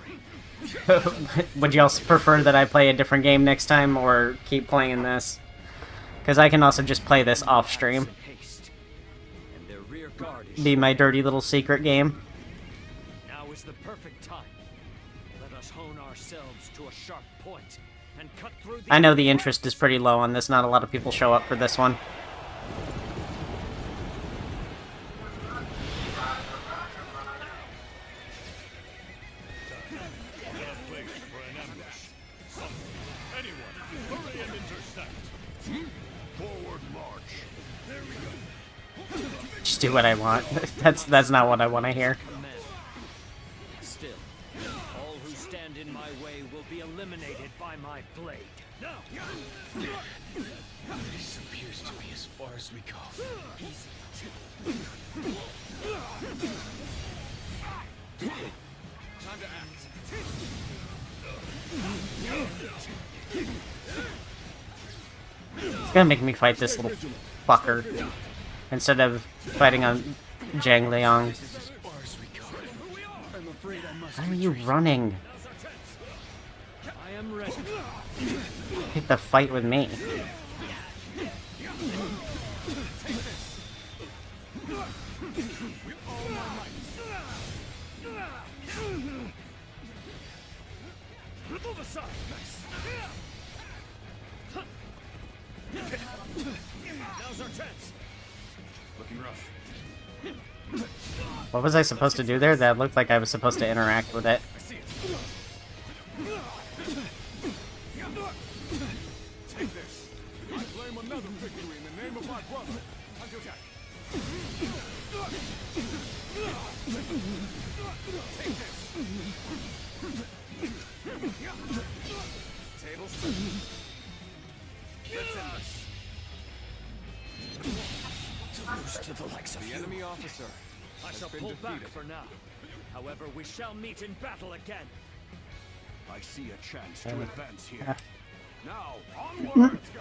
Would you also prefer that I play a different game next time, or keep playing this? Because I can also just play this off stream. Be my dirty little secret game. Now is the perfect time. Let us hone ourselves to a sharp point and cut through the... I know the interest is pretty low on this. Not a lot of people show up for this one. Just do what I want. That's not what I want to hear. Still, all who stand in my way will be eliminated by my blade. Now! This appears to be as far as we go. Time to act. It's gonna make me fight this little fucker instead of fighting on Zhang Liang. Why are you running? I am ready. Pick the fight with me. Move aside. Now's our chance. Looking rough. What was I supposed to do there? That looked like I was supposed to interact with it. I see it. Take this. I claim another victory in the name of my brother. Until Jack. Take this. Tables. Let's end this. To lose to the likes of the enemy officer. I shall pull back for now. However, we shall meet in battle again. I see a chance to advance here. Yeah. Now, onward! Let's go.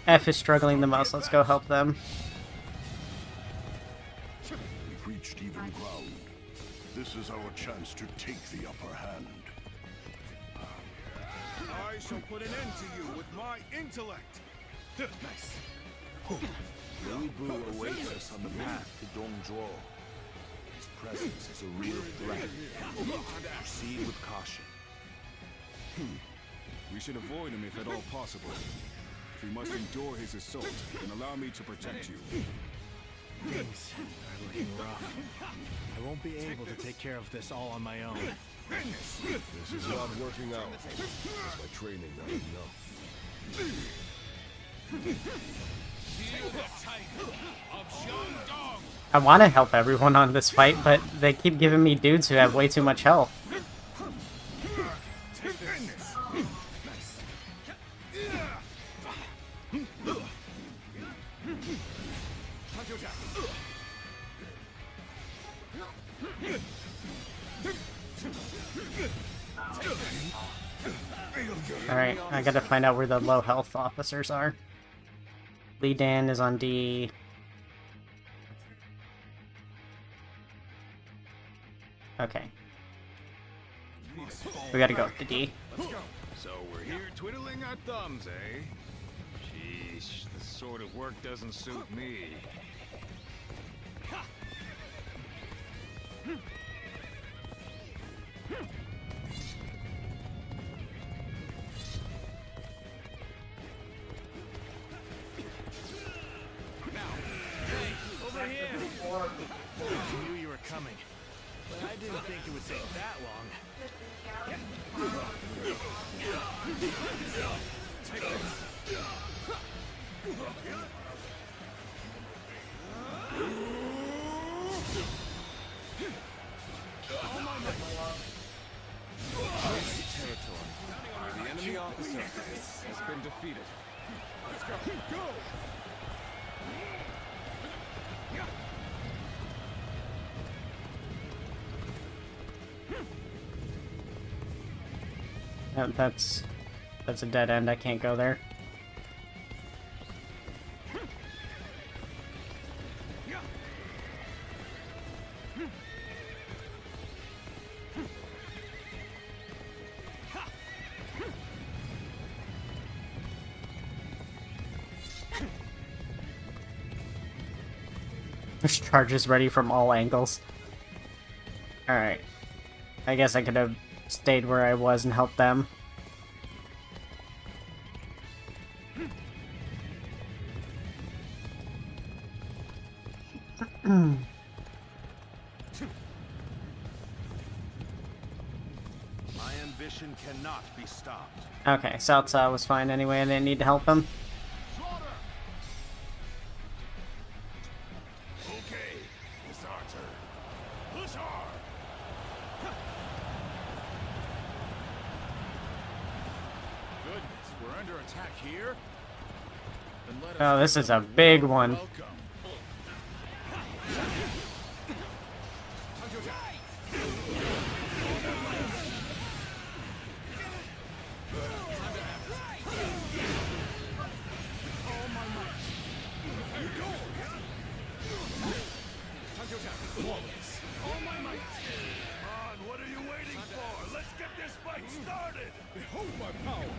F is struggling the most. Let's go help them. We've reached even ground. This is our chance to take the upper hand. I shall put an end to you with my intellect. Nice. Liu Bu awaits us on the path to Dongzhuo. His presence is a real threat. Proceed with caution. We should avoid him if at all possible. If we must endure his assault, then allow me to protect you. Things are looking rough. I won't be able to take care of this all on my own. This is not working out. Is my training not enough? I want to help everyone on this fight, but they keep giving me dudes who have way too much health. Alright, I gotta find out where the low health officers are. Lee Dan is on D. Okay. We gotta go with the D. Let's go. So we're here twiddling our thumbs, eh? Sheesh, this sort of work doesn't suit me. Over here! I knew you were coming, but I didn't think it would take that long. Territory. The enemy officer has been defeated. Let's go. Go! That's a dead end. I can't go there. There's charges ready from all angles. Alright. I guess I could have stayed where I was and helped them. My ambition cannot be stopped. Okay, Southside was fine anyway. I didn't need to help him. Okay, it's our turn. Push hard. Goodness, we're under attack here? Then let us Oh, this is a big one. welcome. What are you waiting for? Let's get this fight started! Behold my power!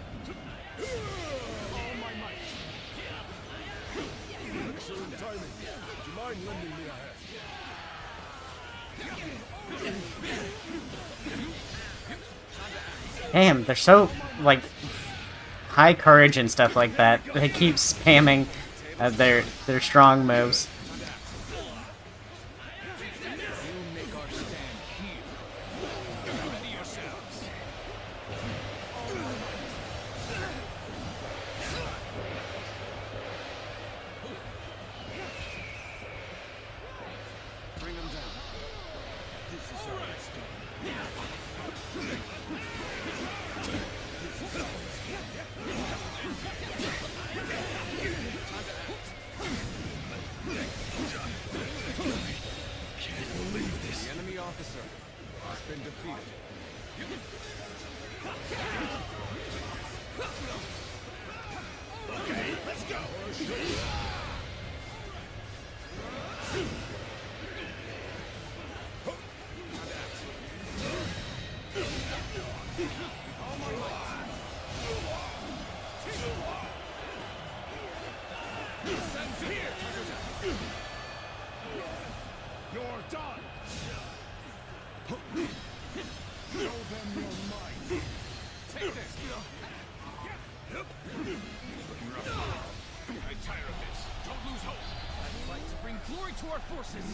All my might! Excellent timing. Would you mind lending me a hand? Damn, they're so, like, high courage and stuff like that. They keep spamming their strong moves. Bring them down. This is our last Can't believe this. The enemy officer has been defeated. Okay, let's go. You're done. Show them your might. Take this. I'm tired of this. Don't lose hope. I'd fight to bring glory to our forces.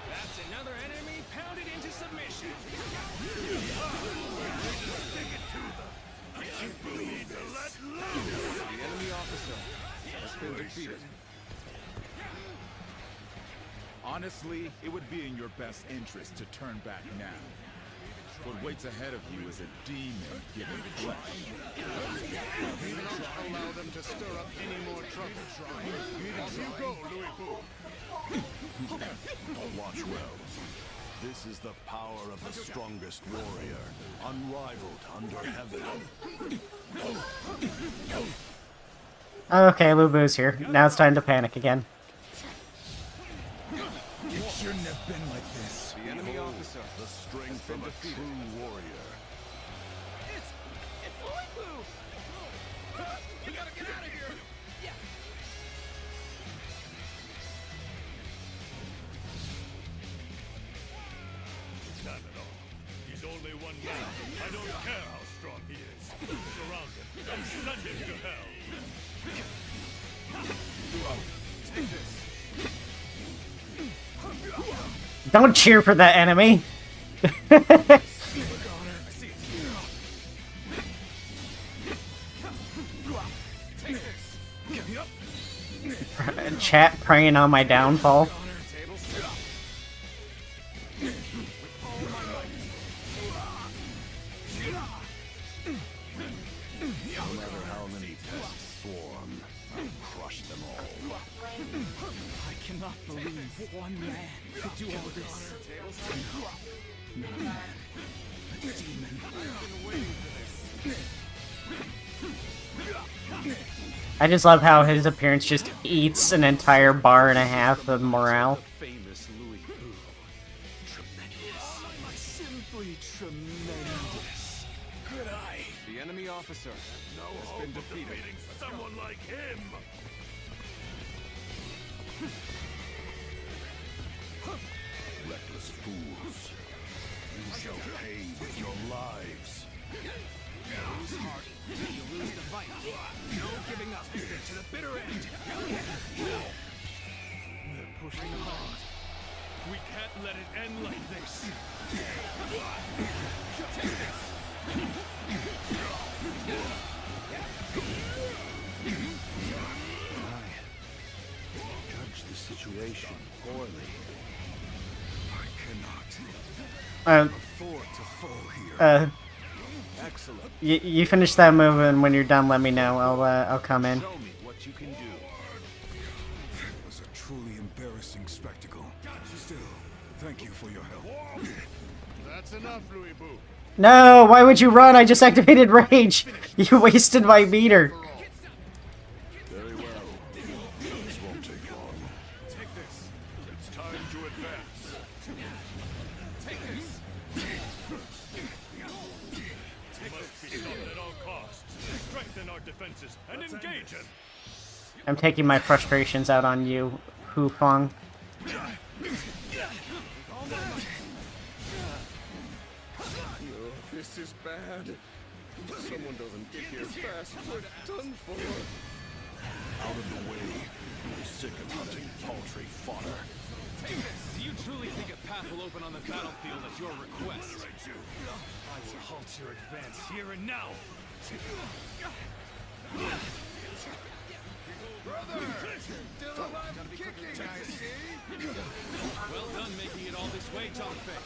That's another enemy pounded into submission. Stick it to them. You need to let loose. The enemy officer has been defeated. Honestly, it would be in your best interest to turn back now. What waits ahead of you is a demon given flesh. Do not allow them to stir up any more trouble. Off you go, Louis Boo. Watch well. This is the power of the strongest warrior, unrivaled under heaven. Okay, Lubu's here. Now it's time to panic again. It shouldn't have been like this. The enemy officer, the strength of a true warrior. It's Louis Boo. We gotta get out of here. Yeah. Not at all. He's only one man. I don't care how strong he is. Surround him and send him to hell. Take this. Don't cheer for that enemy! Chat praying on my downfall. No matter how many pests swarm, I'll crush them all. I cannot believe one man could do all this. Not a man, a demon. I just love how his appearance just eats an entire bar and a half of morale. famous Louis Boo. Tremendous. Simply tremendous. Good eye. The enemy officer has been defeated. Someone like him. Reckless fools. You shall pay with your lives. Lose heart, you lose the fight. No giving up to the bitter end. They're pushing hard. We can't let it end like this. Judge the situation poorly. I cannot afford to fall here. Excellent. You finish that move, and when you're done, let me know. I'll come in. Show me what you can do. It was a truly embarrassing spectacle. Still, thank you for your help. That's enough, Louis Boo. No, why would you run? I just activated rage. You wasted my meter. Very well. This won't take long. Take this. It's time to advance. Take this. Must be stopped at all costs. Strengthen our defenses and engage him. I'm taking my frustrations out on you, Hufong. This is bad. If someone doesn't get here fast, we're done for. Out of the way. I'm sick of hunting paltry fodder. Take this. Do you truly think a path will open on the battlefield at your request? I will halt your advance here and now. Brother! Still alive and kicking, I see. Well done making it all this way, John Fick.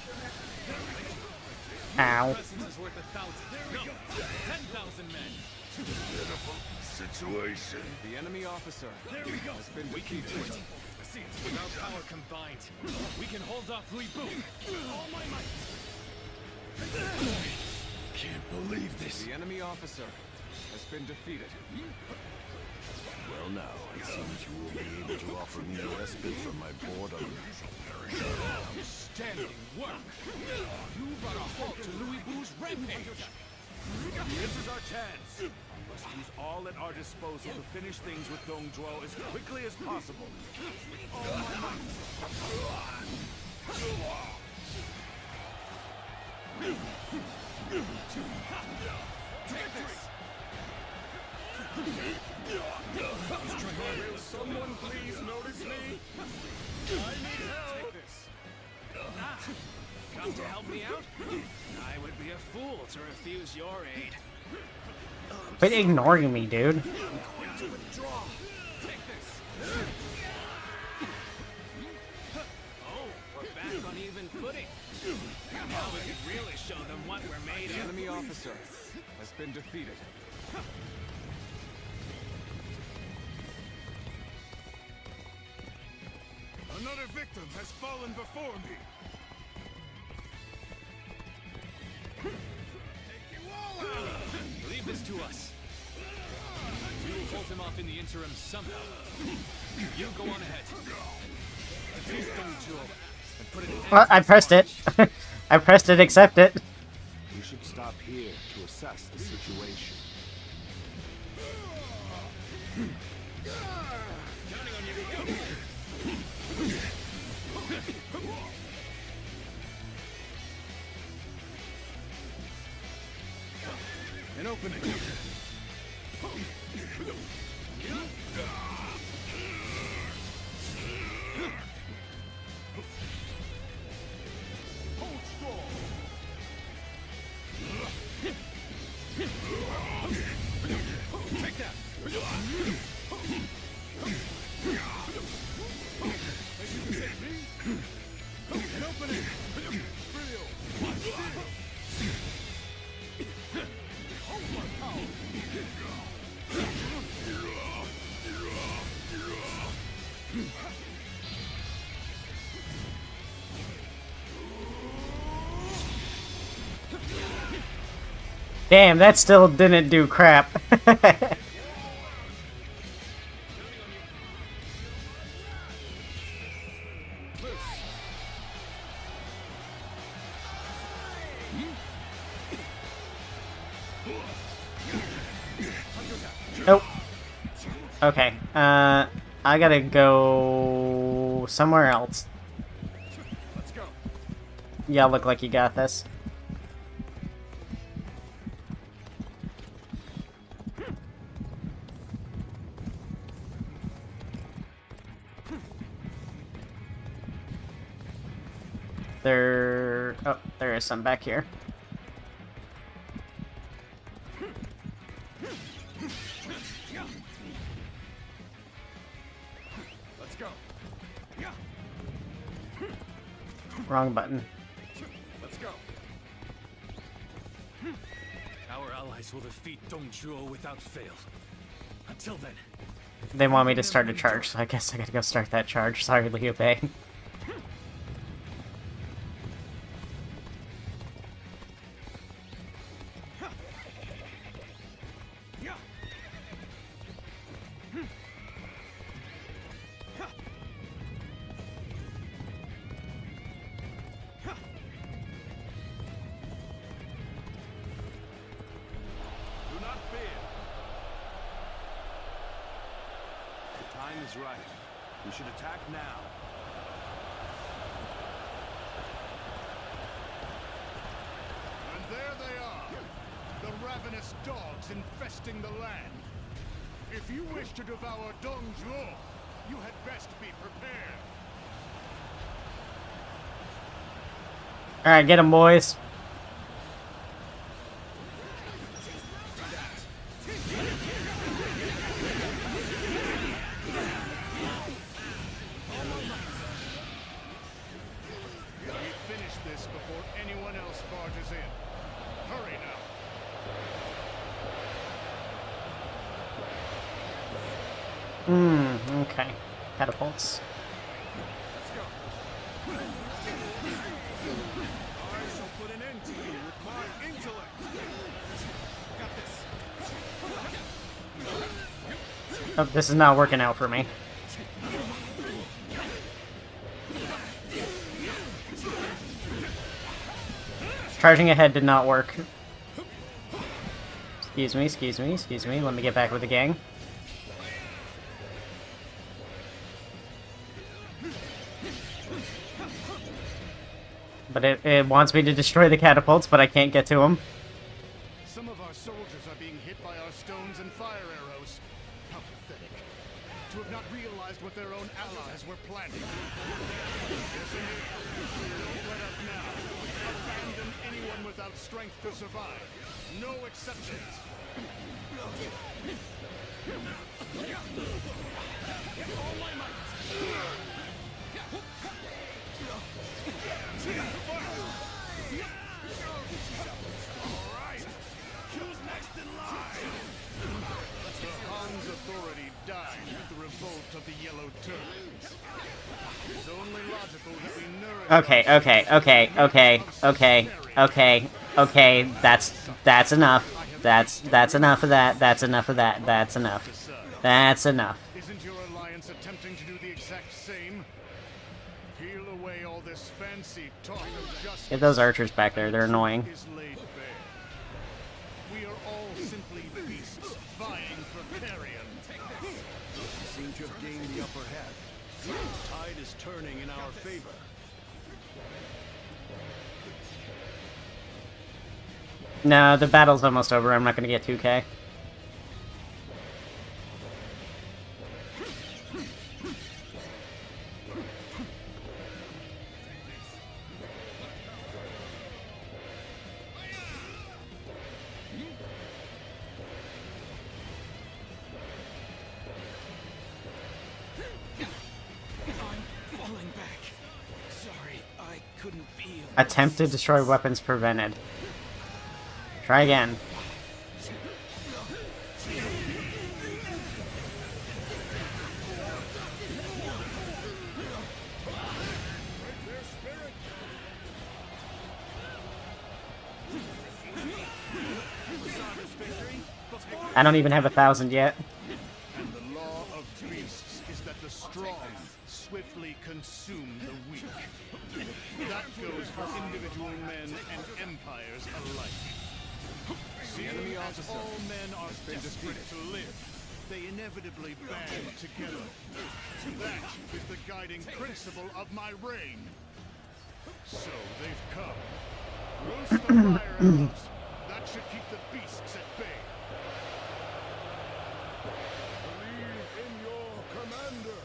Ow. Presence is worth 1,000. No, 10,000 men. Pitiful situation. The enemy officer has been defeated. See, with our power combined, we can hold off Louis Boo. All my might. Can't believe this. The enemy officer has been defeated. Well now, it seems you will be able to offer me a respite from my boredom. Outstanding work. You brought a halt to Louis Boo's rampage. This is our chance. must use all at our disposal to finish things with Dongzhuo as quickly as possible. All my might. Take this! Will someone please notice me? I need help! Take this. Come to help me out? I would be a fool to refuse your aid. Quit ignoring me, dude. I'm going to withdraw. Take this. Oh, we're back on even footing. Now we can really show them what we're made The of. enemy officer has been defeated. Another victim has fallen before me. Leave this to us. We will hold him off in the interim somehow. You go on ahead. Defeat Dongzhuo and put an end Well, to I this pressed it. I pressed it, accept it. We should stop here to assess the situation. An opening. Take that. An opening. Damn, that still didn't do crap. Nope. Okay, I gotta go somewhere else. Let's go. Yeah, look like you got this. Oh, there is some back here. Let's go. Wrong button. Let's go. Our allies will defeat Dongzhuo without fail. Until then, They want me to start a charge, so I guess I gotta go start that charge. Sorry, Liu Bei. Do not fear. The time is right. We should attack now. And there they are. The ravenous dogs infesting the land. If you wish to devour Dongzhuo, you had best be prepared. Alright, get him, boys. We finish this before anyone else barges in. Hurry now. Okay. Catapults. Let's go. I shall put an end to you with my intellect. Got this. Oh, this is not working out for me. Charging ahead did not work. Excuse me. Let me get back with the gang. But it wants me to destroy the catapults, but I can't get to them. Some of our soldiers are being hit by our stones and fire arrows. How pathetic. To have not realized what their own allies were planning. Don't let up now. Abandon anyone without strength to survive. No exceptions. All my might. Alright. Who's next in line? The Han's authority died with the revolt of the Yellow Turbans. It's only logical that we nourish. Okay. That's enough. That's enough of that. That's enough. That's enough. Isn't your alliance attempting to do the exact same? Peel away all this fancy talk of justice. Get those archers back there. They're annoying. We are all simply beasts vying for carrion. You seem to have gained the upper hand. The tide is turning in our favor. No, the battle's almost over. I'm not gonna get 2K. Attempt to destroy weapons prevented. Try again. I don't even have 1,000 yet. And the law of beasts is that the strong swiftly consume the weak. That goes for individual men and empires alike. See, as all men are desperate to live, they inevitably band together. That is the guiding principle of my reign. So they've come. Roast the fire arrows. That should keep the beasts at bay. Believe in your commander.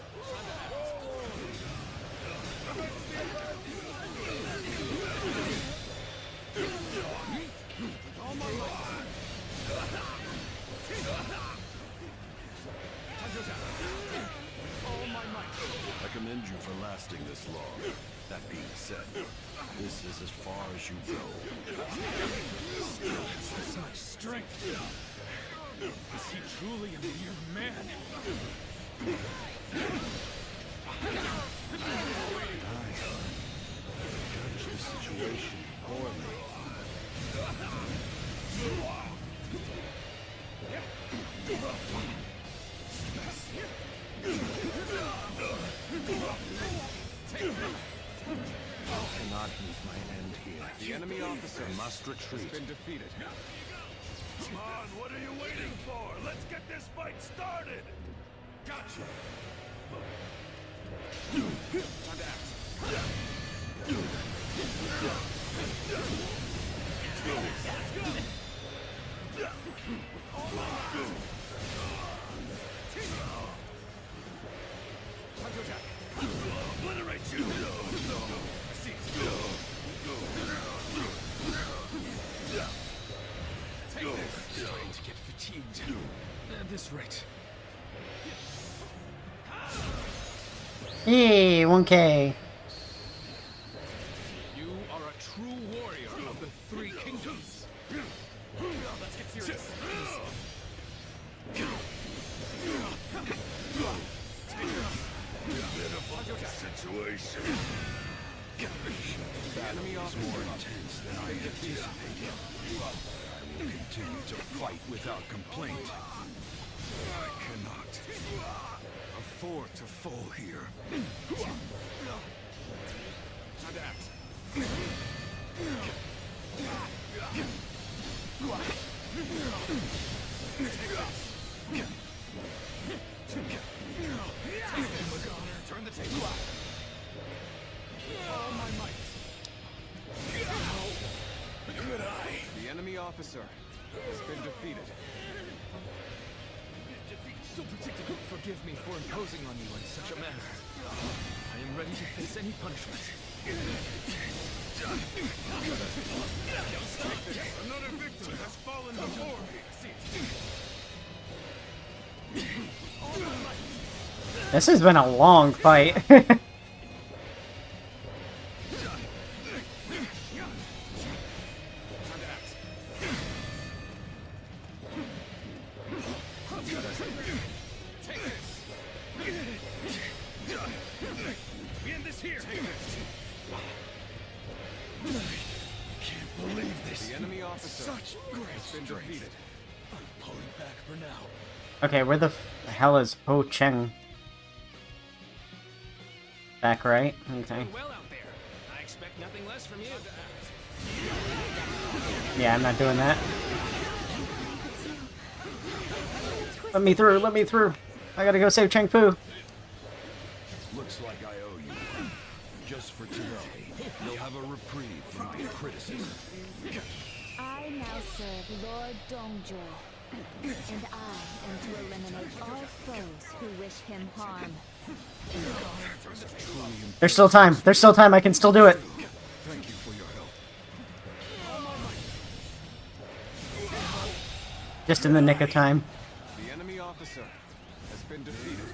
I commend you for lasting this long. That being said, this is as far as you go. Still has this much strength. Is he truly a mere man? Judge the situation poorly. I cannot meet my end here. The enemy officer must retreat. has been defeated. Come on, what are you waiting for? Let's get this fight started! Gotcha! Time to act. Obliterate you! Starting to get fatigued. At this rate. Yay, 1K. You are a true warrior of the Three Kingdoms. Let's get serious. Situation. The battle is more intense than I anticipated. I will continue to fight without complaint. I cannot afford to fall here. Time to act. officer has been defeated. Forgive me for imposing on you in such a manner. I am ready to face any punishment. Another victim has fallen before me. This has been a long fight. Okay, where the hell is Ho Cheng? Back right? Okay. Well out there. I expect nothing less from you. Yeah, I'm not doing that. Let me through, let me through. I gotta go save Cheng Fu. Looks like I owe you one. Just for today, you'll have a reprieve from my criticism. I now serve Lord Dongzhuo, and I am to eliminate all foes who wish him harm. There's still time. There's still time. I can still do it. Thank you for your help. Just in the nick of time. The enemy officer has been defeated.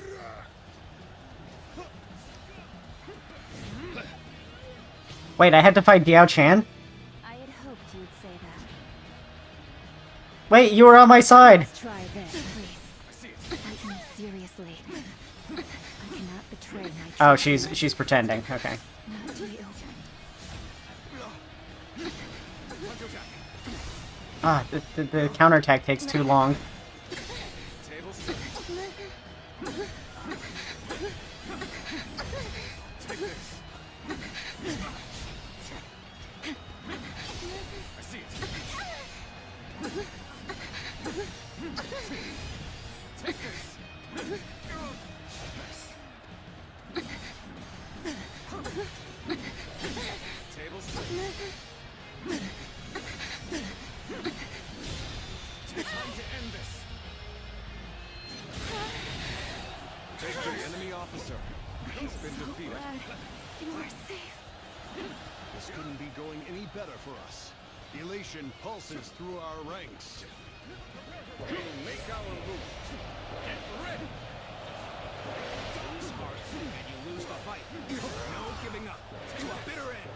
Wait, I had to fight Diao Chan? I had hoped you'd say that. Wait, you were on my side. Let's try this, please. Fight me seriously. I cannot betray my Oh, she's pretending. Okay. Not to you. Ah, the counterattack takes too long. This couldn't be going any better for us. Elation pulses through our ranks. We'll make our move. Get ready. Lose heart, and you lose the fight. No giving up. To a bitter end.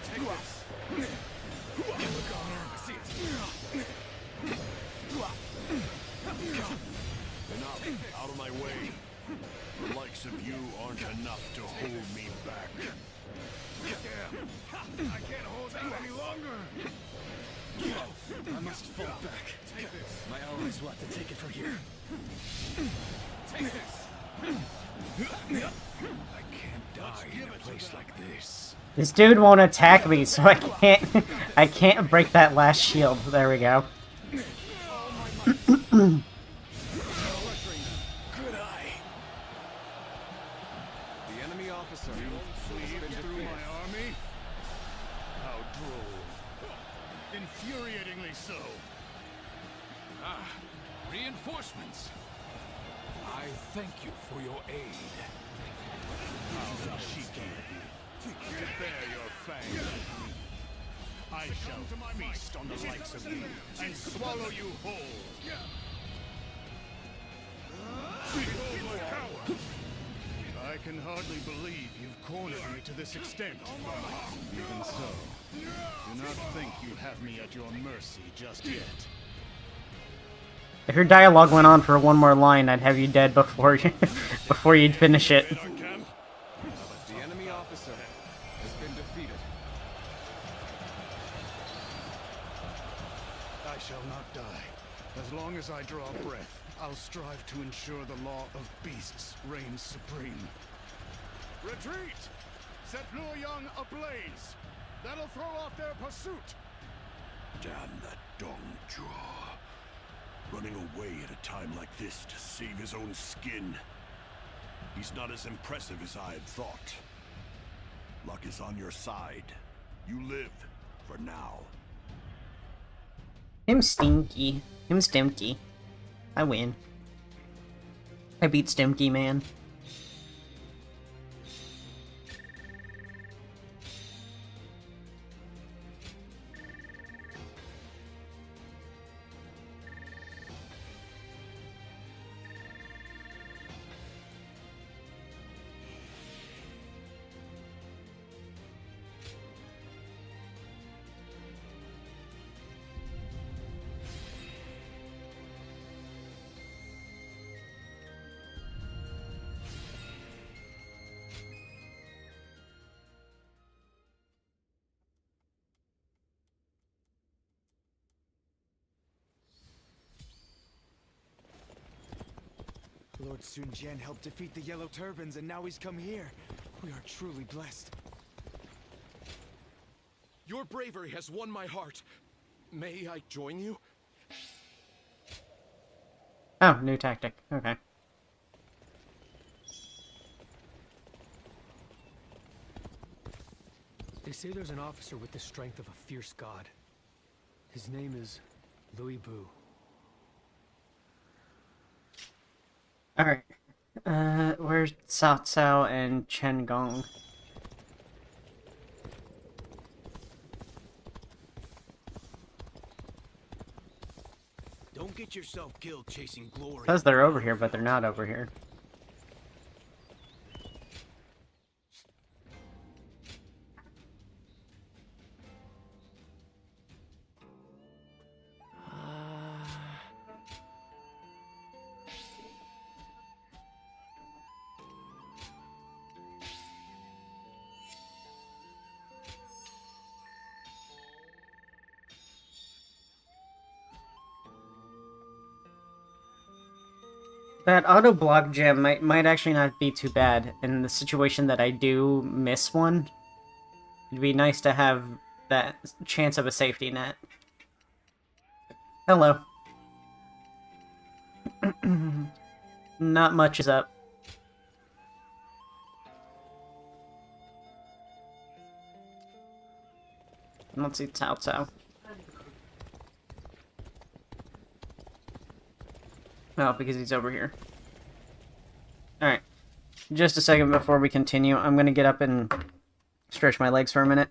Take this. See it. Enough. Out of my way. The likes of you aren't enough to hold me back. I can't hold out any longer. I must fall back. My allies will have to take it from here. Take this. I can't die in a place like this. This dude won't attack me, so I can't break that last shield. There we go. Infuriatingly so. Ah, reinforcements. I thank you for your aid. How cheeky of you to bare your fangs. I shall feast on the likes of you and swallow you whole. Behold my power! I can hardly believe you've cornered me to this extent. Even so, do not think you have me at your mercy just yet. If your dialogue went on for one more line, I'd have you dead before before you'd finish it. The enemy officer has been defeated. I shall not die. As long as I draw breath, I'll strive to ensure the law of beasts reigns supreme. Retreat! Set Luoyang ablaze! That'll throw off their pursuit! Damn that Dongzhuo. Running away at a time like this to save his own skin. He's not as impressive as I had thought. Luck is on your side. You live for now. Him stinky. Him Stimky. I win. I beat Stimky, man. Lord Sun Jian helped defeat the Yellow Turbans, and now he's come here. We are truly blessed. Your bravery has won my heart. May I join you? Oh, new tactic. Okay. They say there's an officer with the strength of a fierce god. His name is Louis Bu. Alright. Where's Cao Cao and Chen Gong? Don't get yourself killed chasing glory. Says they're over here, but they're not over here. That auto block gem might actually not be too bad in the situation that I do miss one. It'd be nice to have that chance of a safety net. Hello. Not much is up. Let's see Cao Cao. Oh, because he's over here. Alright. Just a second before we continue, I'm gonna get up and stretch my legs for a minute.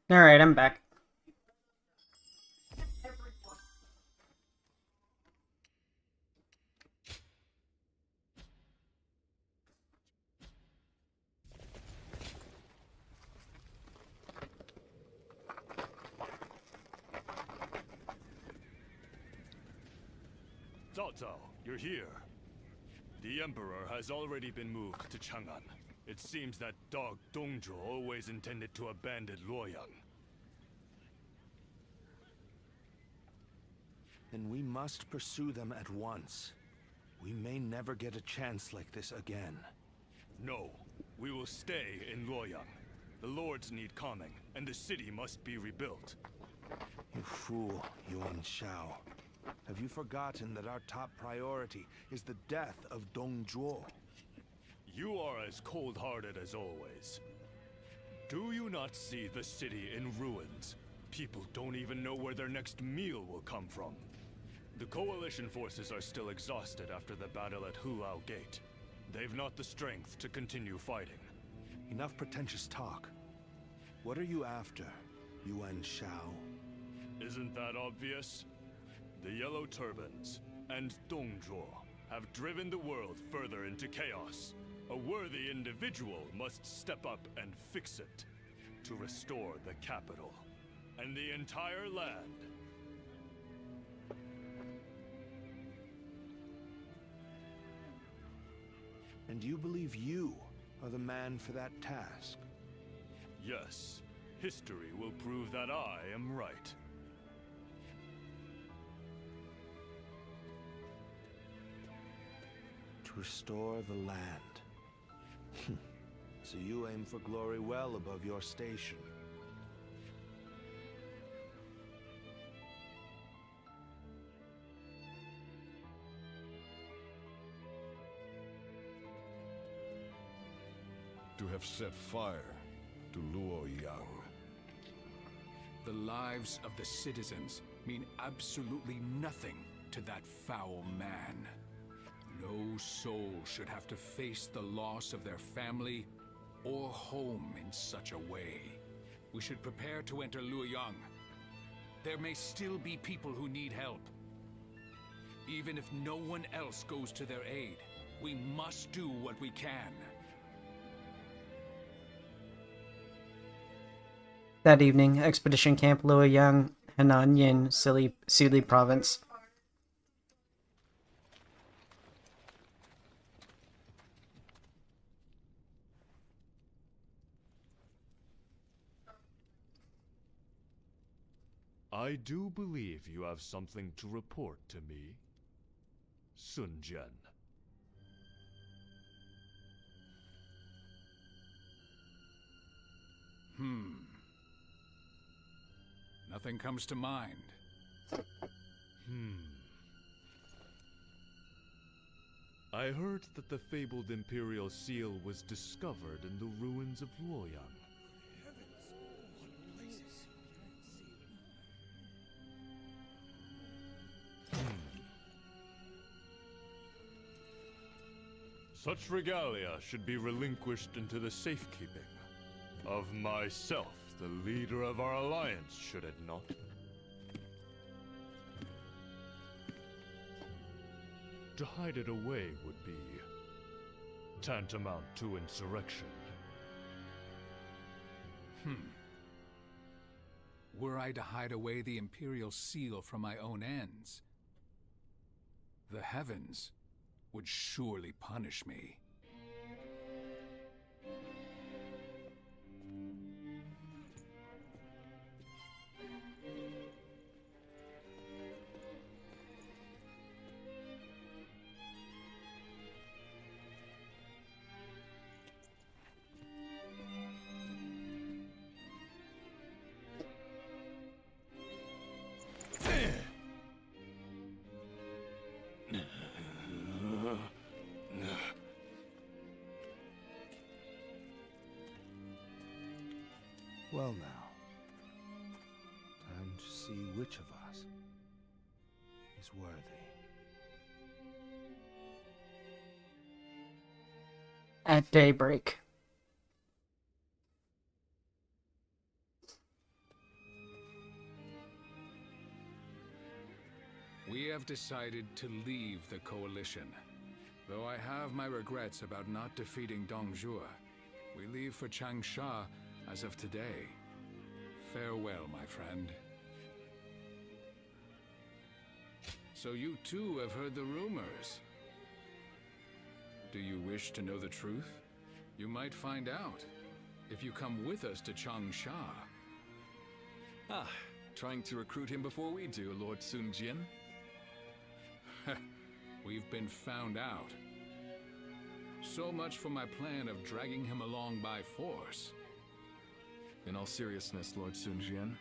Alright, I'm back. Cao Cao, you're here. The Emperor has already been moved to Chang'an. It seems that dog Dongzhuo always intended to abandon Luoyang. Then we must pursue them at once. We may never get a chance like this again. No, we will stay in Luoyang. The lords need calming, and the city must be rebuilt. You fool, Yuan Shao. Have you forgotten that our top priority is the death of Dongzhuo? You are as cold-hearted as always. Do you not see the city in ruins? People don't even know where their next meal will come from. The Coalition forces are still exhausted after the battle at Hulao Gate. They've not the strength to continue fighting. Enough pretentious talk. What are you after, Yuan Shao? Isn't that obvious? The Yellow Turbans and Dongzhuo have driven the world further into chaos. A worthy individual must step up and fix it to restore the capital and the entire land. And you believe you are the man for that task? Yes, history will prove that I am right. To restore the land. So you aim for glory well above your station. To have set fire to Luoyang. The lives of the citizens mean absolutely nothing to that foul man. No soul should have to face the loss of their family or home in such a way. We should prepare to enter Luoyang. There may still be people who need help. Even if no one else goes to their aid, we must do what we can. That evening, Expedition Camp Luoyang, Henan Yin, Sili Province. I do believe you have something to report to me, Sun Jian. Nothing comes to mind. I heard that the fabled Imperial Seal was discovered in the ruins of Luoyang. Such regalia should be relinquished into the safekeeping of myself, the leader of our alliance, should it not? To hide it away would be tantamount to insurrection. Were I to hide away the Imperial Seal from my own ends, the heavens would surely punish me. Well now, time to see which of us is worthy. At daybreak. have decided to leave the Coalition. Though I have my regrets about not defeating Dongjue, we leave for Changsha as of today. Farewell, my friend. So you too have heard the rumors. Do you wish to know the truth? You might find out if you come with us to Changsha. Ah, trying to recruit him before we do, Lord Sun Jian? We've been found out. So much for my plan of dragging him along by force. In all seriousness, Lord Sun Jian,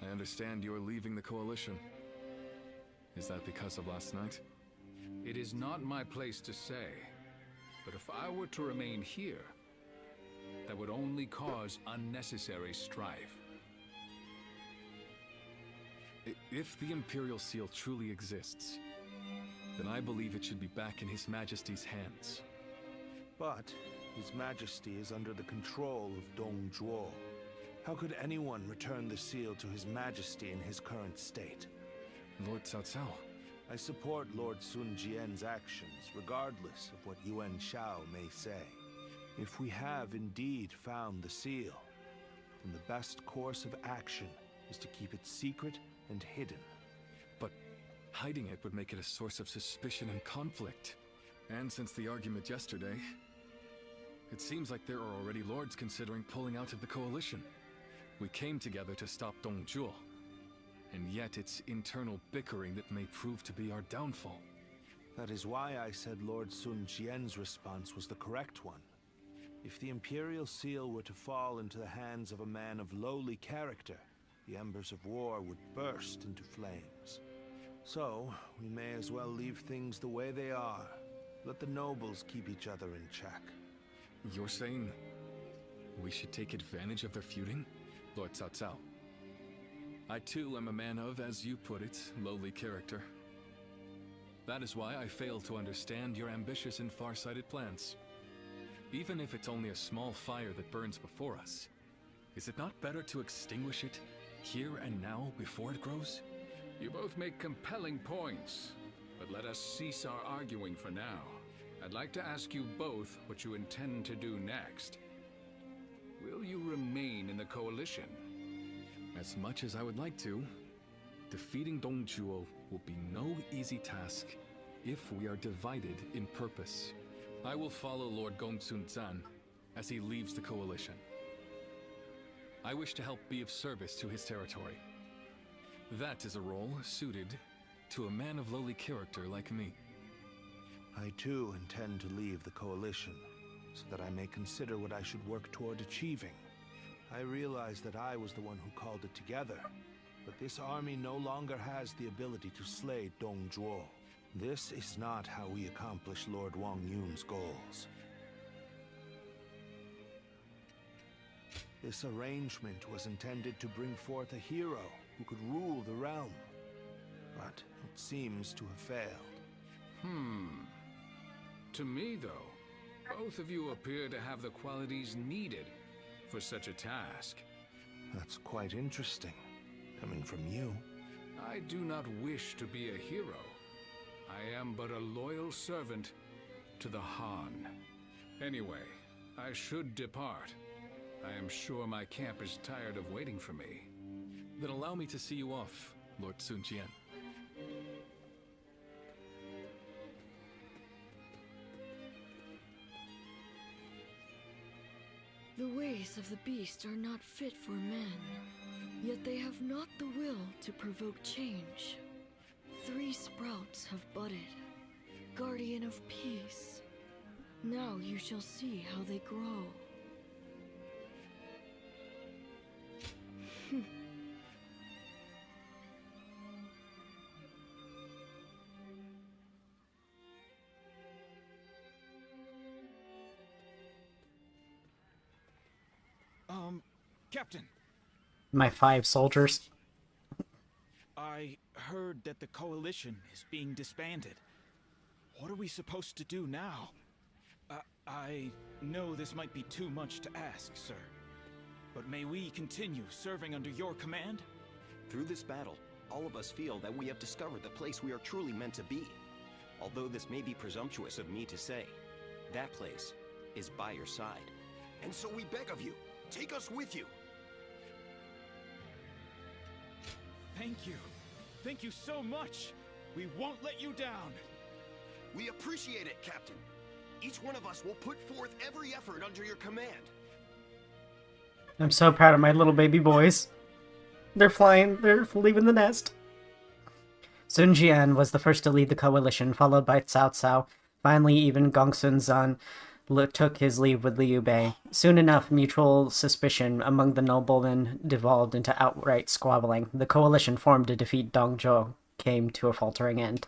I understand you are leaving the Coalition. Is that because of last night? It is not my place to say, but if I were to remain here, that would only cause unnecessary strife. If the Imperial Seal truly exists, then I believe it should be back in His Majesty's hands. But His Majesty is under the control of Dongjue. How could anyone return the seal to His Majesty in his current state? Lord Cao Cao. I support Lord Sun Jian's actions, regardless of what Yuan Shao may say. If we have indeed found the seal, then the best course of action is to keep it secret and hidden. But hiding it would make it a source of suspicion and conflict. And since the argument yesterday, it seems like there are already lords considering pulling out of the Coalition. We came together to stop Dongjue, and yet it's internal bickering that may prove to be our downfall. That is why I said Lord Sun Jian's response was the correct one. If the Imperial Seal were to fall into the hands of a man of lowly character, the embers of war would burst into flames. So, we may as well leave things the way they are. Let the nobles keep each other in check. You're saying we should take advantage of their feuding, Lord Cao Cao? I too am a man of, as you put it, lowly character. That is why I fail to understand your ambitious and far-sighted plans. Even if it's only a small fire that burns before us, is it not better to extinguish it here and now before it grows? You both make compelling points, but let us cease our arguing for now. I'd like to ask you both what you intend to do next. Will you remain in the Coalition? As much as I would like to, defeating Dongjue will be no easy task if we are divided in purpose. I will follow Lord Gongsun Zan as he leaves the Coalition. I wish to help be of service to his territory. That is a role suited to a man of lowly character like me. I too intend to leave the Coalition, so that I may consider what I should work toward achieving. I realize that I was the one who called it together, but this army no longer has the ability to slay Dongjue. This is not how we accomplish Lord Wang Yun's goals. This arrangement was intended to bring forth a hero who could rule the realm, but it seems to have failed. To me, though, both of you appear to have the qualities needed for such a task. That's quite interesting, coming from you. I do not wish to be a hero. I am but a loyal servant to the Han. Anyway, I should depart. I am sure my camp is tired of waiting for me. Then allow me to see you off, Lord Sun Jian. The ways of the beast are not fit for men, yet they have not the will to provoke change. 3 sprouts have budded, guardian of peace. Now you shall see how they grow. Captain. My 5 soldiers. I heard that the Coalition is being disbanded. What are we supposed to do now? I know this might be too much to ask, sir. But may we continue serving under your command? Through this battle, all of us feel that we have discovered the place we are truly meant to be. Although this may be presumptuous of me to say, that place is by your side. And so we beg of you, take us with you. Thank you. Thank you so much. We won't let you down. We appreciate it, Captain. Each one of us will put forth every effort under your command. I'm so proud of my little baby boys. They're flying, they're leaving the nest. Sun Jian was the first to lead the coalition, followed by Cao Cao. Finally, even Gongsun Zan took his leave with Liu Bei. Soon enough, mutual suspicion among the noblemen devolved into outright squabbling. The coalition formed to defeat Dong Zhuo came to a faltering end.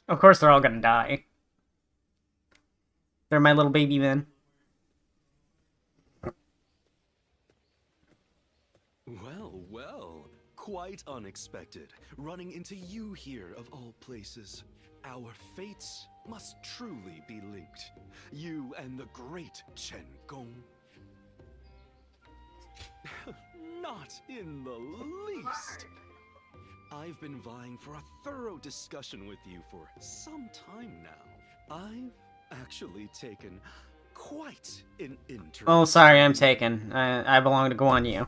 Of course they're all gonna die. They're my little baby men. Well, well. Quite unexpected. Running into you here, of all places. Our fates must truly be linked. You and the great Chen Gong. Not in the least. I've been vying for a thorough discussion with you for some time now. I've actually taken quite an interest. Oh, sorry, I'm taken. I belong to Guan Yu.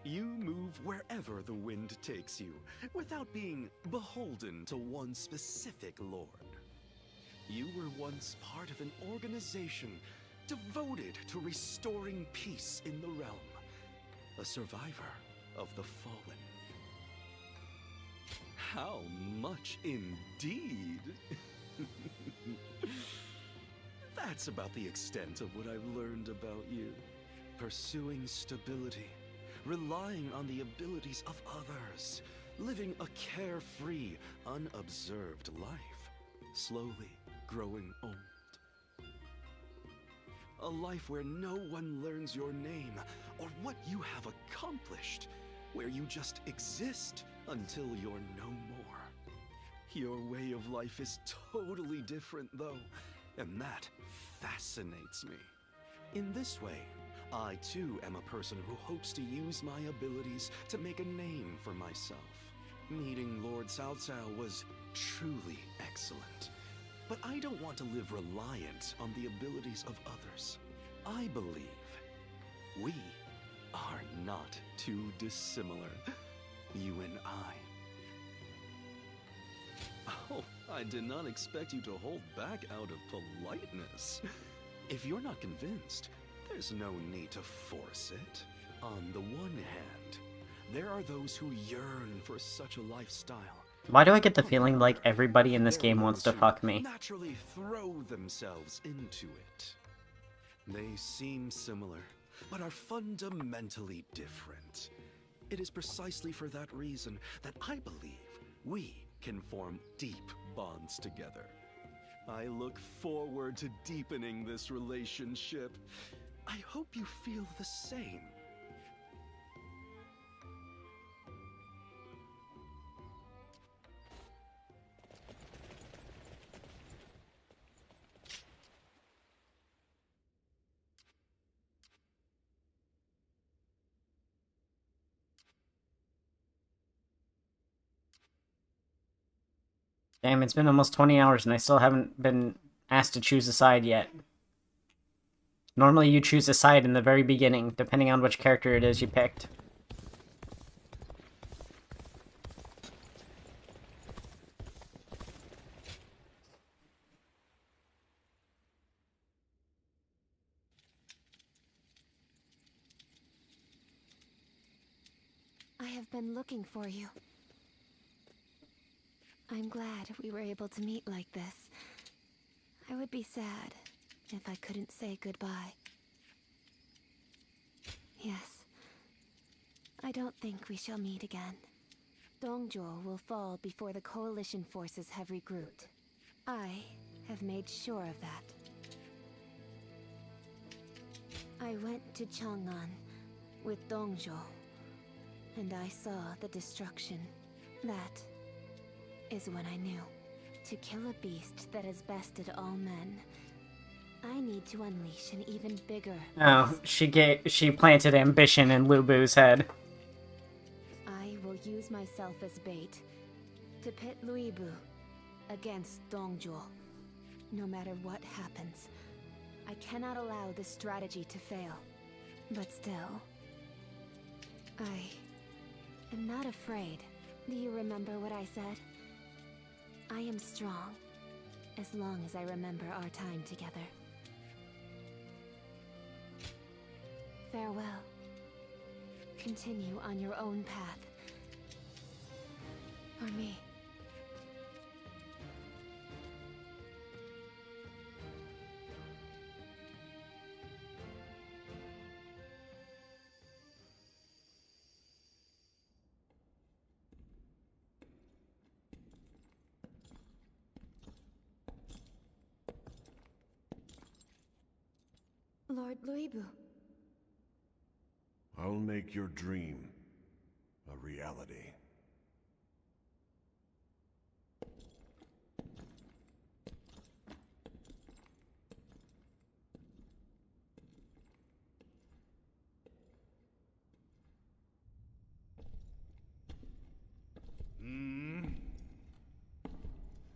You move wherever the wind takes you, without being beholden to one specific lord. You were once part of an organization devoted to restoring peace in the realm. A survivor of the fallen. How much indeed? That's about the extent of what I've learned about you. Pursuing stability, relying on the abilities of others, living a carefree, unobserved life, slowly growing old. A life where no one learns your name or what you have accomplished, where you just exist until you're no more. Your way of life is totally different, though, and that fascinates me. In this way, I too am a person who hopes to use my abilities to make a name for myself. Meeting Lord Cao Cao was truly excellent, but I don't want to live reliant on the abilities of others. I believe we are not too dissimilar, you and I. Oh, I did not expect you to hold back out of politeness. If you're not convinced, there's no need to force it. On the one hand, there are those who yearn for such a lifestyle. Why do I get the feeling like everybody in this game wants to fuck me? Naturally throw themselves into it. They seem similar, but are fundamentally different. It is precisely for that reason that I believe we can form deep bonds together. I look forward to deepening this relationship. I hope you feel the same. Damn, it's been almost 20 hours and I still haven't been asked to choose a side yet. Normally you choose a side in the very beginning, depending on which character it is you picked. I have been looking for you. I'm glad we were able to meet like this. I would be sad if I couldn't say goodbye. Yes. I don't think we shall meet again. Dongzhuo will fall before the coalition forces have regrouped. I have made sure of that. I went to Chang'an with Dongzhou, and I saw the destruction. That is when I knew. To kill a beast that has bested all men, I need to unleash an even bigger Oh, she planted ambition in Lu Bu's head. I will use myself as bait to pit Lu Bu against Dongzhou. No matter what happens, I cannot allow this strategy to fail. But still, I am not afraid. Do you remember what I said? I am strong, as long as I remember our time together. Farewell. Continue on your own path. For me. Lord Luibu. I'll make your dream a reality.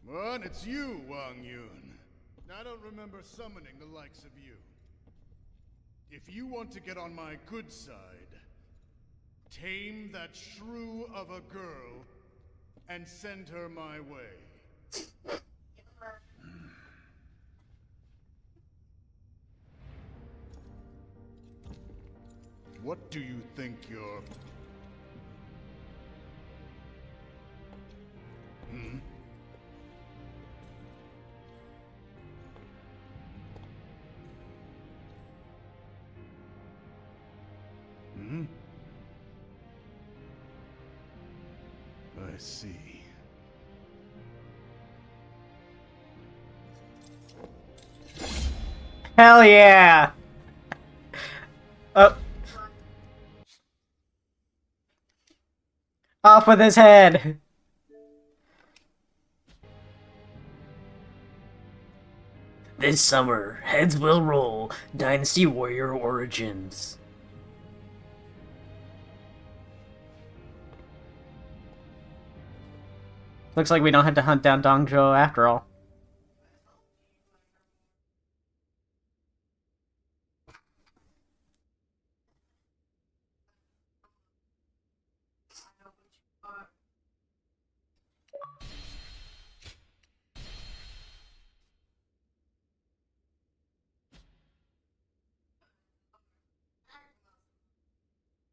What? It's you, Wang Yun. I don't remember summoning the likes of you. If you want to get on my good side, tame that shrew of a girl and send her my way. What do you think you're... I see. Hell yeah! Off with his head! This summer, heads will roll. Dynasty Warrior Origins. Looks like we don't have to hunt down Dongzhou after all.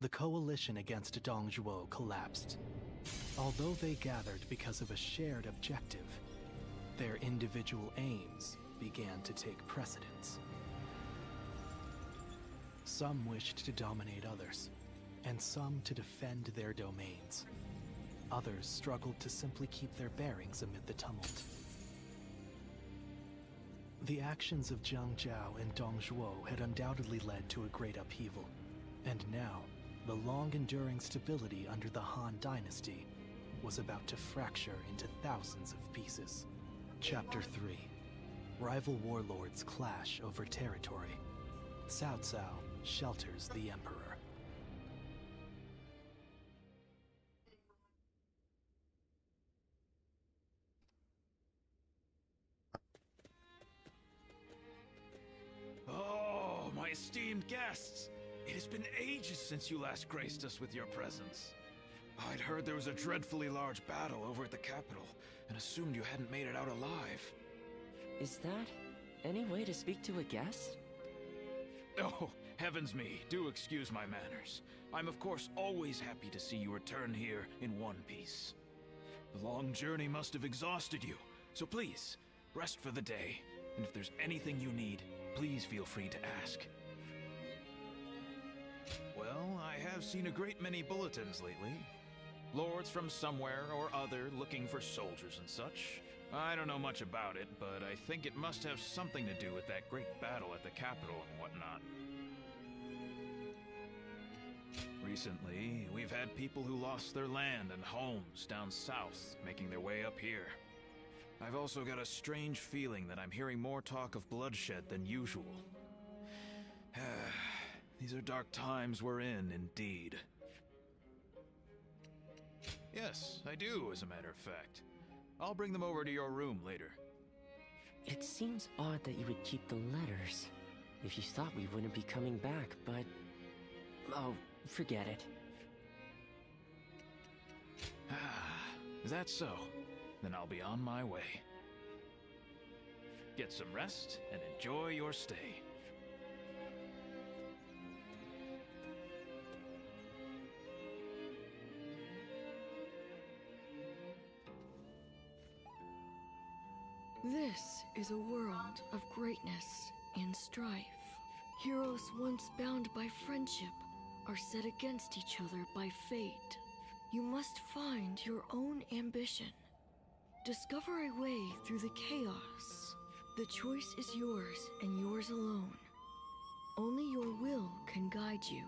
The coalition against Dongzhou collapsed. Although they gathered because of a shared objective, their individual aims began to take precedence. Some wished to dominate others, and some to defend their domains. Others struggled to simply keep their bearings amid the tumult. The actions of Jiang Zhao and Dongzhou had undoubtedly led to a great upheaval, and now, the long-enduring stability under the Han Dynasty was about to fracture into thousands of pieces. Chapter 3. Rival warlords clash over territory. Cao Cao shelters the Emperor. Oh, my esteemed guests! It has been ages since you last graced us with your presence. I'd heard there was a dreadfully large battle over at the capital, and assumed you hadn't made it out alive. Is that any way to speak to a guest? Oh, heavens me, do excuse my manners. I'm of course always happy to see you return here in one piece. The long journey must have exhausted you, so please, rest for the day. And if there's anything you need, please feel free to ask. Well, I have seen a great many bulletins lately. Lords from somewhere or other looking for soldiers and such. I don't know much about it, but I think it must have something to do with that great battle at the capital and whatnot. Recently, we've had people who lost their land and homes down south making their way up here. I've also got a strange feeling that I'm hearing more talk of bloodshed than usual. These are dark times we're in, indeed. Yes, I do, as a matter of fact. I'll bring them over to your room later. It seems odd that you would keep the letters. If you thought we wouldn't be coming back, but... oh, forget it. Is that so? Then I'll be on my way. Get some rest and enjoy your stay. This is a world of greatness and strife. Heroes once bound by friendship are set against each other by fate. You must find your own ambition. Discover a way through the chaos. The choice is yours and yours alone. Only your will can guide you.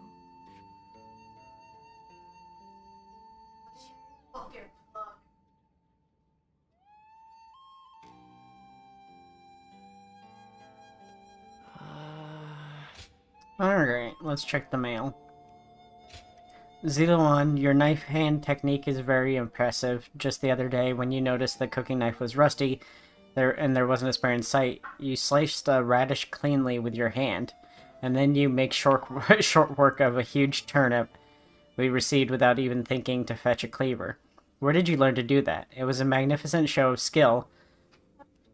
Alright, let's check the mail. Ziluan, your knife hand technique is very impressive. Just the other day, when you noticed the cooking knife was rusty, there wasn't a spare in sight, you sliced a radish cleanly with your hand, and then you make short work of a huge turnip we received without even thinking to fetch a cleaver. Where did you learn to do that? It was a magnificent show of skill.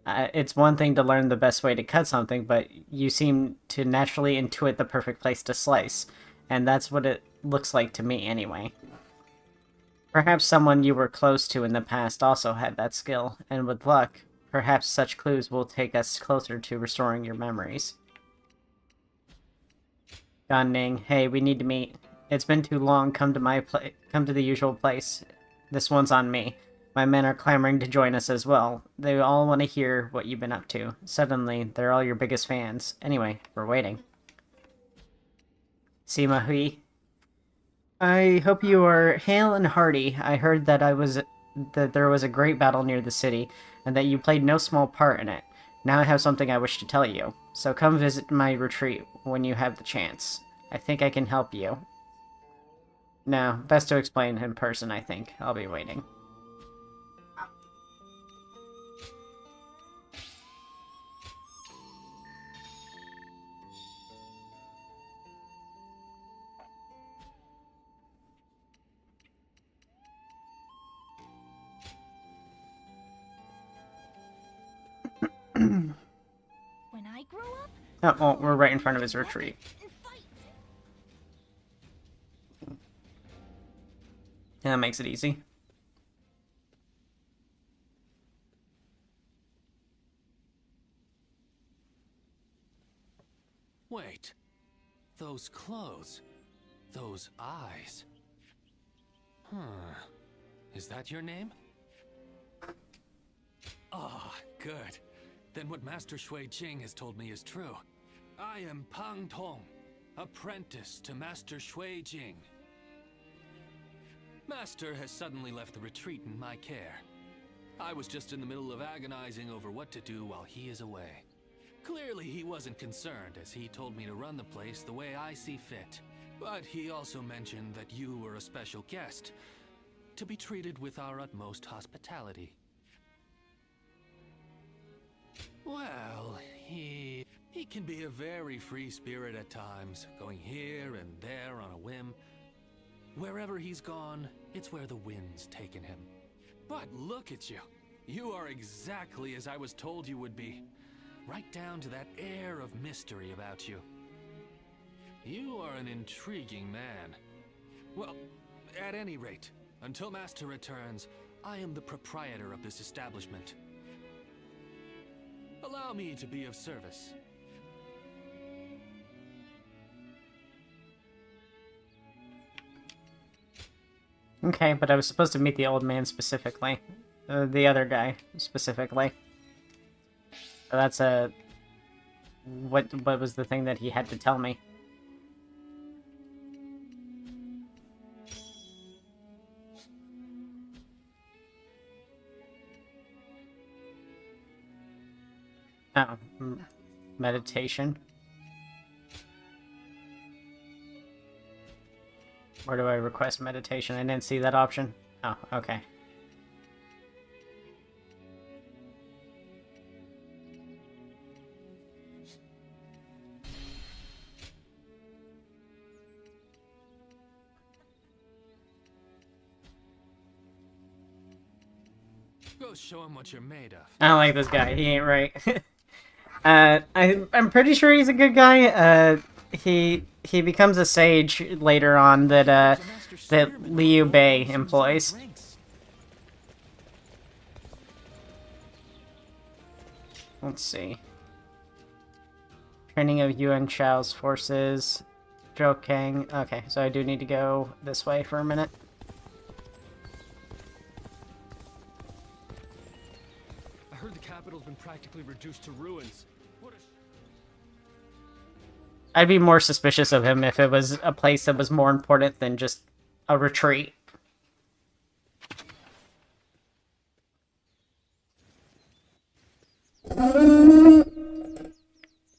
It's one thing to learn the best way to cut something, but you seem to naturally intuit the perfect place to slice, and that's what it looks like to me anyway. Perhaps someone you were close to in the past also had that skill, and with luck, perhaps such clues will take us closer to restoring your memories. Gan Ning, hey, we need to meet. It's been too long. Come to the usual place. This one's on me. My men are clamoring to join us as well. They all want to hear what you've been up to. Suddenly, they're all your biggest fans. Anyway, we're waiting. Sima Hui. I hope you are hale and hearty. I heard that there was a great battle near the city, and that you played no small part in it. Now I have something I wish to tell you. So come visit my retreat when you have the chance. I think I can help you. No, best to explain in person, I think. I'll be waiting. When I grow up, Oh, well, we're right in front of his retreat. Yeah, that makes it easy. Wait. Those clothes. Those eyes. Is that your name? Ah, good. Then what Master Shui Jing has told me is true. I am Pang Tong, apprentice to Master Shui Jing. Master has suddenly left the retreat in my care. I was just in the middle of agonizing over what to do while he is away. Clearly he wasn't concerned, as he told me to run the place the way I see fit. But he also mentioned that you were a special guest, to be treated with our utmost hospitality. Well, he can be a very free spirit at times, going here and there on a whim. Wherever he's gone, it's where the wind's taken him. But look at you. You are exactly as I was told you would be. Right down to that air of mystery about you. You are an intriguing man. Well, at any rate, until Master returns, I am the proprietor of this establishment. Allow me to be of service. Okay, but I was supposed to meet the old man specifically. The other guy specifically. So that's a... What was the thing that he had to tell me? Oh, meditation. Where do I request meditation? I didn't see that option. Oh, okay. Go show him what you're made of. I don't like this guy. He ain't right. I'm pretty sure he's a good guy. He becomes a sage later on that Liu Bei employs. Let's see. Training of Yuan Shao's forces. Zhou Kang. Okay, so I do need to go this way for a minute. I heard the capital's been practically reduced to ruins. I'd be more suspicious of him if it was a place that was more important than just a retreat.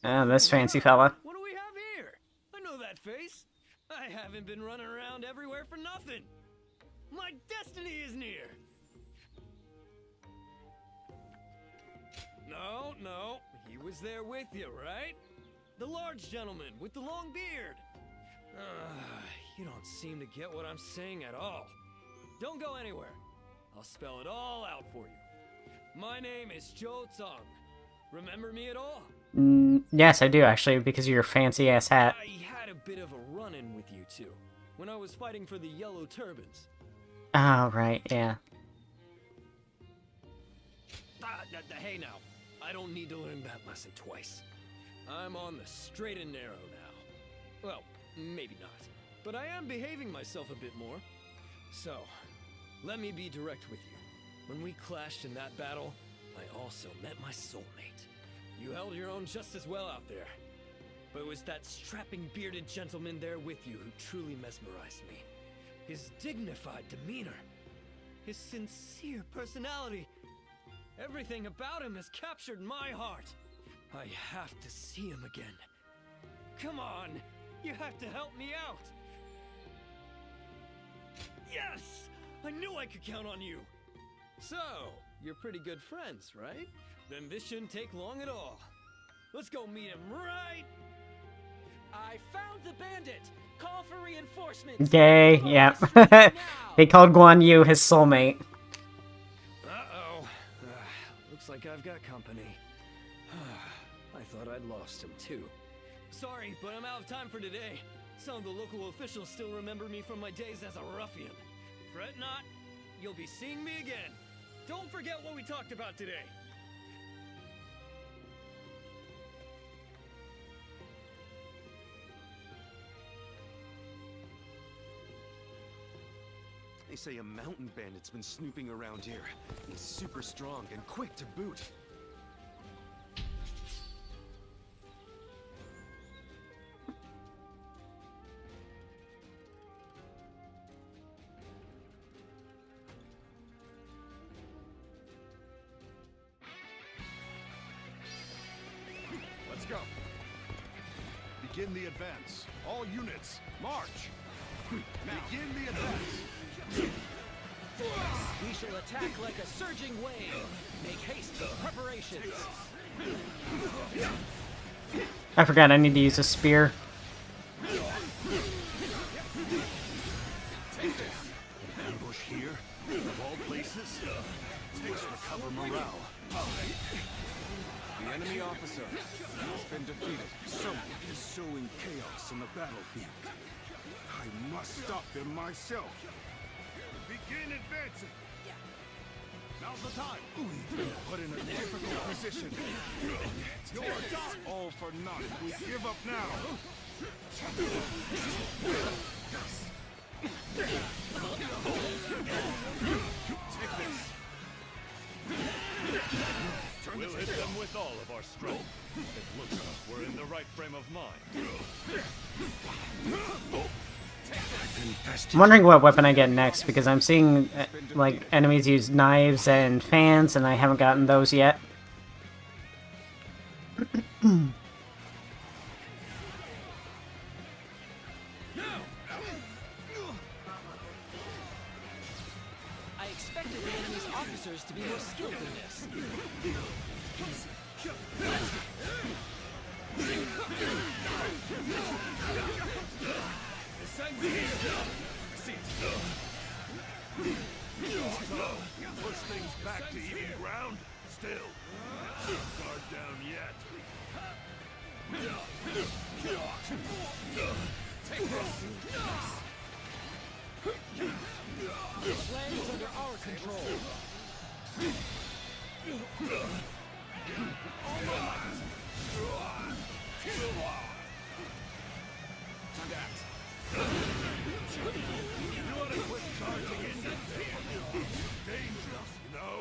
Oh, this fancy fella. What do we have here? I know that face. I haven't been running around everywhere for nothing. My destiny is near. No, he was there with you, right? The large gentleman with the long beard. You don't seem to get what I'm saying at all. Don't go anywhere. I'll spell it all out for you. My name is Zhou Tsang. Remember me at all? Yes, I do, actually, because of your fancy-ass hat. I had a bit of a run-in with you two when I was fighting for the Yellow Turbans. Oh, right, yeah. Hey now, I don't need to learn that lesson twice. I'm on the straight and narrow now. Well, maybe not. But I am behaving myself a bit more. So, let me be direct with you. When we clashed in that battle, I also met my soulmate. You held your own just as well out there. But it was that strapping bearded gentleman there with you who truly mesmerized me. His dignified demeanor. His sincere personality. Everything about him has captured my heart. I have to see him again. Come on, you have to help me out. Yes! I knew I could count on you. So, you're pretty good friends, right? Then this shouldn't take long at all. Let's go meet him right... I found the bandit! Call for reinforcements! Gay, yeah. They called Guan Yu his soulmate. Uh-oh. Looks like I've got company. I thought I'd lost him, too. Sorry, but I'm out of time for today. Some of the local officials still remember me from my days as a ruffian. Fret not, you'll be seeing me again. Don't forget what we talked about today. They say a mountain bandit's been snooping around here. He's super strong and quick to boot. Let's go. Begin the advance. All units, march. Begin the advance. We shall attack like a surging wave. Make haste with preparations. I forgot I need to use a spear. Ambush here, of all places, takes recover morale. The enemy officer has been defeated. Someone is sowing chaos in the battlefield. I must stop them myself. Begin advancing. Now's the time. We've been put in a difficult position. You're all for naught. We give up now. Take this. We'll hit them with all of our strength. It looks like we're in the right frame of mind. I'm wondering what weapon I get next, because I'm seeing, like, enemies use knives and fans, and I haven't gotten those yet. officers to be more skilled in this. Push things back to even ground. Still. Guard down yet. Take this. This land is under our control. Time to act. You want to quit charging into this? Dangerous, you know?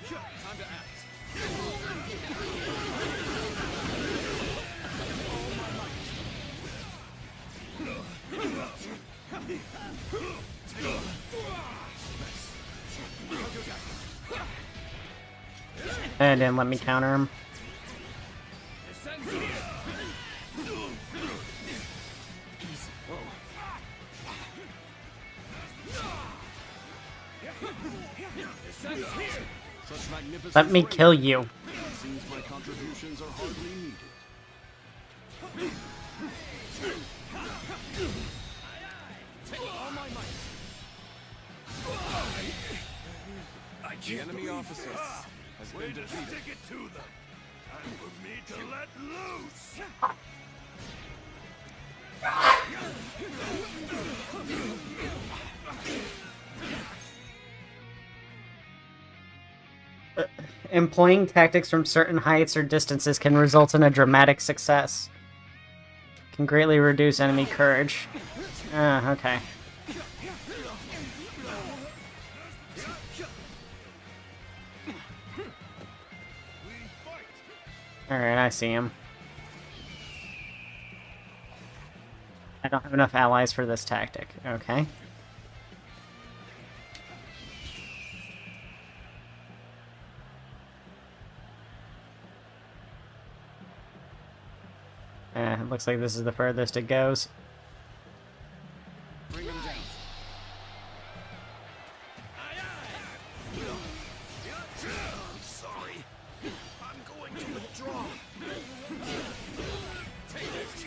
Time to act. And didn't let me counter him. Let me kill you. Seems my contributions are hardly needed. Take all my might. The enemy officer has been defeated. Stick it to them. Time for me to let loose. Employing tactics from certain heights or distances can result in a dramatic success. Can greatly reduce enemy courage. Okay. Alright, I see him. I don't have enough allies for this tactic. Okay. It looks like this is the furthest it goes. Bring him down. I'm sorry. I'm going to withdraw. Take this.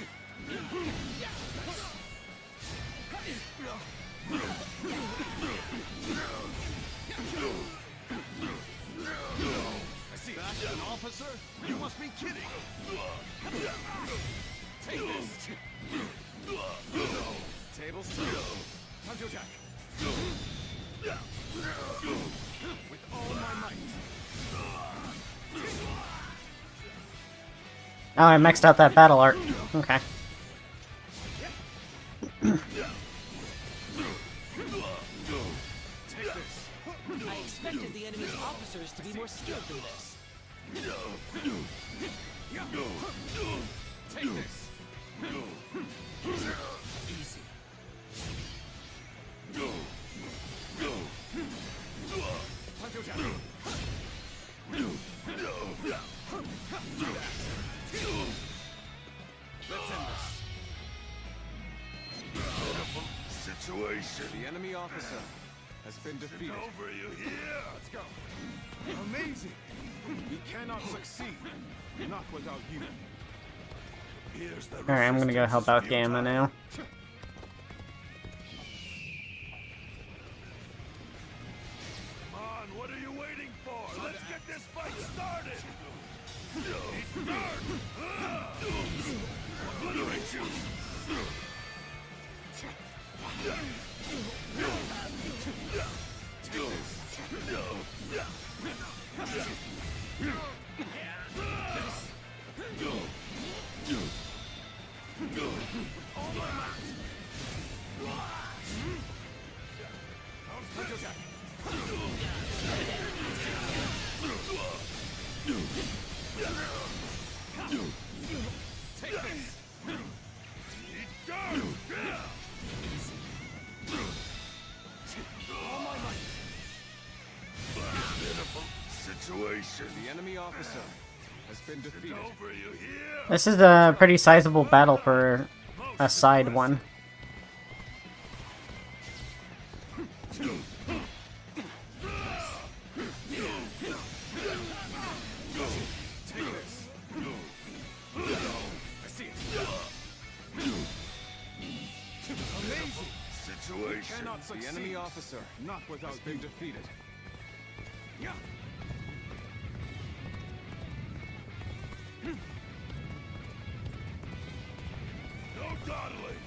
I see that, an officer? You must be kidding. Take this. Tables turn. Time to attack. With all my might. Oh, I maxed out that battle art. Okay. Take this. I expected the enemy's officers to be more skilled in this. Take this. Easy. Time to attack. Let's end this. Pitiful situation. The enemy officer has been defeated. Over you here. Let's go. Amazing. We cannot succeed. Not without you. Here's the Alright, I'm gonna go help out Gamma now. Come on, what are you waiting for? Let's get this fight started. Obliterate you. The enemy officer has been defeated. Over you here. This is a pretty sizable battle for a side one. cannot succeed. The enemy officer, Not without has been defeated. Yeah. No dawdling!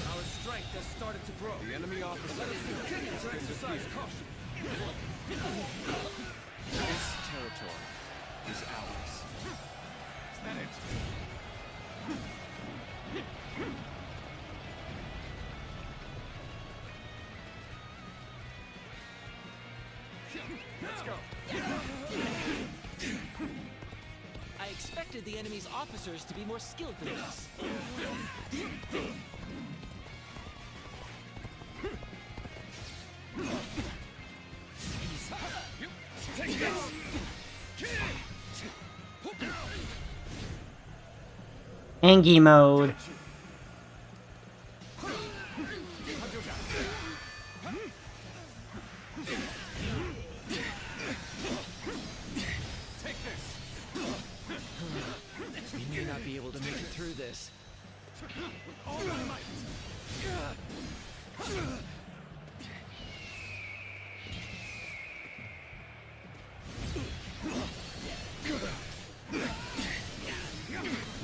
Our strength has started to grow. The enemy officer. Let us continue to exercise caution. This territory is ours. Is that it? Let's go. I expected the enemy's officers to be more skilled than this. Take this! Angie mode. Take this. We may not be able to make it through this. All my might!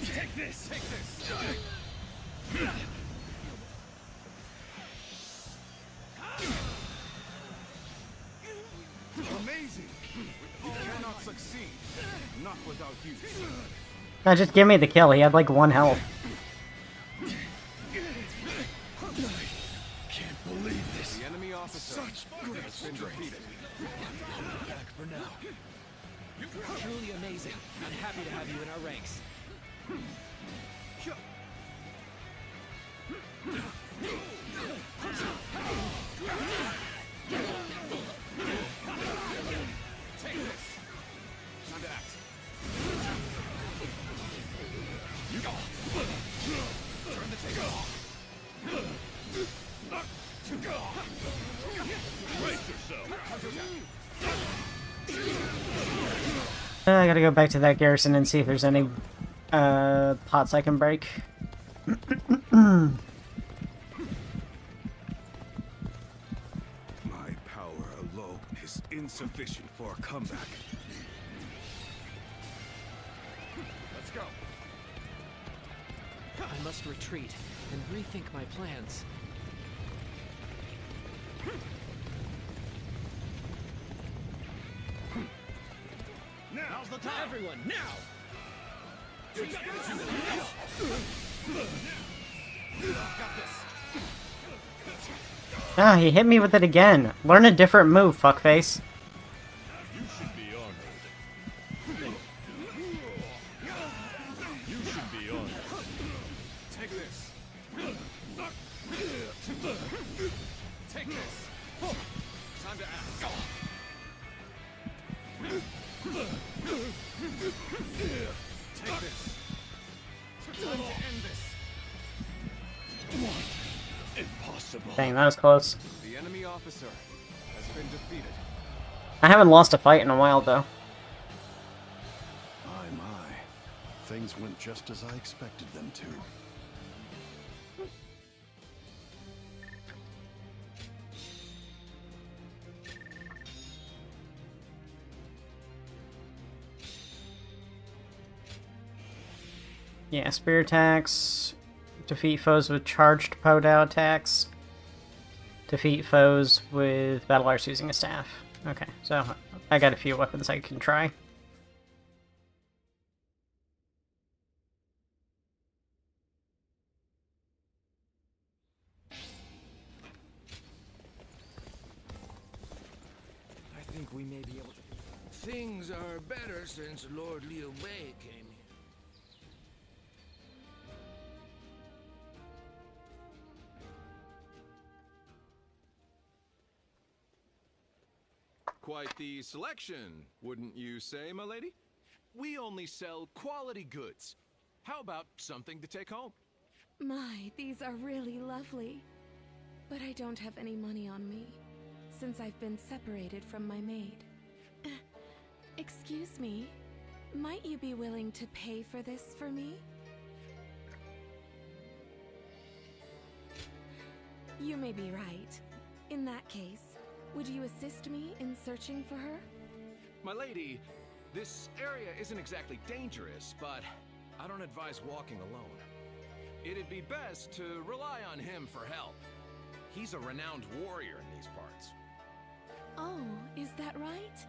Take this! Take this! Amazing! We cannot succeed. Not without you. Now just give me the kill. He had like 1 health. Can't believe this. The enemy officer. Such great strength. Back for now. Truly amazing. I'm happy to have you in our ranks. Take this. Time to act. Turn the tape off. Brace yourself! I gotta go back to that garrison and see if there's any pots I can break. My power alone is insufficient for a comeback. Let's go. I must retreat and rethink my plans. Now's the time! Everyone, now! Ah, he hit me with it again. Learn a different move, fuckface. You should be honored. You should be honored. Take this. Take this. Time to act. Take this. Time to end this. Impossible. Dang, that was close. The enemy officer has been defeated. I haven't lost a fight in a while, though. My. Things went just as I expected them to. Yeah, spear attacks. Defeat foes with charged Podao attacks. Defeat foes with battle arts using a staff. Okay, so I got a few weapons I can try. I think we may be able to. Things are better since Lord Liu Bei came here. Quite the selection, wouldn't you say, my lady? We only sell quality goods. How about something to take home? My, these are really lovely. But I don't have any money on me, since I've been separated from my maid. Excuse me, might you be willing to pay for this for me? You may be right. In that case, would you assist me in searching for her? My lady, this area isn't exactly dangerous, but I don't advise walking alone. It'd be best to rely on him for help. He's a renowned warrior in these parts. Oh, is that right?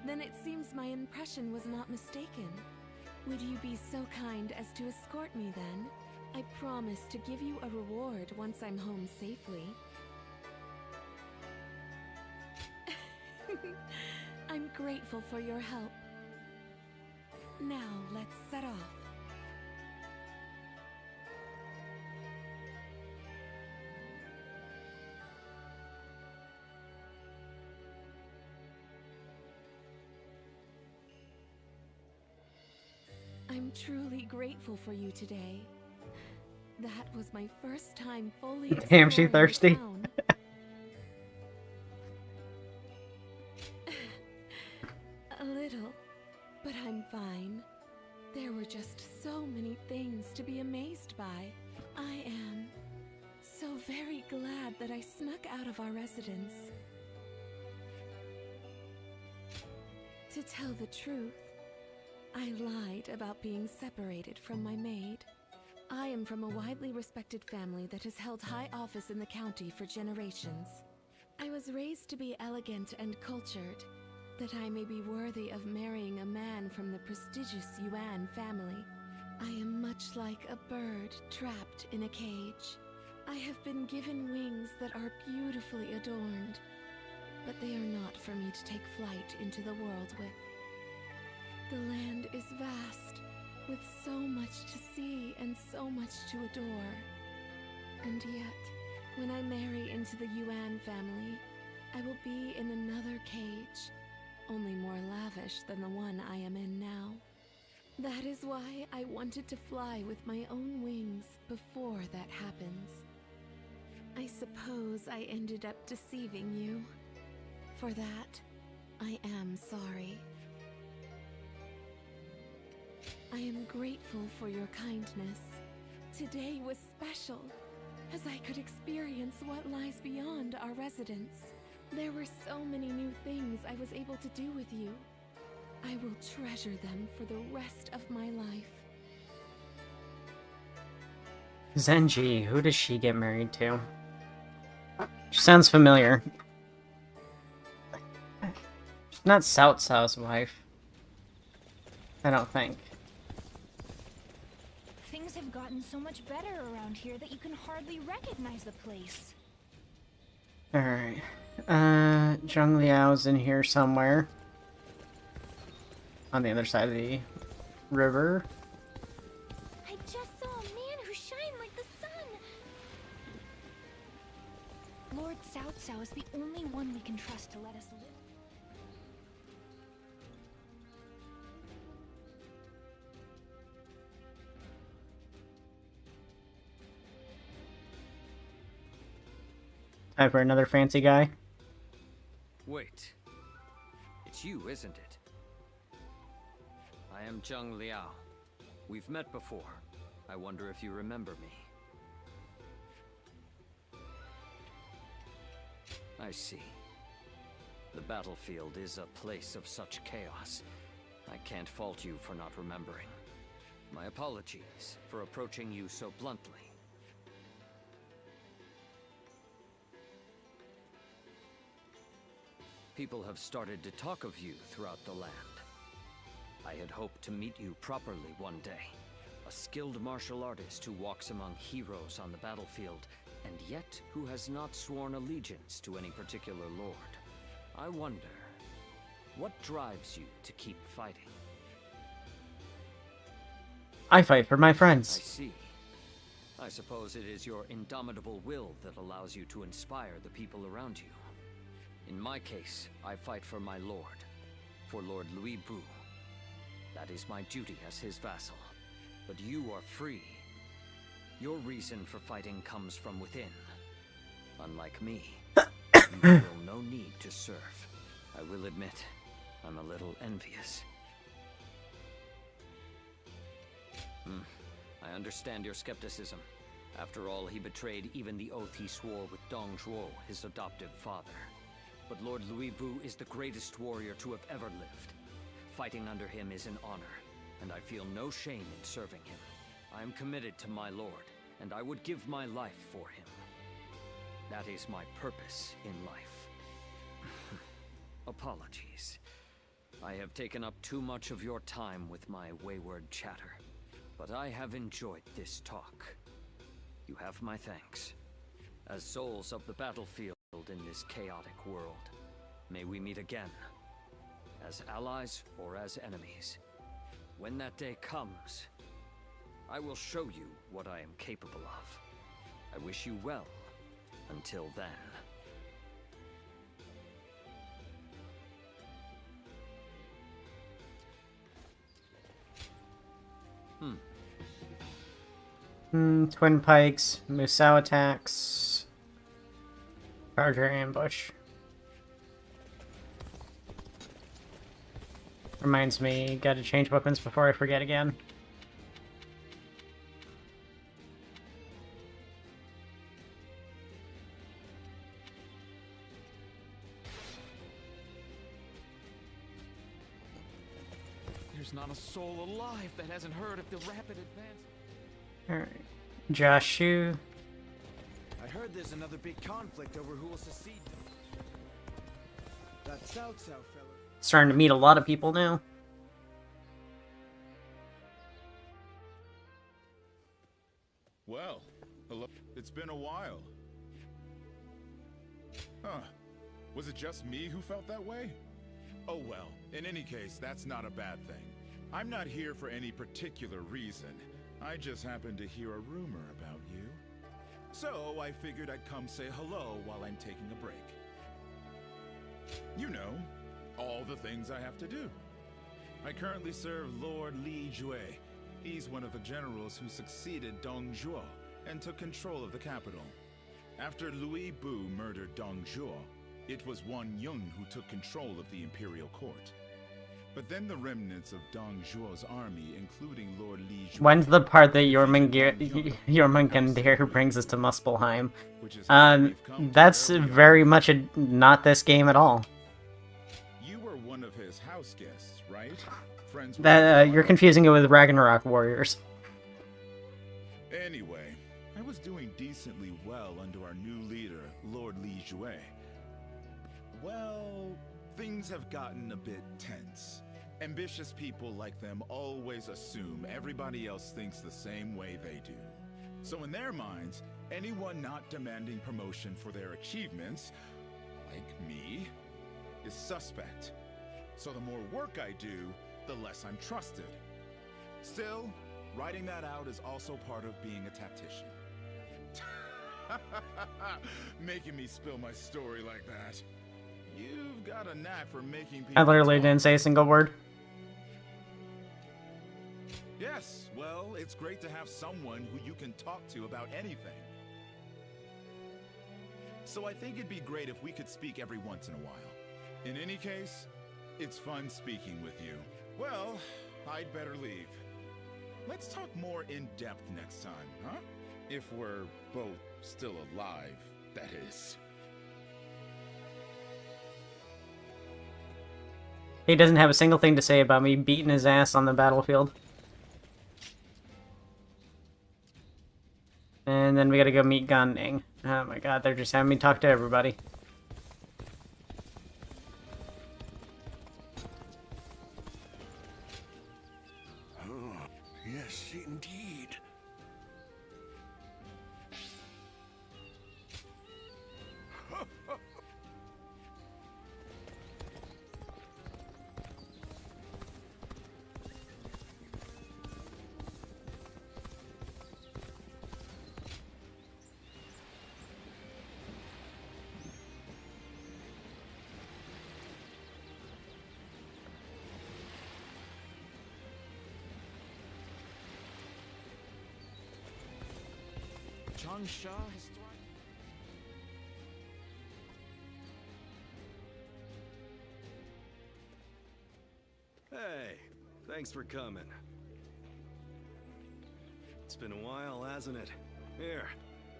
Then it seems my impression was not mistaken. Would you be so kind as to escort me then? I promise to give you a reward once I'm home safely. I'm grateful for your help. Now, let's set off. I'm truly grateful for you today. That was my first time fully Damn, she exploring thirsty. the town. A little, but I'm fine. There were just so many things to be amazed by. I am so very glad that I snuck out of our residence. To tell the truth, I lied about being separated from my maid. I am from a widely respected family that has held high office in the county for generations. I was raised to be elegant and cultured, that I may be worthy of marrying a man from the prestigious Yuan family. I am much like a bird trapped in a cage. I have been given wings that are beautifully adorned, but they are not for me to take flight into the world with. The land is vast, with so much to see and so much to adore. And yet, when I marry into the Yuan family, I will be in another cage, only more lavish than the one I am in now. That is why I wanted to fly with my own wings before that happens. I suppose I ended up deceiving you. For that, I am sorry. I am grateful for your kindness. Today was special, as I could experience what lies beyond our residence. There were so many new things I was able to do with you. I will treasure them for the rest of my life. Zenji, who does she get married to? She sounds familiar. She's not Cao Cao's wife. I don't think. Things have gotten so much better around here that you can hardly recognize the place. Alright. Zhang Liao's in here somewhere. On the other side of the river. I just saw a man who shined like the sun. Lord Cao Cao is the only one we can trust to let us live. Time for another fancy guy. Wait. It's you, isn't it? I am Zhang Liao. We've met before. I wonder if you remember me. I see. The battlefield is a place of such chaos. I can't fault you for not remembering. My apologies for approaching you so bluntly. People have started to talk of you throughout the land. I had hoped to meet you properly one day. A skilled martial artist who walks among heroes on the battlefield, and yet who has not sworn allegiance to any particular lord. I wonder, what drives you to keep fighting? I fight for my I friends. see. I suppose it is your indomitable will that allows you to inspire the people around you. In my case, I fight for my lord, for Lord Louis Bu. That is my duty as his vassal. But you are free. Your reason for fighting comes from within. Unlike me, you feel no need to serve. I will admit, I'm a little envious. I understand your skepticism. After all, he betrayed even the oath he swore with Dong Zhuo, his adoptive father. But Lord Louis Bu is the greatest warrior to have ever lived. Fighting under him is an honor, and I feel no shame in serving him. I am committed to my lord, and I would give my life for him. That is my purpose in life. Apologies. I have taken up too much of your time with my wayward chatter, but I have enjoyed this talk. You have my thanks. As souls of the battlefield in this chaotic world, may we meet again, as allies or as enemies. When that day comes, I will show you what I am capable of. I wish you well until then. Twin pikes, Musou attacks, Charger ambush. Reminds me, gotta change weapons before I forget again. There's not a soul alive that hasn't heard of the rapid advance. Alright. Joshu. I heard there's another big conflict over who will succeed. That Cao Cao fella. Starting to meet a lot of people now. Well, hello. It's been a while. Huh. Was it just me who felt that way? Oh well, in any case, that's not a bad thing. I'm not here for any particular reason. I just happened to hear a rumor about you. So I figured I'd come say hello while I'm taking a break. You know, all the things I have to do. I currently serve Lord Li Jue. He's one of the generals who succeeded Dong Zhuo and took control of the capital. After Louis Bu murdered Dong Zhuo, it was Wan Yun who took control of the imperial court. But then the remnants of Dong Zhuo's army, including Lord Li Jue... When's the part that Jormungandr brings us to Muspelheim? That's very much not this game at all. You were one of his house guests, right? Friends with You're confusing it with Ragnarok Warriors. Anyway, I was doing decently well under our new leader, Lord Li Jue. Well, things have gotten a bit tense. Ambitious people like them always assume everybody else thinks the same way they do. So in their minds, anyone not demanding promotion for their achievements, like me, is suspect. So the more work I do, the less I'm trusted. Still, writing that out is also part of being a tactician. Making me spill my story like that. You've got a knack for making people I literally talk. didn't say a single word. Yes, well, it's great to have someone who you can talk to about anything. So I think it'd be great if we could speak every once in a while. In any case, it's fun speaking with you. Well, I'd better leave. Let's talk more in depth next time, huh? If we're both still alive, that is. He doesn't have a single thing to say about me beating his ass on the battlefield. And then we gotta go meet Ganding. Oh my god, they're just having me talk to everybody. Oh, yes, indeed. Changsha has thrived. Hey, thanks for coming. It's been a while, hasn't it? Here,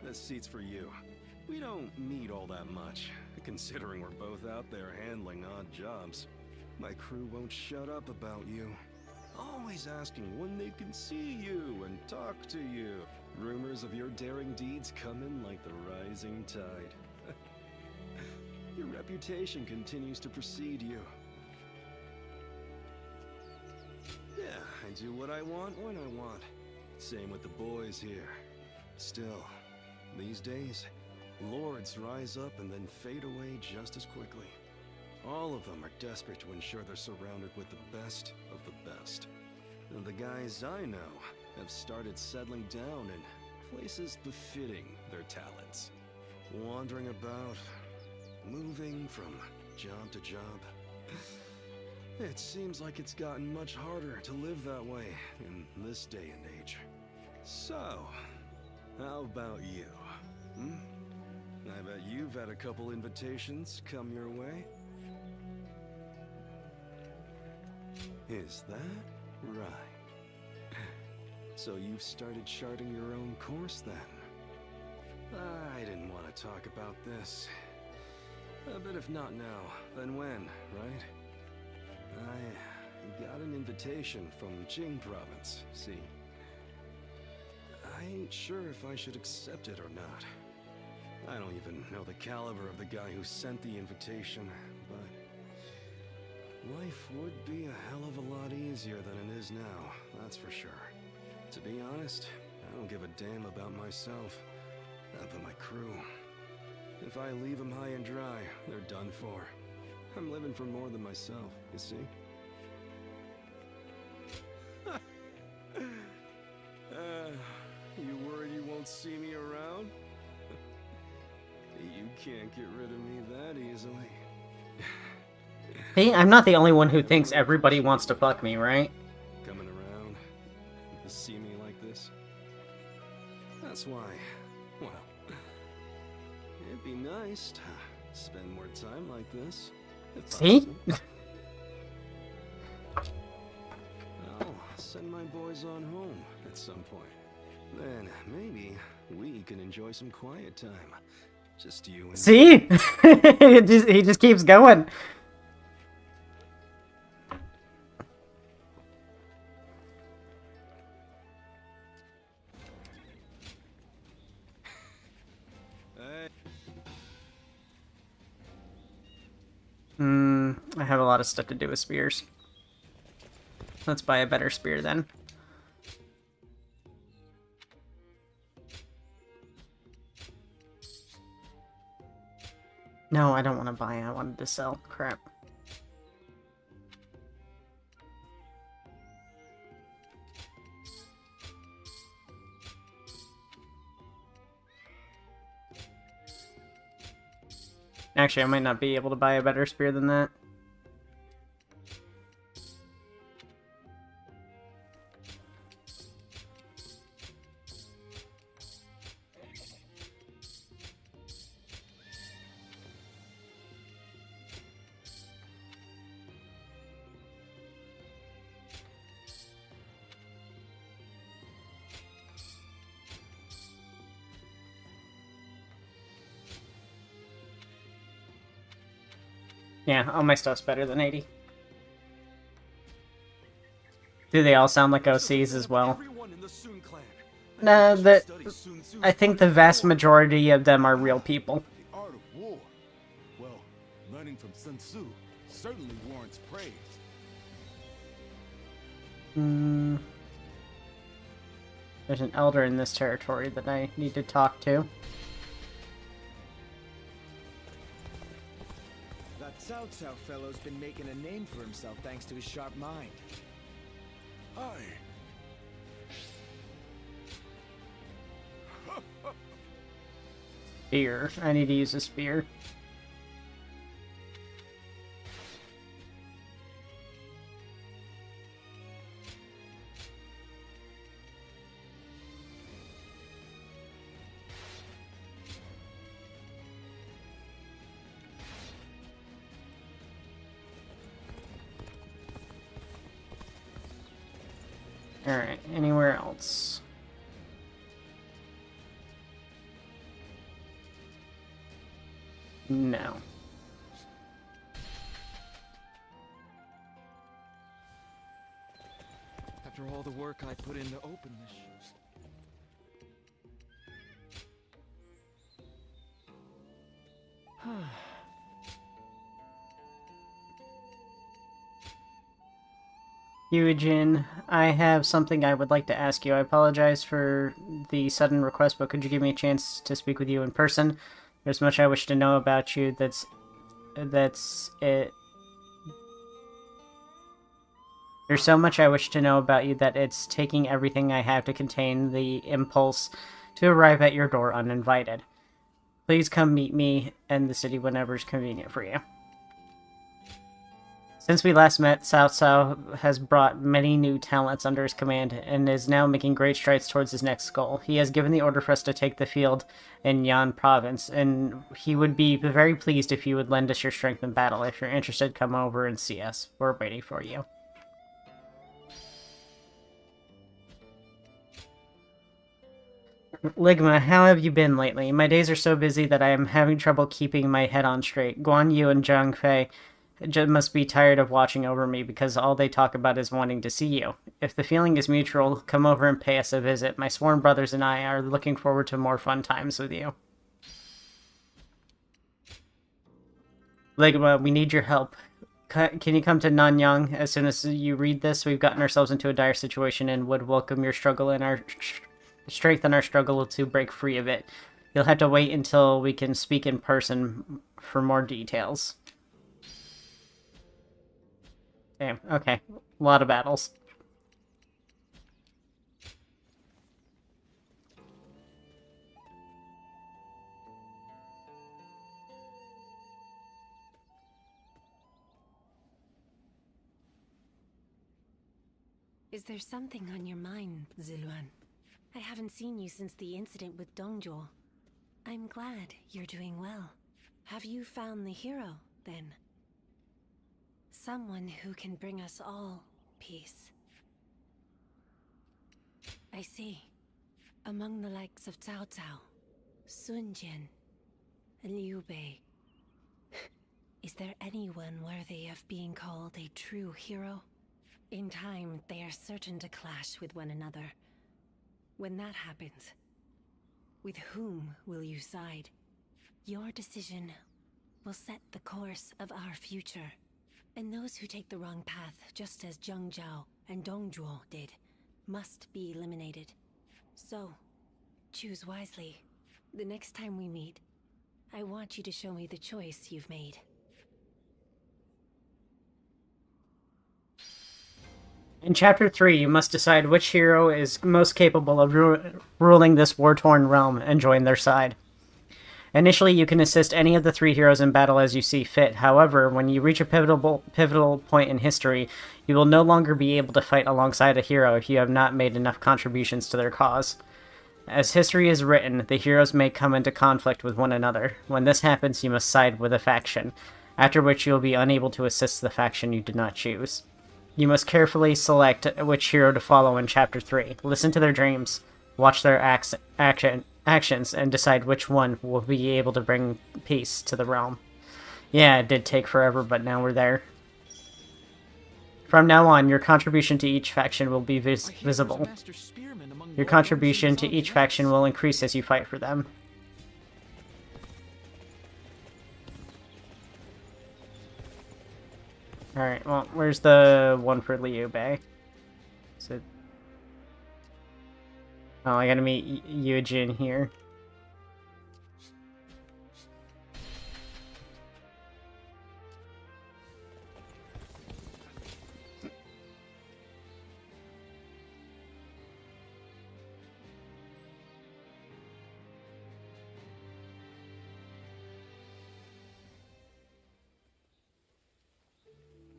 this seat's for you. We don't meet all that much, considering we're both out there handling odd jobs. My crew won't shut up about you. Always asking when they can see you and talk to you. Rumors of your daring deeds come in like the rising tide. Your reputation continues to precede you. Yeah, I do what I want when I want. Same with the boys here. Still, these days, lords rise up and then fade away just as quickly. All of them are desperate to ensure they're surrounded with the best of the best. And the guys I know have started settling down in places befitting their talents. Wandering about, moving from job to job. It seems like it's gotten much harder to live that way in this day and age. So, how about you? I bet you've had a couple invitations come your way. Is that right? So you've started charting your own course then? I didn't want to talk about this. But if not now, then when, right? I got an invitation from Jing province, see? I ain't sure if I should accept it or not. I don't even know the caliber of the guy who sent the invitation, but life would be a hell of a lot easier than it is now, that's for sure. To be honest, I don't give a damn about myself, but my crew. If I leave them high and dry, they're done for. I'm living for more than myself, you see? You worried you won't see me around? You can't get rid of me that easily. Hey, I'm not the only one who thinks everybody wants to fuck me, right? Coming around to see me like this? That's why, well, it'd be nice to spend more time like this. See? I'll send my boys on home at some point. Then maybe we can enjoy some quiet time. Just you and See? He just keeps going. I have a lot of stuff to do with spears. Let's buy a better spear then. No, I don't want to buy. I wanted to sell. Crap. Actually, I might not be able to buy a better spear than that. Yeah, all my stuff's better than 80. Do they all sound like OCs as well? No, I think the vast majority of them are real people. The art of war. Well, learning from Sun Tzu certainly warrants praise. There's an elder in this territory that I need to talk to. Cao Cao fellow's been making a name for himself thanks to his sharp mind. Aye. Spear. I need to use a spear. Alright, anywhere else? No. After all the work I put in to open this. Eugen, I have something I would like to ask you. I apologize for the sudden request, but could you give me a chance to speak with you in person? There's much I wish to know about you. That's it. There's so much I wish to know about you that it's taking everything I have to contain the impulse to arrive at your door uninvited. Please come meet me in the city whenever it's convenient for you. Since we last met, Cao Cao has brought many new talents under his command and is now making great strides towards his next goal. He has given the order for us to take the field in Yan province, and he would be very pleased if you would lend us your strength in battle. If you're interested, come over and see us. We're waiting for you. Ligma, how have you been lately? My days are so busy that I am having trouble keeping my head on straight. Guan Yu and Zhang Fei must be tired of watching over me because all they talk about is wanting to see you. If the feeling is mutual, come over and pay us a visit. My sworn brothers and I are looking forward to more fun times with you. Ligma, we need your help. Can you come to Nanyang as soon as you read this? We've gotten ourselves into a dire situation and would welcome your struggle and our strength in our struggle to break free of it. You'll have to wait until we can speak in person for more details. Damn, okay. A lot of battles. Is there something on your mind, Ziluan? I haven't seen you since the incident with Dongjuo. I'm glad you're doing well. Have you found the hero, then? Someone who can bring us all peace. I see. Among the likes of Cao Cao, Sun Jian, and Liu Bei, is there anyone worthy of being called a true hero? In time, they are certain to clash with one another. When that happens, with whom will you side? Your decision will set the course of our future. And those who take the wrong path, just as Zhang Zhao and Dongjuo did, must be eliminated. So, choose wisely. The next time we meet, I want you to show me the choice you've made. In Chapter 3, you must decide which hero is most capable of ruling this war-torn realm and join their side. Initially, you can assist any of the 3 heroes in battle as you see fit. However, when you reach a pivotal point in history, you will no longer be able to fight alongside a hero if you have not made enough contributions to their cause. As history is written, the heroes may come into conflict with one another. When this happens, you must side with a faction, after which you will be unable to assist the faction you did not choose. You must carefully select which hero to follow in Chapter 3. Listen to their dreams, watch their actions, and decide which one will be able to bring peace to the realm. Yeah, it did take forever, but now we're there. From now on, your contribution to each faction will be visible. Your contribution to each faction will increase as you fight for them. Alright, well, where's the one for Liu Bei? Is it... Oh, I gotta meet Eugen here.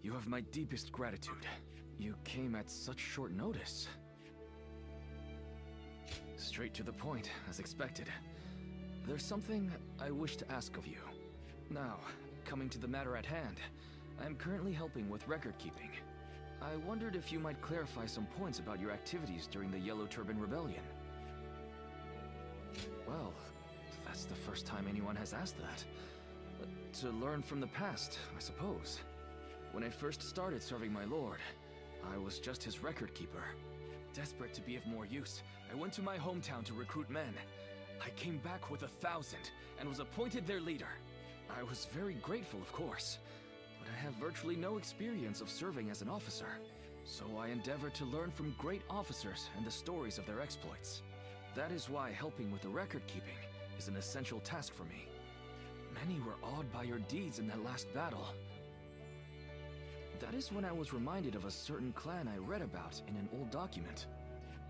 You have my deepest gratitude. You came at such short notice. Straight to the point, as expected. There's something I wish to ask of you. Now, coming to the matter at hand, I am currently helping with record keeping. I wondered if you might clarify some points about your activities during the Yellow Turban Rebellion. Well, that's the first time anyone has asked that. to learn from the past, I suppose. When I first started serving my lord, I was just his record keeper. Desperate to be of more use, I went to my hometown to recruit men. I came back with 1,000 and was appointed their leader. I was very grateful, of course, but I have virtually no experience of serving as an officer. So I endeavored to learn from great officers and the stories of their exploits. That is why helping with the record keeping is an essential task for me. Many were awed by your deeds in that last battle. That is when I was reminded of a certain clan I read about in an old document,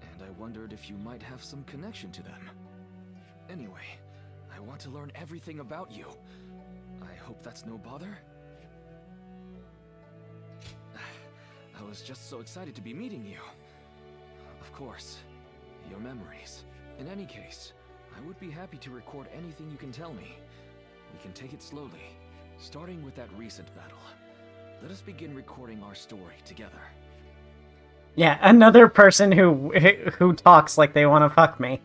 and I wondered if you might have some connection to them. Anyway, I want to learn everything about you. I hope that's no bother? I was just so excited to be meeting you. Of course, your memories. In any case, I would be happy to record anything you can tell me. We can take it slowly, starting with that recent battle. Let us begin recording our story together. Yeah, another person who talks like they want to fuck me.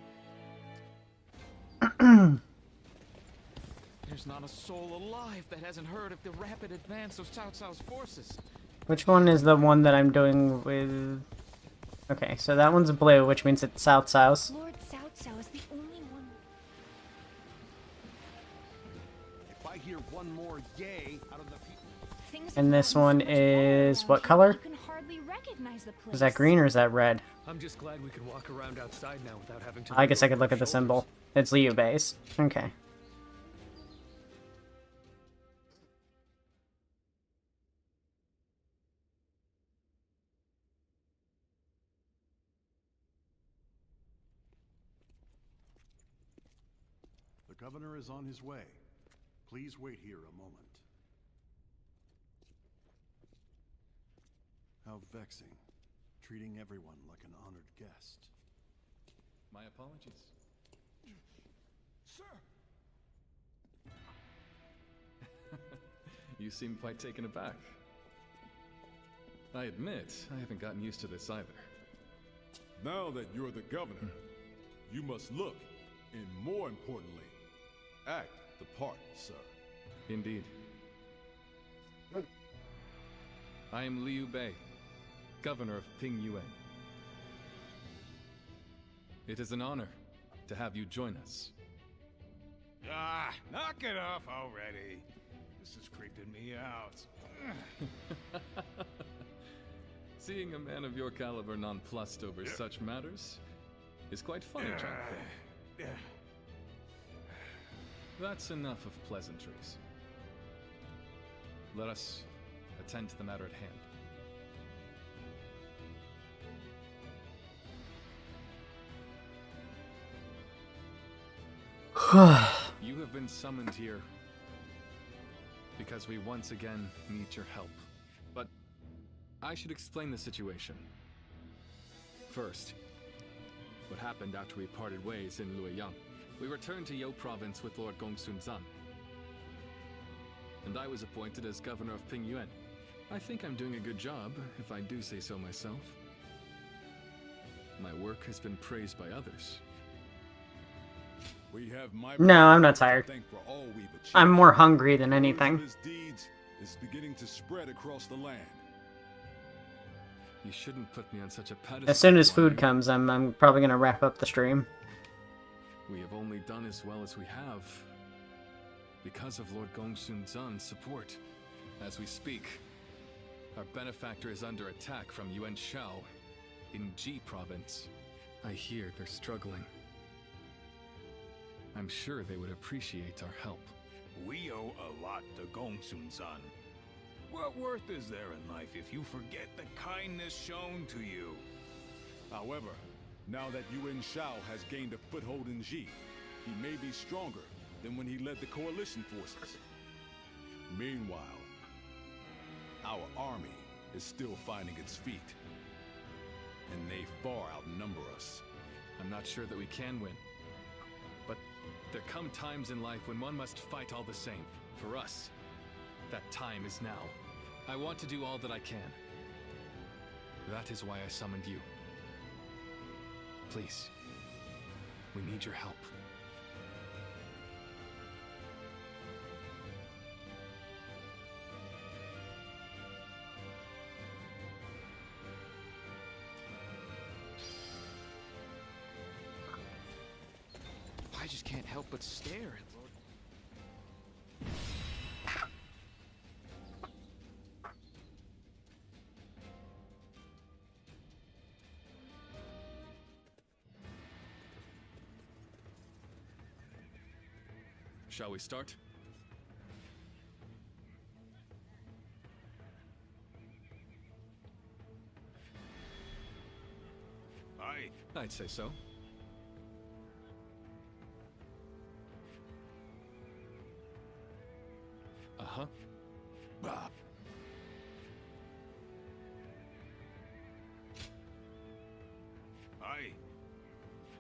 There's not a soul alive that hasn't heard of the rapid advance of Cao Cao's forces. Which one is the one that I'm doing with... Okay, so that one's blue, which means it's Cao Cao's. Lord Cao Cao is the only one. If I hear one more yay out of the people... And this one is what color? You can hardly recognize the place. Is that green or is that red? I'm just glad we can walk around outside now without having to... I guess I could look at the symbol. It's Liu Bei's. Okay. The governor is on his way. Please wait here a moment. How vexing. Treating everyone like an honored guest. My apologies. Sir! You seem quite taken aback. I admit, I haven't gotten used to this either. Now that you're the governor, you must look, and more importantly, act the part, sir. Indeed. I am Liu Bei, governor of Ping Yuan. It is an honor to have you join us. Ah, knock it off already. This is creeping me out. Seeing a man of your caliber nonplussed over such matters is quite funny, John. That's enough of pleasantries. Let us attend to the matter at hand. You have been summoned here because we once again need your help. But I should explain the situation. First, what happened after we parted ways in Luoyang. We returned to You province with Lord Gongsun Zan, and I was appointed as governor of Ping Yuan. I think I'm doing a good job, if I do say so myself. My work has been praised by others. We have my No, I'm not tired. thank for all we've achieved. I'm more hungry than anything. His deeds is beginning to spread across the land. You shouldn't put me on such a pedestal. As soon as food comes, I'm probably gonna wrap up the stream. We have only done as well as we have because of Lord Gongsun Zan's support. As we speak, our benefactor is under attack from Yuan Shao in Ji province. I hear they're struggling. I'm sure they would appreciate our help. We owe a lot to Gongsun Zan. What worth is there in life if you forget the kindness shown to you? However, now that Yuan Shao has gained a foothold in Ji, he may be stronger than when he led the coalition forces. Meanwhile, our army is still finding its feet, and they far outnumber us. I'm not sure that we can win, but there come times in life when one must fight all the same. For us, that time is now. I want to do all that I can. That is why I summoned you. Please, we need your help. I just can't help but stare at Lord. Shall we start? I'd say so. Uh-huh.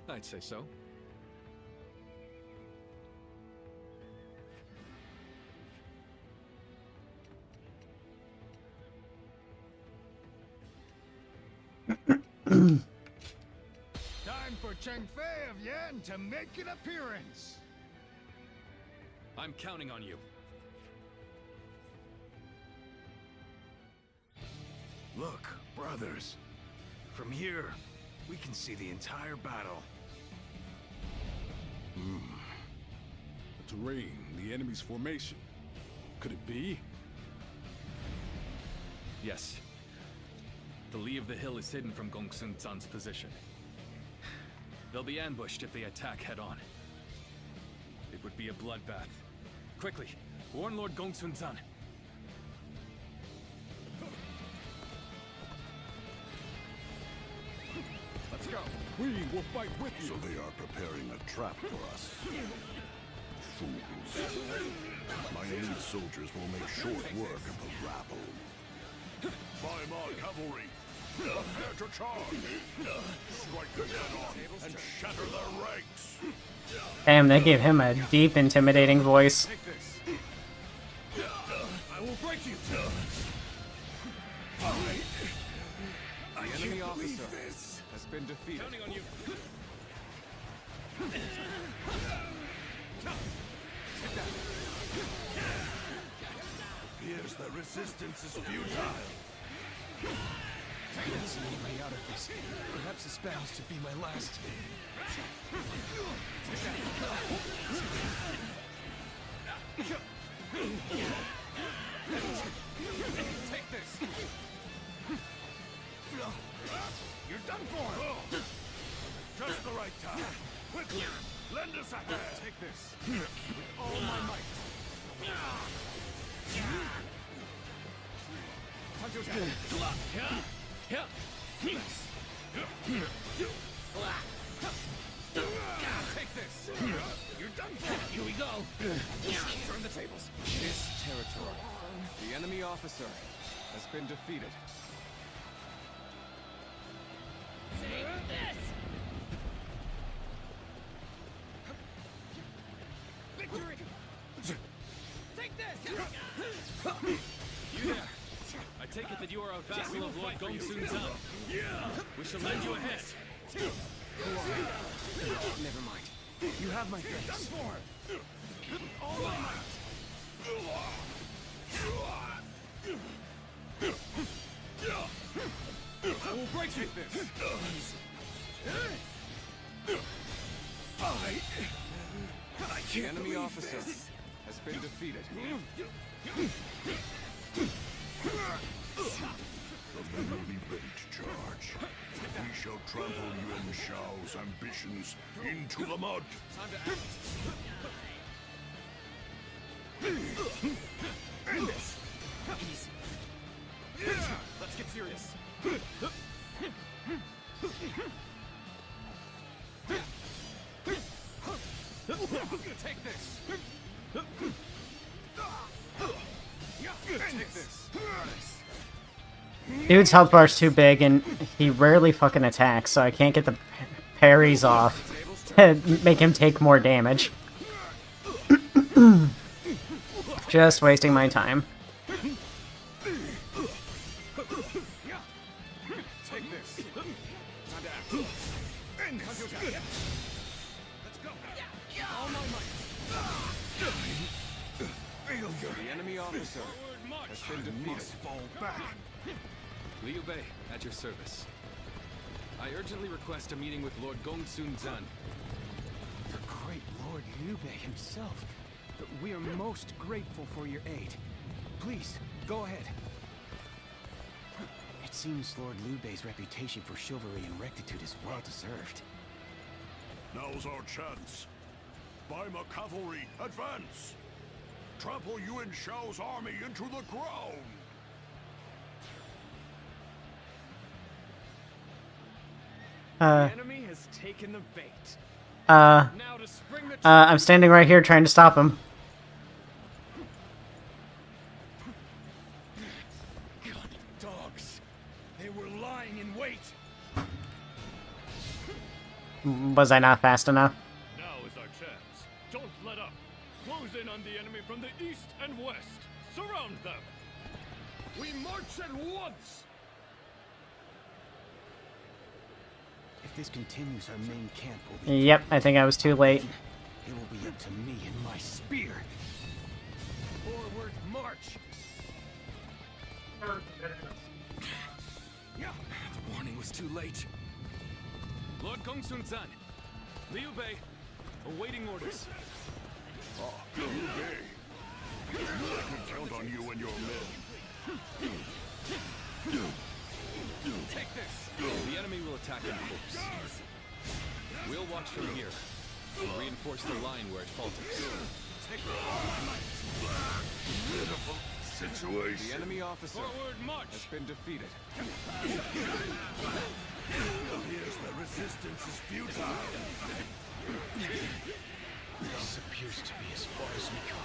I'd say so. Time for Cheng Fei of Yan to make an appearance. I'm counting on you. Look, brothers. From here, we can see the entire battle. The terrain, the enemy's formation. Could it be? Yes. The lee of the hill is hidden from Gongsun Zan's position. They'll be ambushed if they attack head-on. It would be a bloodbath. Quickly, warn Lord Gongsun Zan. Let's go. We will fight with you. So they are preparing a trap for us. Fools. My elite soldiers will make short work of the rabble. By my cavalry, prepare to charge. Strike them head on and shatter their ranks. Damn, they gave him a deep, intimidating voice. I will break you. The enemy officer has been defeated. Counting on you. Appears that resistance is futile. I can't see any way out of this. Perhaps this battle's to be my last. Take this. You're done for. Just the right time. Quickly, lend us a hand. Take this. With all my might. Take this. You're done for. Here we go. Turn the tables. This territory. The enemy officer has been defeated. Take this! Victory! Take this! You there. I take it that you are a vassal of Lord Gongsun Zan. We shall lend you a hand. Never mind. You have my face. Done for. With all my might. I will break you this. The enemy officer has been defeated. The men will be ready to charge. We shall trample Yuan Shao's ambitions into the mud. Time to act. End this. Easy. Let's get serious. Take this. Take this. Dude's health bar's too big, and he rarely fucking attacks, so I can't get the parries off to make him take more damage. Just wasting my time. Take this. Time to act. End this. Let's go. All my might. The enemy officer has been defeated. Fall back. Liu Bei, at your service. I urgently request a meeting with Lord Gongsun Zan. Your great Liu Bei himself. We are most grateful for your aid. Please, go ahead. It seems Lord Liu Bei's reputation for chivalry and rectitude is well deserved. Now's our chance. Baima cavalry, advance! Trample Yuan Shao's army into the ground! The enemy has taken the bait. I'm standing right here trying to stop him. Dogs. They were lying in wait. Was I not fast enough? Now is our chance. Don't let up. Close in on the enemy from the east and west. Surround them. We march at once. If this continues, our main camp will be... Yep, I think I was too late. It will be up to me and my spear. Forward march. The warning was too late. Lord Gongsun Zan, Liu Bei, awaiting orders. Liu Bei. I can count on you and your men. Take this! The enemy will attack in force. We'll watch from here. We'll reinforce the line where it falters. Pitiful situation. The enemy officer has been defeated. Appears the resistance is futile. This appears to be as far as we go.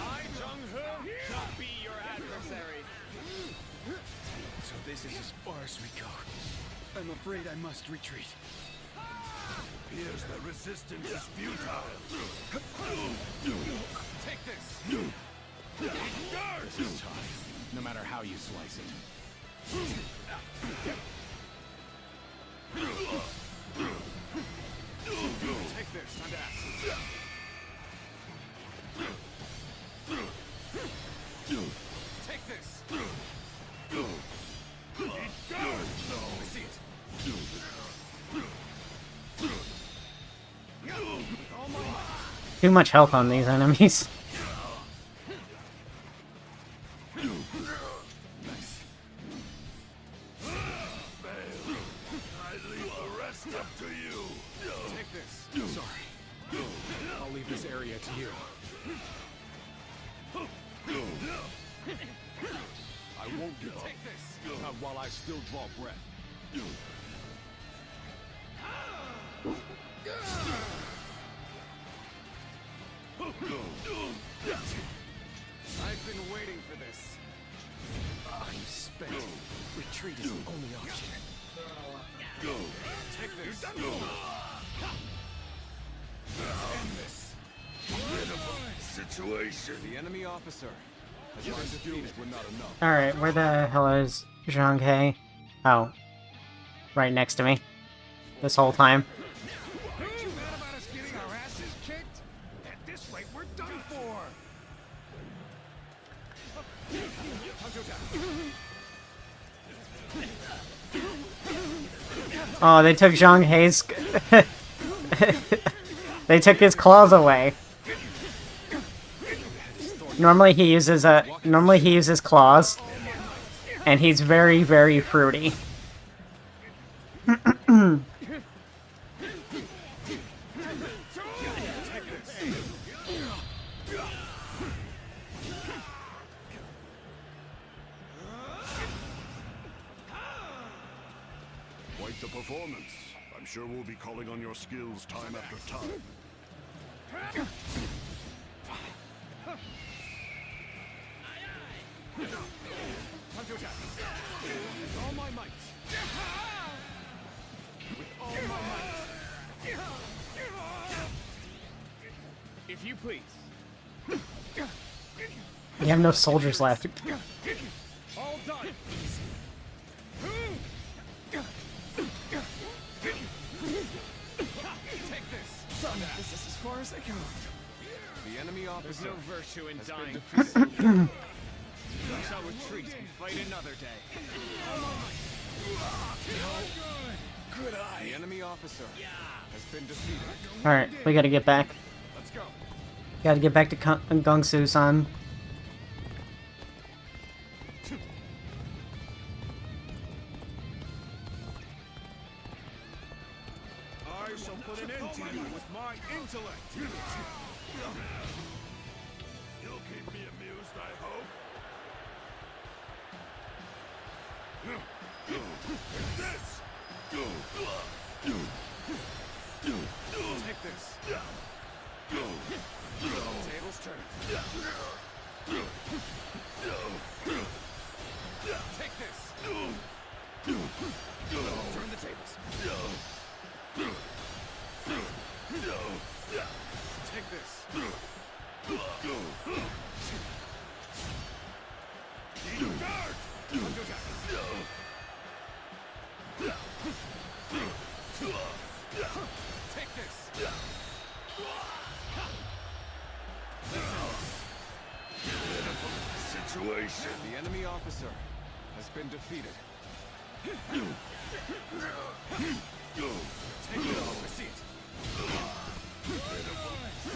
I, Zheng He, shall be your adversary. So this is as far as we go. I'm afraid I must retreat. Appears the resistance is futile. Take this. This is tough, no matter how you slice it. Take this. Time to act. Take this. I see it. Too much health on these enemies. I leave the rest up to you. Take this. Sorry. I'll leave this area to you. I won't give up. Take this. Not while I still draw breath. I've been waiting for this. I'm spent. Retreat is the only option. Take this. End this. Pitiful situation. The enemy officer has been defeated. Were not enough. Alright, where the hell is Zhang He? Oh. Right next to me. This whole time. Aren't you mad about us getting our asses kicked? At this rate, we're done for. Oh, they took Zhang He's... They took his claws away. Normally he uses claws, and he's very, very fruity. Quite the performance. I'm sure we'll be calling on your skills time after time. Time to attack. With all my might. With all my might. If you please. We have no soldiers left. All done. Take this. Son, this is as far as I go. The enemy officer There's no virtue in has dying. been defeated. We shall retreat and fight another day. Good eye. The enemy officer has been defeated. Alright, we gotta get back. Let's go. Gotta get back to Gongsu-san. I shall put an end to you with my intellect. You'll keep me amused, I hope. This! Take this. Tables turned. Take this. Turn the tables. Take this. Eat guard! Take this. Situation. The enemy officer has been defeated. Take this. Receipt.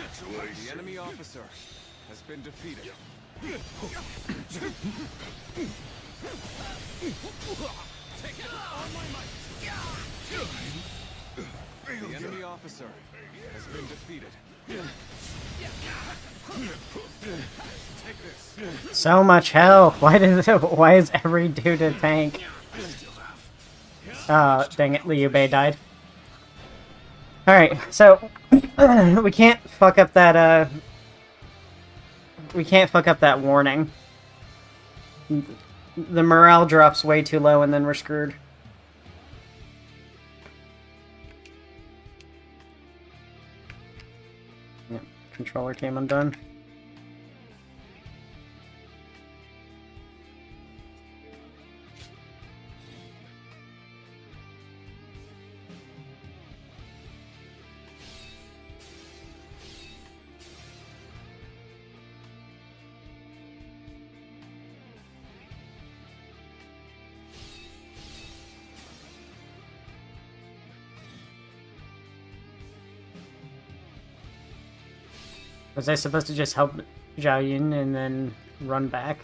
Situation. The enemy officer has been defeated. Take it on my might. The enemy officer has been defeated. Take this. So much health. Why is every dude a tank? Dang it, Liu Bei died. Alright, so we can't fuck up that warning. The morale drops way too low and then we're screwed. Yep, controller came undone. Was I supposed to just help Zhao Yun and then run back?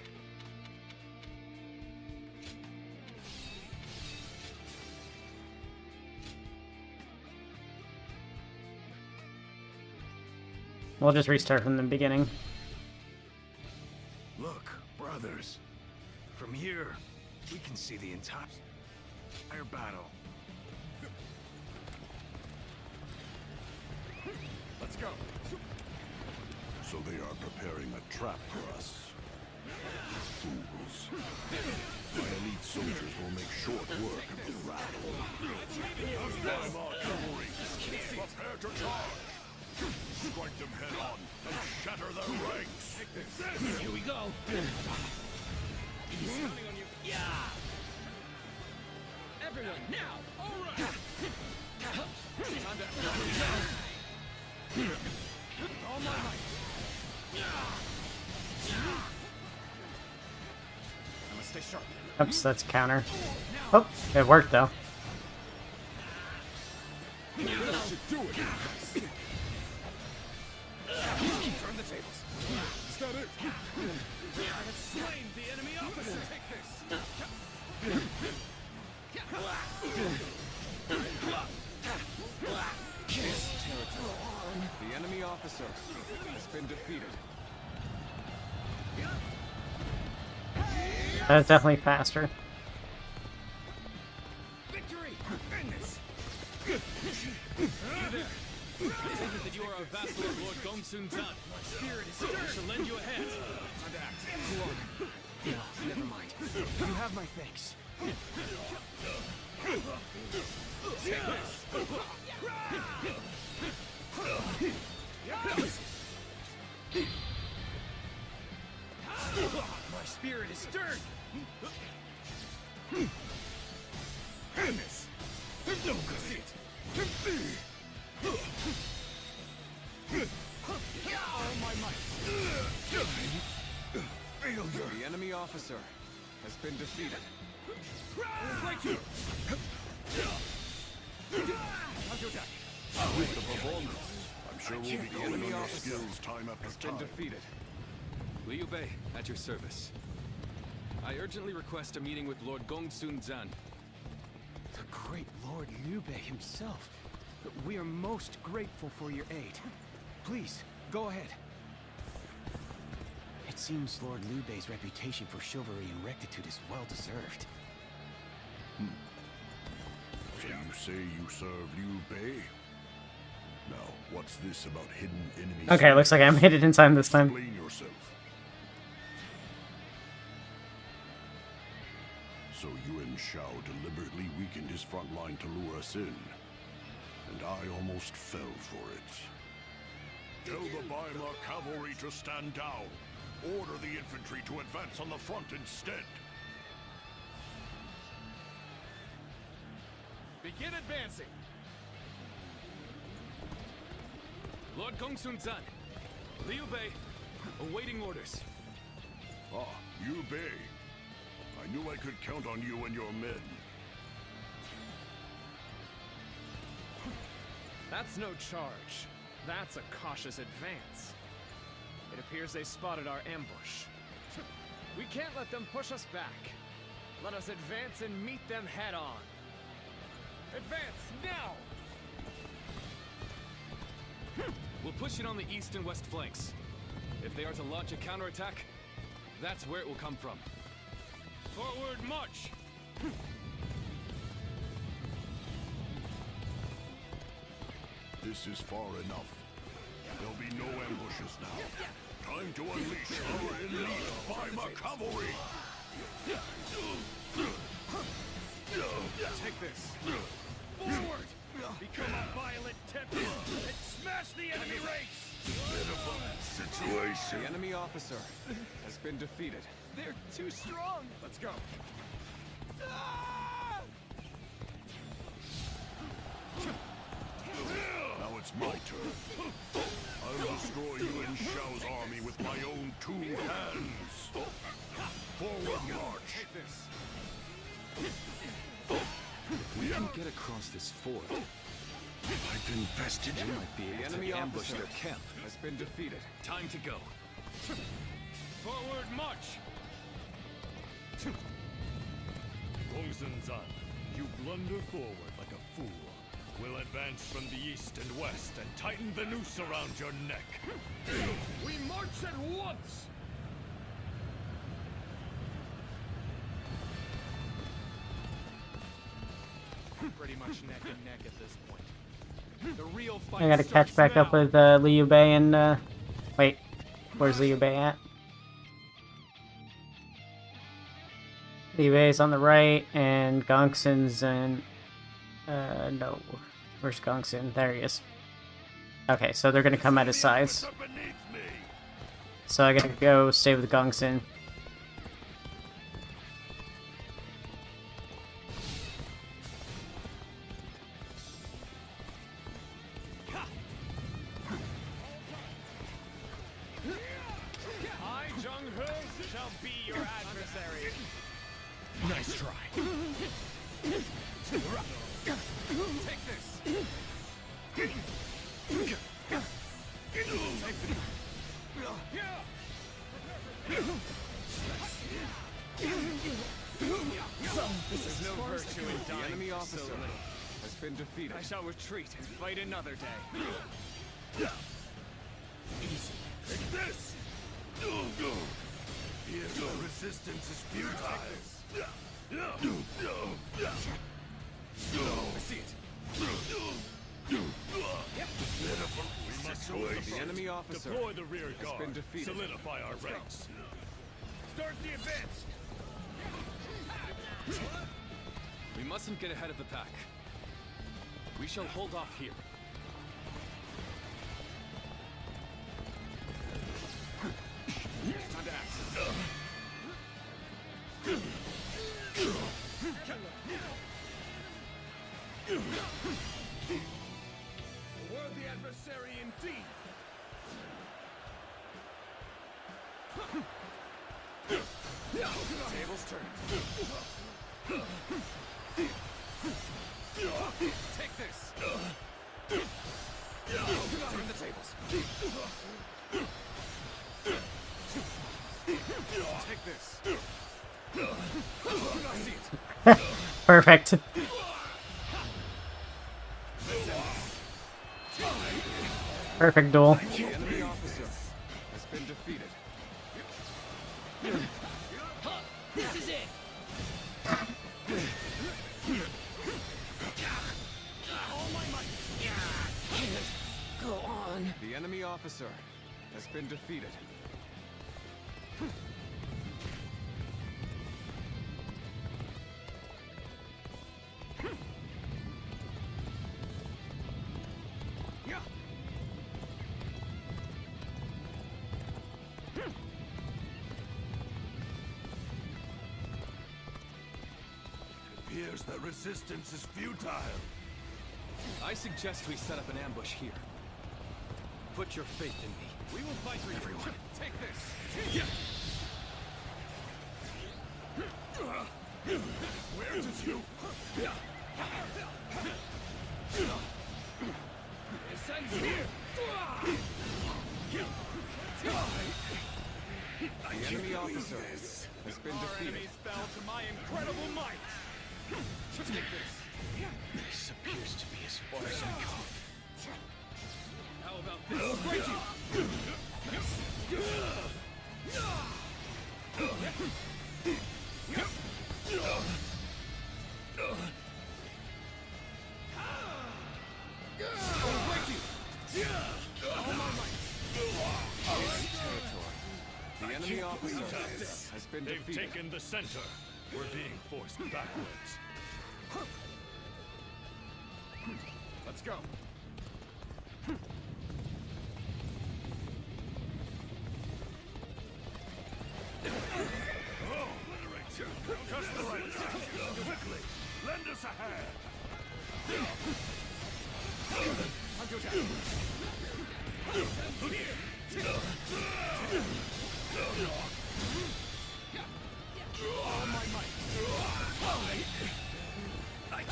We'll just restart from the beginning. Look, brothers. From here, we can see the entire battle. Let's go. So they are preparing a trap for us. Fools. My elite soldiers will make short work of the rabble. Prime artillery. Prepare to charge. Strike them head on and shatter their ranks. Here we go. He's counting on you. Yeah. Everyone, now. All right. Time to. All my might. I must stay sharp. Oops, that's a counter. Oh, it worked though. That should do it. Turn the tables. Is that it? I have slain the enemy officer. Take this. This territory. The enemy officer has been defeated. That's definitely faster. Victory! End this! You there! I take it that you are a vassal of Lord Gongsun Zan. My spirit is stirred. I shall lend you a hand. Time to act. Who are you? No, never mind. You have my thanks. Take this! My spirit is stirred! End this! No good! All my might! Failure! The enemy officer has been defeated. Break you! With the performance, I'm sure we'll be calling on your skills time after time. Been defeated. Liu Bei, at your service. I urgently request a meeting with Lord Gongsun Zan. The great Lord Liu Bei himself. We are most grateful for your aid. Please, go ahead. It seems Lord Liu Bei's reputation for chivalry and rectitude is well deserved. So you say you serve Liu Bei? Now, what's this about hidden enemies? Okay, looks like I made it in time this time. Explain yourself. So Yuan Shao deliberately weakened his front line to lure us in. And I almost fell for it. Tell the Weimar cavalry to stand down. Order the infantry to advance on the front instead. Begin advancing! Lord Gongsun Zan, Liu Bei, awaiting orders. Ah, Liu Bei. I knew I could count on you and your men. That's no charge. That's a cautious advance. It appears they spotted our ambush. We can't let them push us back. Let us advance and meet them head on. Advance now! We'll push it on the east and west flanks. If they are to launch a counterattack, that's where it will come from. Forward march! This is far enough. There'll be no ambushes now. Time to unleash our elite Weimar cavalry! Take this. Forward! Become a violent tempest and smash the enemy ranks! Pitiful situation. The enemy officer has been defeated. They're too strong! Let's go. Now it's my turn. I'll destroy Yuan Shao's army with my own 2 hands. Forward march. Take this. If we can get across this ford, I've invested we might be able enemy to ambush officer their camp. Has been defeated. Time to go. Forward march! Gongsun Zan, you blunder forward like a fool. We'll advance from the east and west and tighten the noose around your neck. We march at once! Pretty much neck and neck at this point. The real fight I gotta catch starts back up now. with Liu Bei and wait, where's Liu Bei at? Liu Bei's on the right and Gongsun's in no. Where's Gongsun? There he is. Okay, so they're gonna come at his sides. So I gotta go stay with Gongsun. I, Jung-Ho, shall be your adversary. Nice try. Take this. This is no virtue in dying. The enemy officer so little. has been defeated. I shall retreat and fight another day. Easy. Take this! Here's no resistance is futile. I see it. Pitiful We must situation. The enemy officer deploy the rear has guard. been defeated. Solidify our ranks. Start the advance. We mustn't get ahead of the pack. We shall hold off here. Time to act. A worthy adversary indeed. Tables turn. Take this. Perfect. Perfect duel. The enemy officer has been defeated. This is it! Go on. The enemy officer has been defeated. It appears that resistance is futile. I suggest we set up an ambush here. Put your faith in me. We will fight for everyone. Take this. Where did you? Sun's here! The enemy officer has been defeated. Enemies fell to my incredible might! Take this. This appears to be as far as we go. How about this? Break you! The enemy officer has been They've defeated. taken the center. We're being forced backwards. Let's go. Just the right time. Quickly, lend us a hand.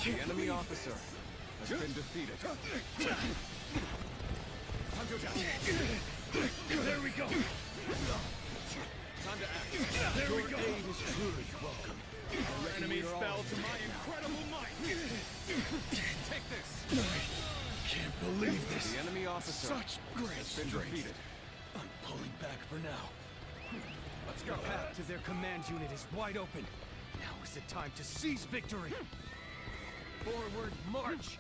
The enemy officer has been defeated. There we go. Time to act. There we go. Aid is truly welcome. Our enemies fell to my incredible might! Take this. Can't believe this. The enemy officer Such great has been strength. defeated. I'm pulling back for now. Let's go. The path to their command unit is wide open. Now is the time to seize victory. Forward march.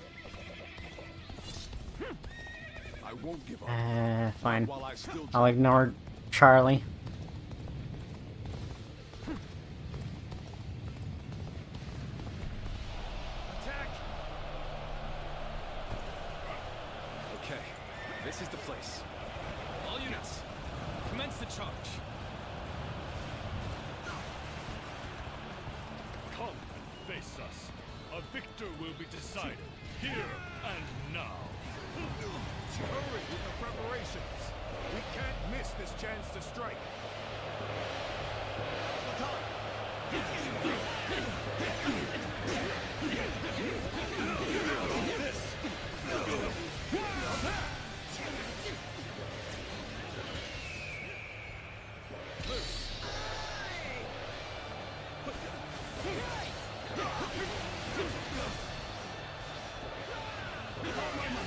I won't give up. Fine. While I still I'll ignore Charlie. Okay, this is the place. All units, commence the charge. Come and face us. A victor will be decided here and now. Hurry with the preparations. We can't miss this chance to strike.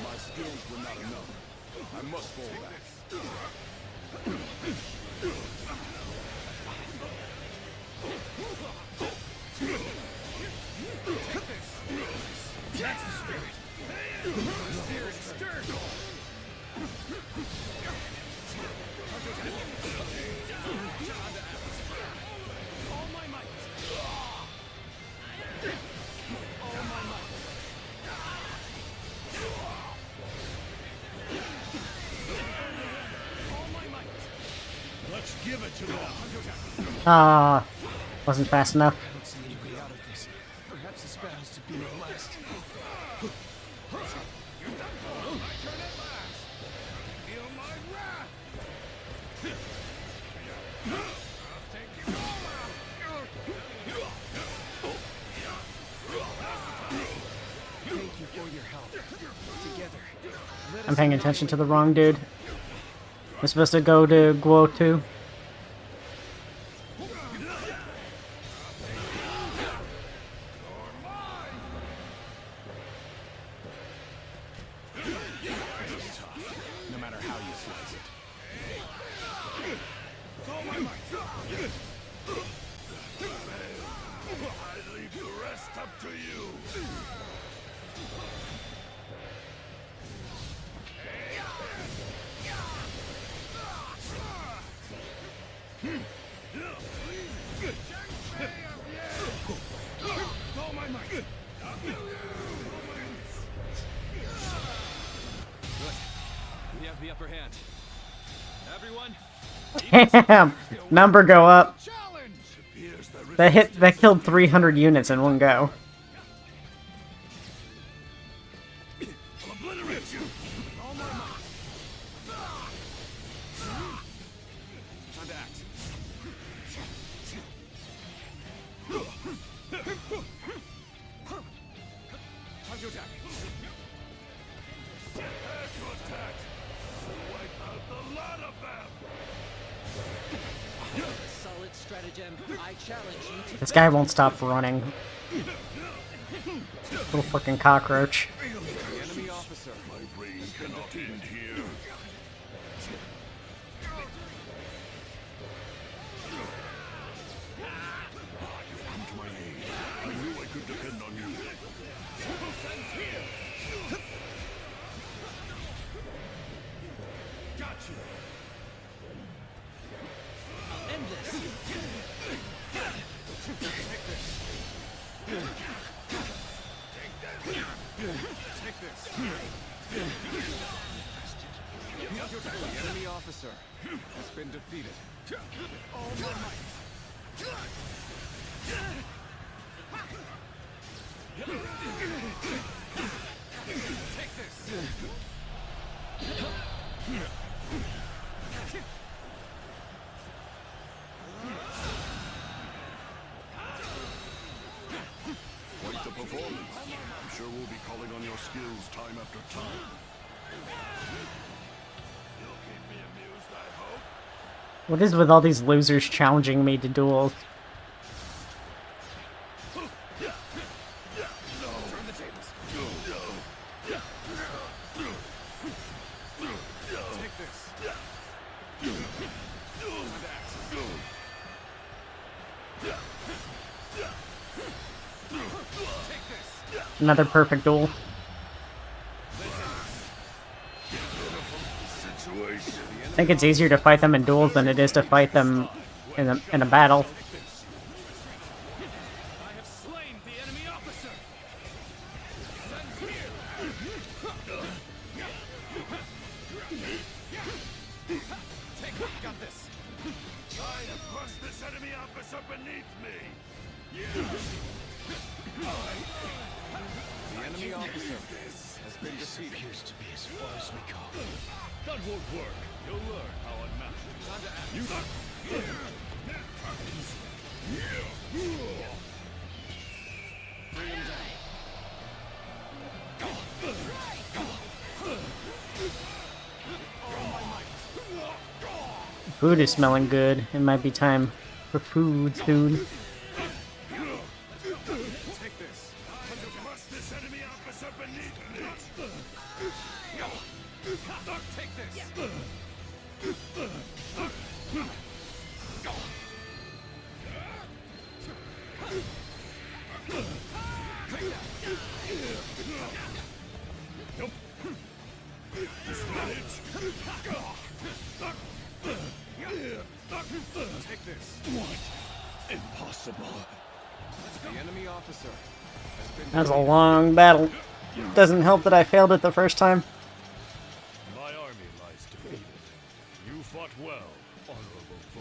My skills were not enough. I must fall back. That's the spirit! Steer it stern! All my might! All my might! All my might! Let's give it to them. Ah, wasn't fast enough. I don't see any way out of this. Perhaps this battle's to be the last. Feel my wrath! Thank you for your help. Together, let I'm us paying attention to the wrong dude. I'm supposed to go to Guo 2. to you. All my might. Good. We have the upper hand. Everyone, Damn! Number go up. That killed 300 units in one go. This guy won't stop running. Little fucking cockroach. The enemy officer. My reign cannot end here. You've come to my aid. I knew I could depend on you. got you. I'll end this. Take this. The enemy officer has been defeated. All my might. Take this. Quite the performance. I'm sure we'll be calling on your skills time after time. You'll keep me amused, I hope. What is with all these losers challenging me to duels? Turn the tables. Take this. Another perfect duel. I think it's easier to fight them in duels than it is to fight them in a battle. I have slain the enemy officer. Got this. I have crushed this enemy officer beneath me. The enemy officer has been defeated. Appears to be as far as we go. That won't work. You'll learn how unmatched. Bring him down. Food is smelling good. It might be time for food soon. Take this. Crush this enemy officer beneath me. Take this. Take this. What? Impossible. The enemy officer has been That was a long battle. Doesn't help that I failed it the first time. My army lies defeated. You fought well, honorable foe.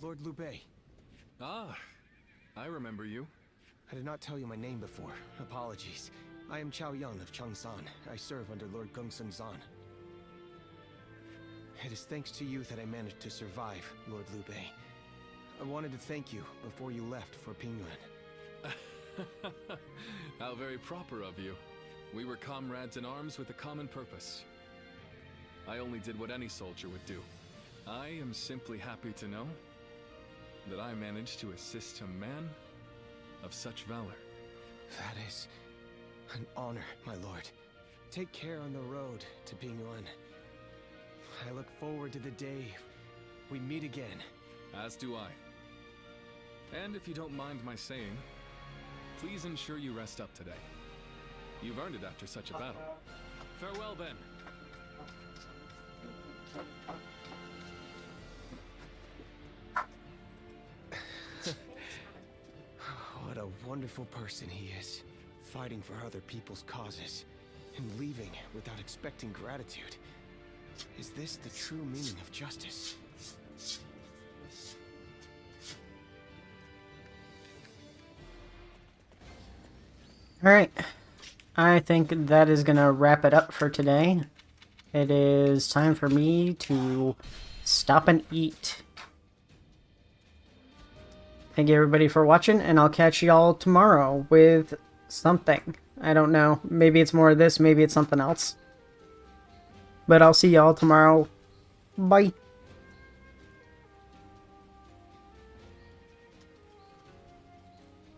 Lord Liu Bei. Ah, I remember you. I did not tell you my name before. Apologies. I am Chao Yun of Cheongsan. I serve under Lord Gongsun Zan. It is thanks to you that I managed to survive, Lord Liu Bei. I wanted to thank you before you left for Pingyuan. How very proper of you. We were comrades in arms with a common purpose. I only did what any soldier would do. I am simply happy to know that I managed to assist a man of such valor. That is an honor, my lord. Take care on the road to Pingyuan. I look forward to the day we meet again. As do I. And if you don't mind my saying, please ensure you rest up today. You've earned it after such a battle. Farewell then. What a wonderful person he is. Fighting for other people's causes, and leaving without expecting gratitude. Is this the true meaning of justice? Alright, I think that is gonna wrap it up for today. It is time for me to stop and eat. Thank you everybody for watching, and I'll catch y'all tomorrow with something. I don't know. Maybe it's more of this, maybe it's something else. But I'll see y'all tomorrow. Bye.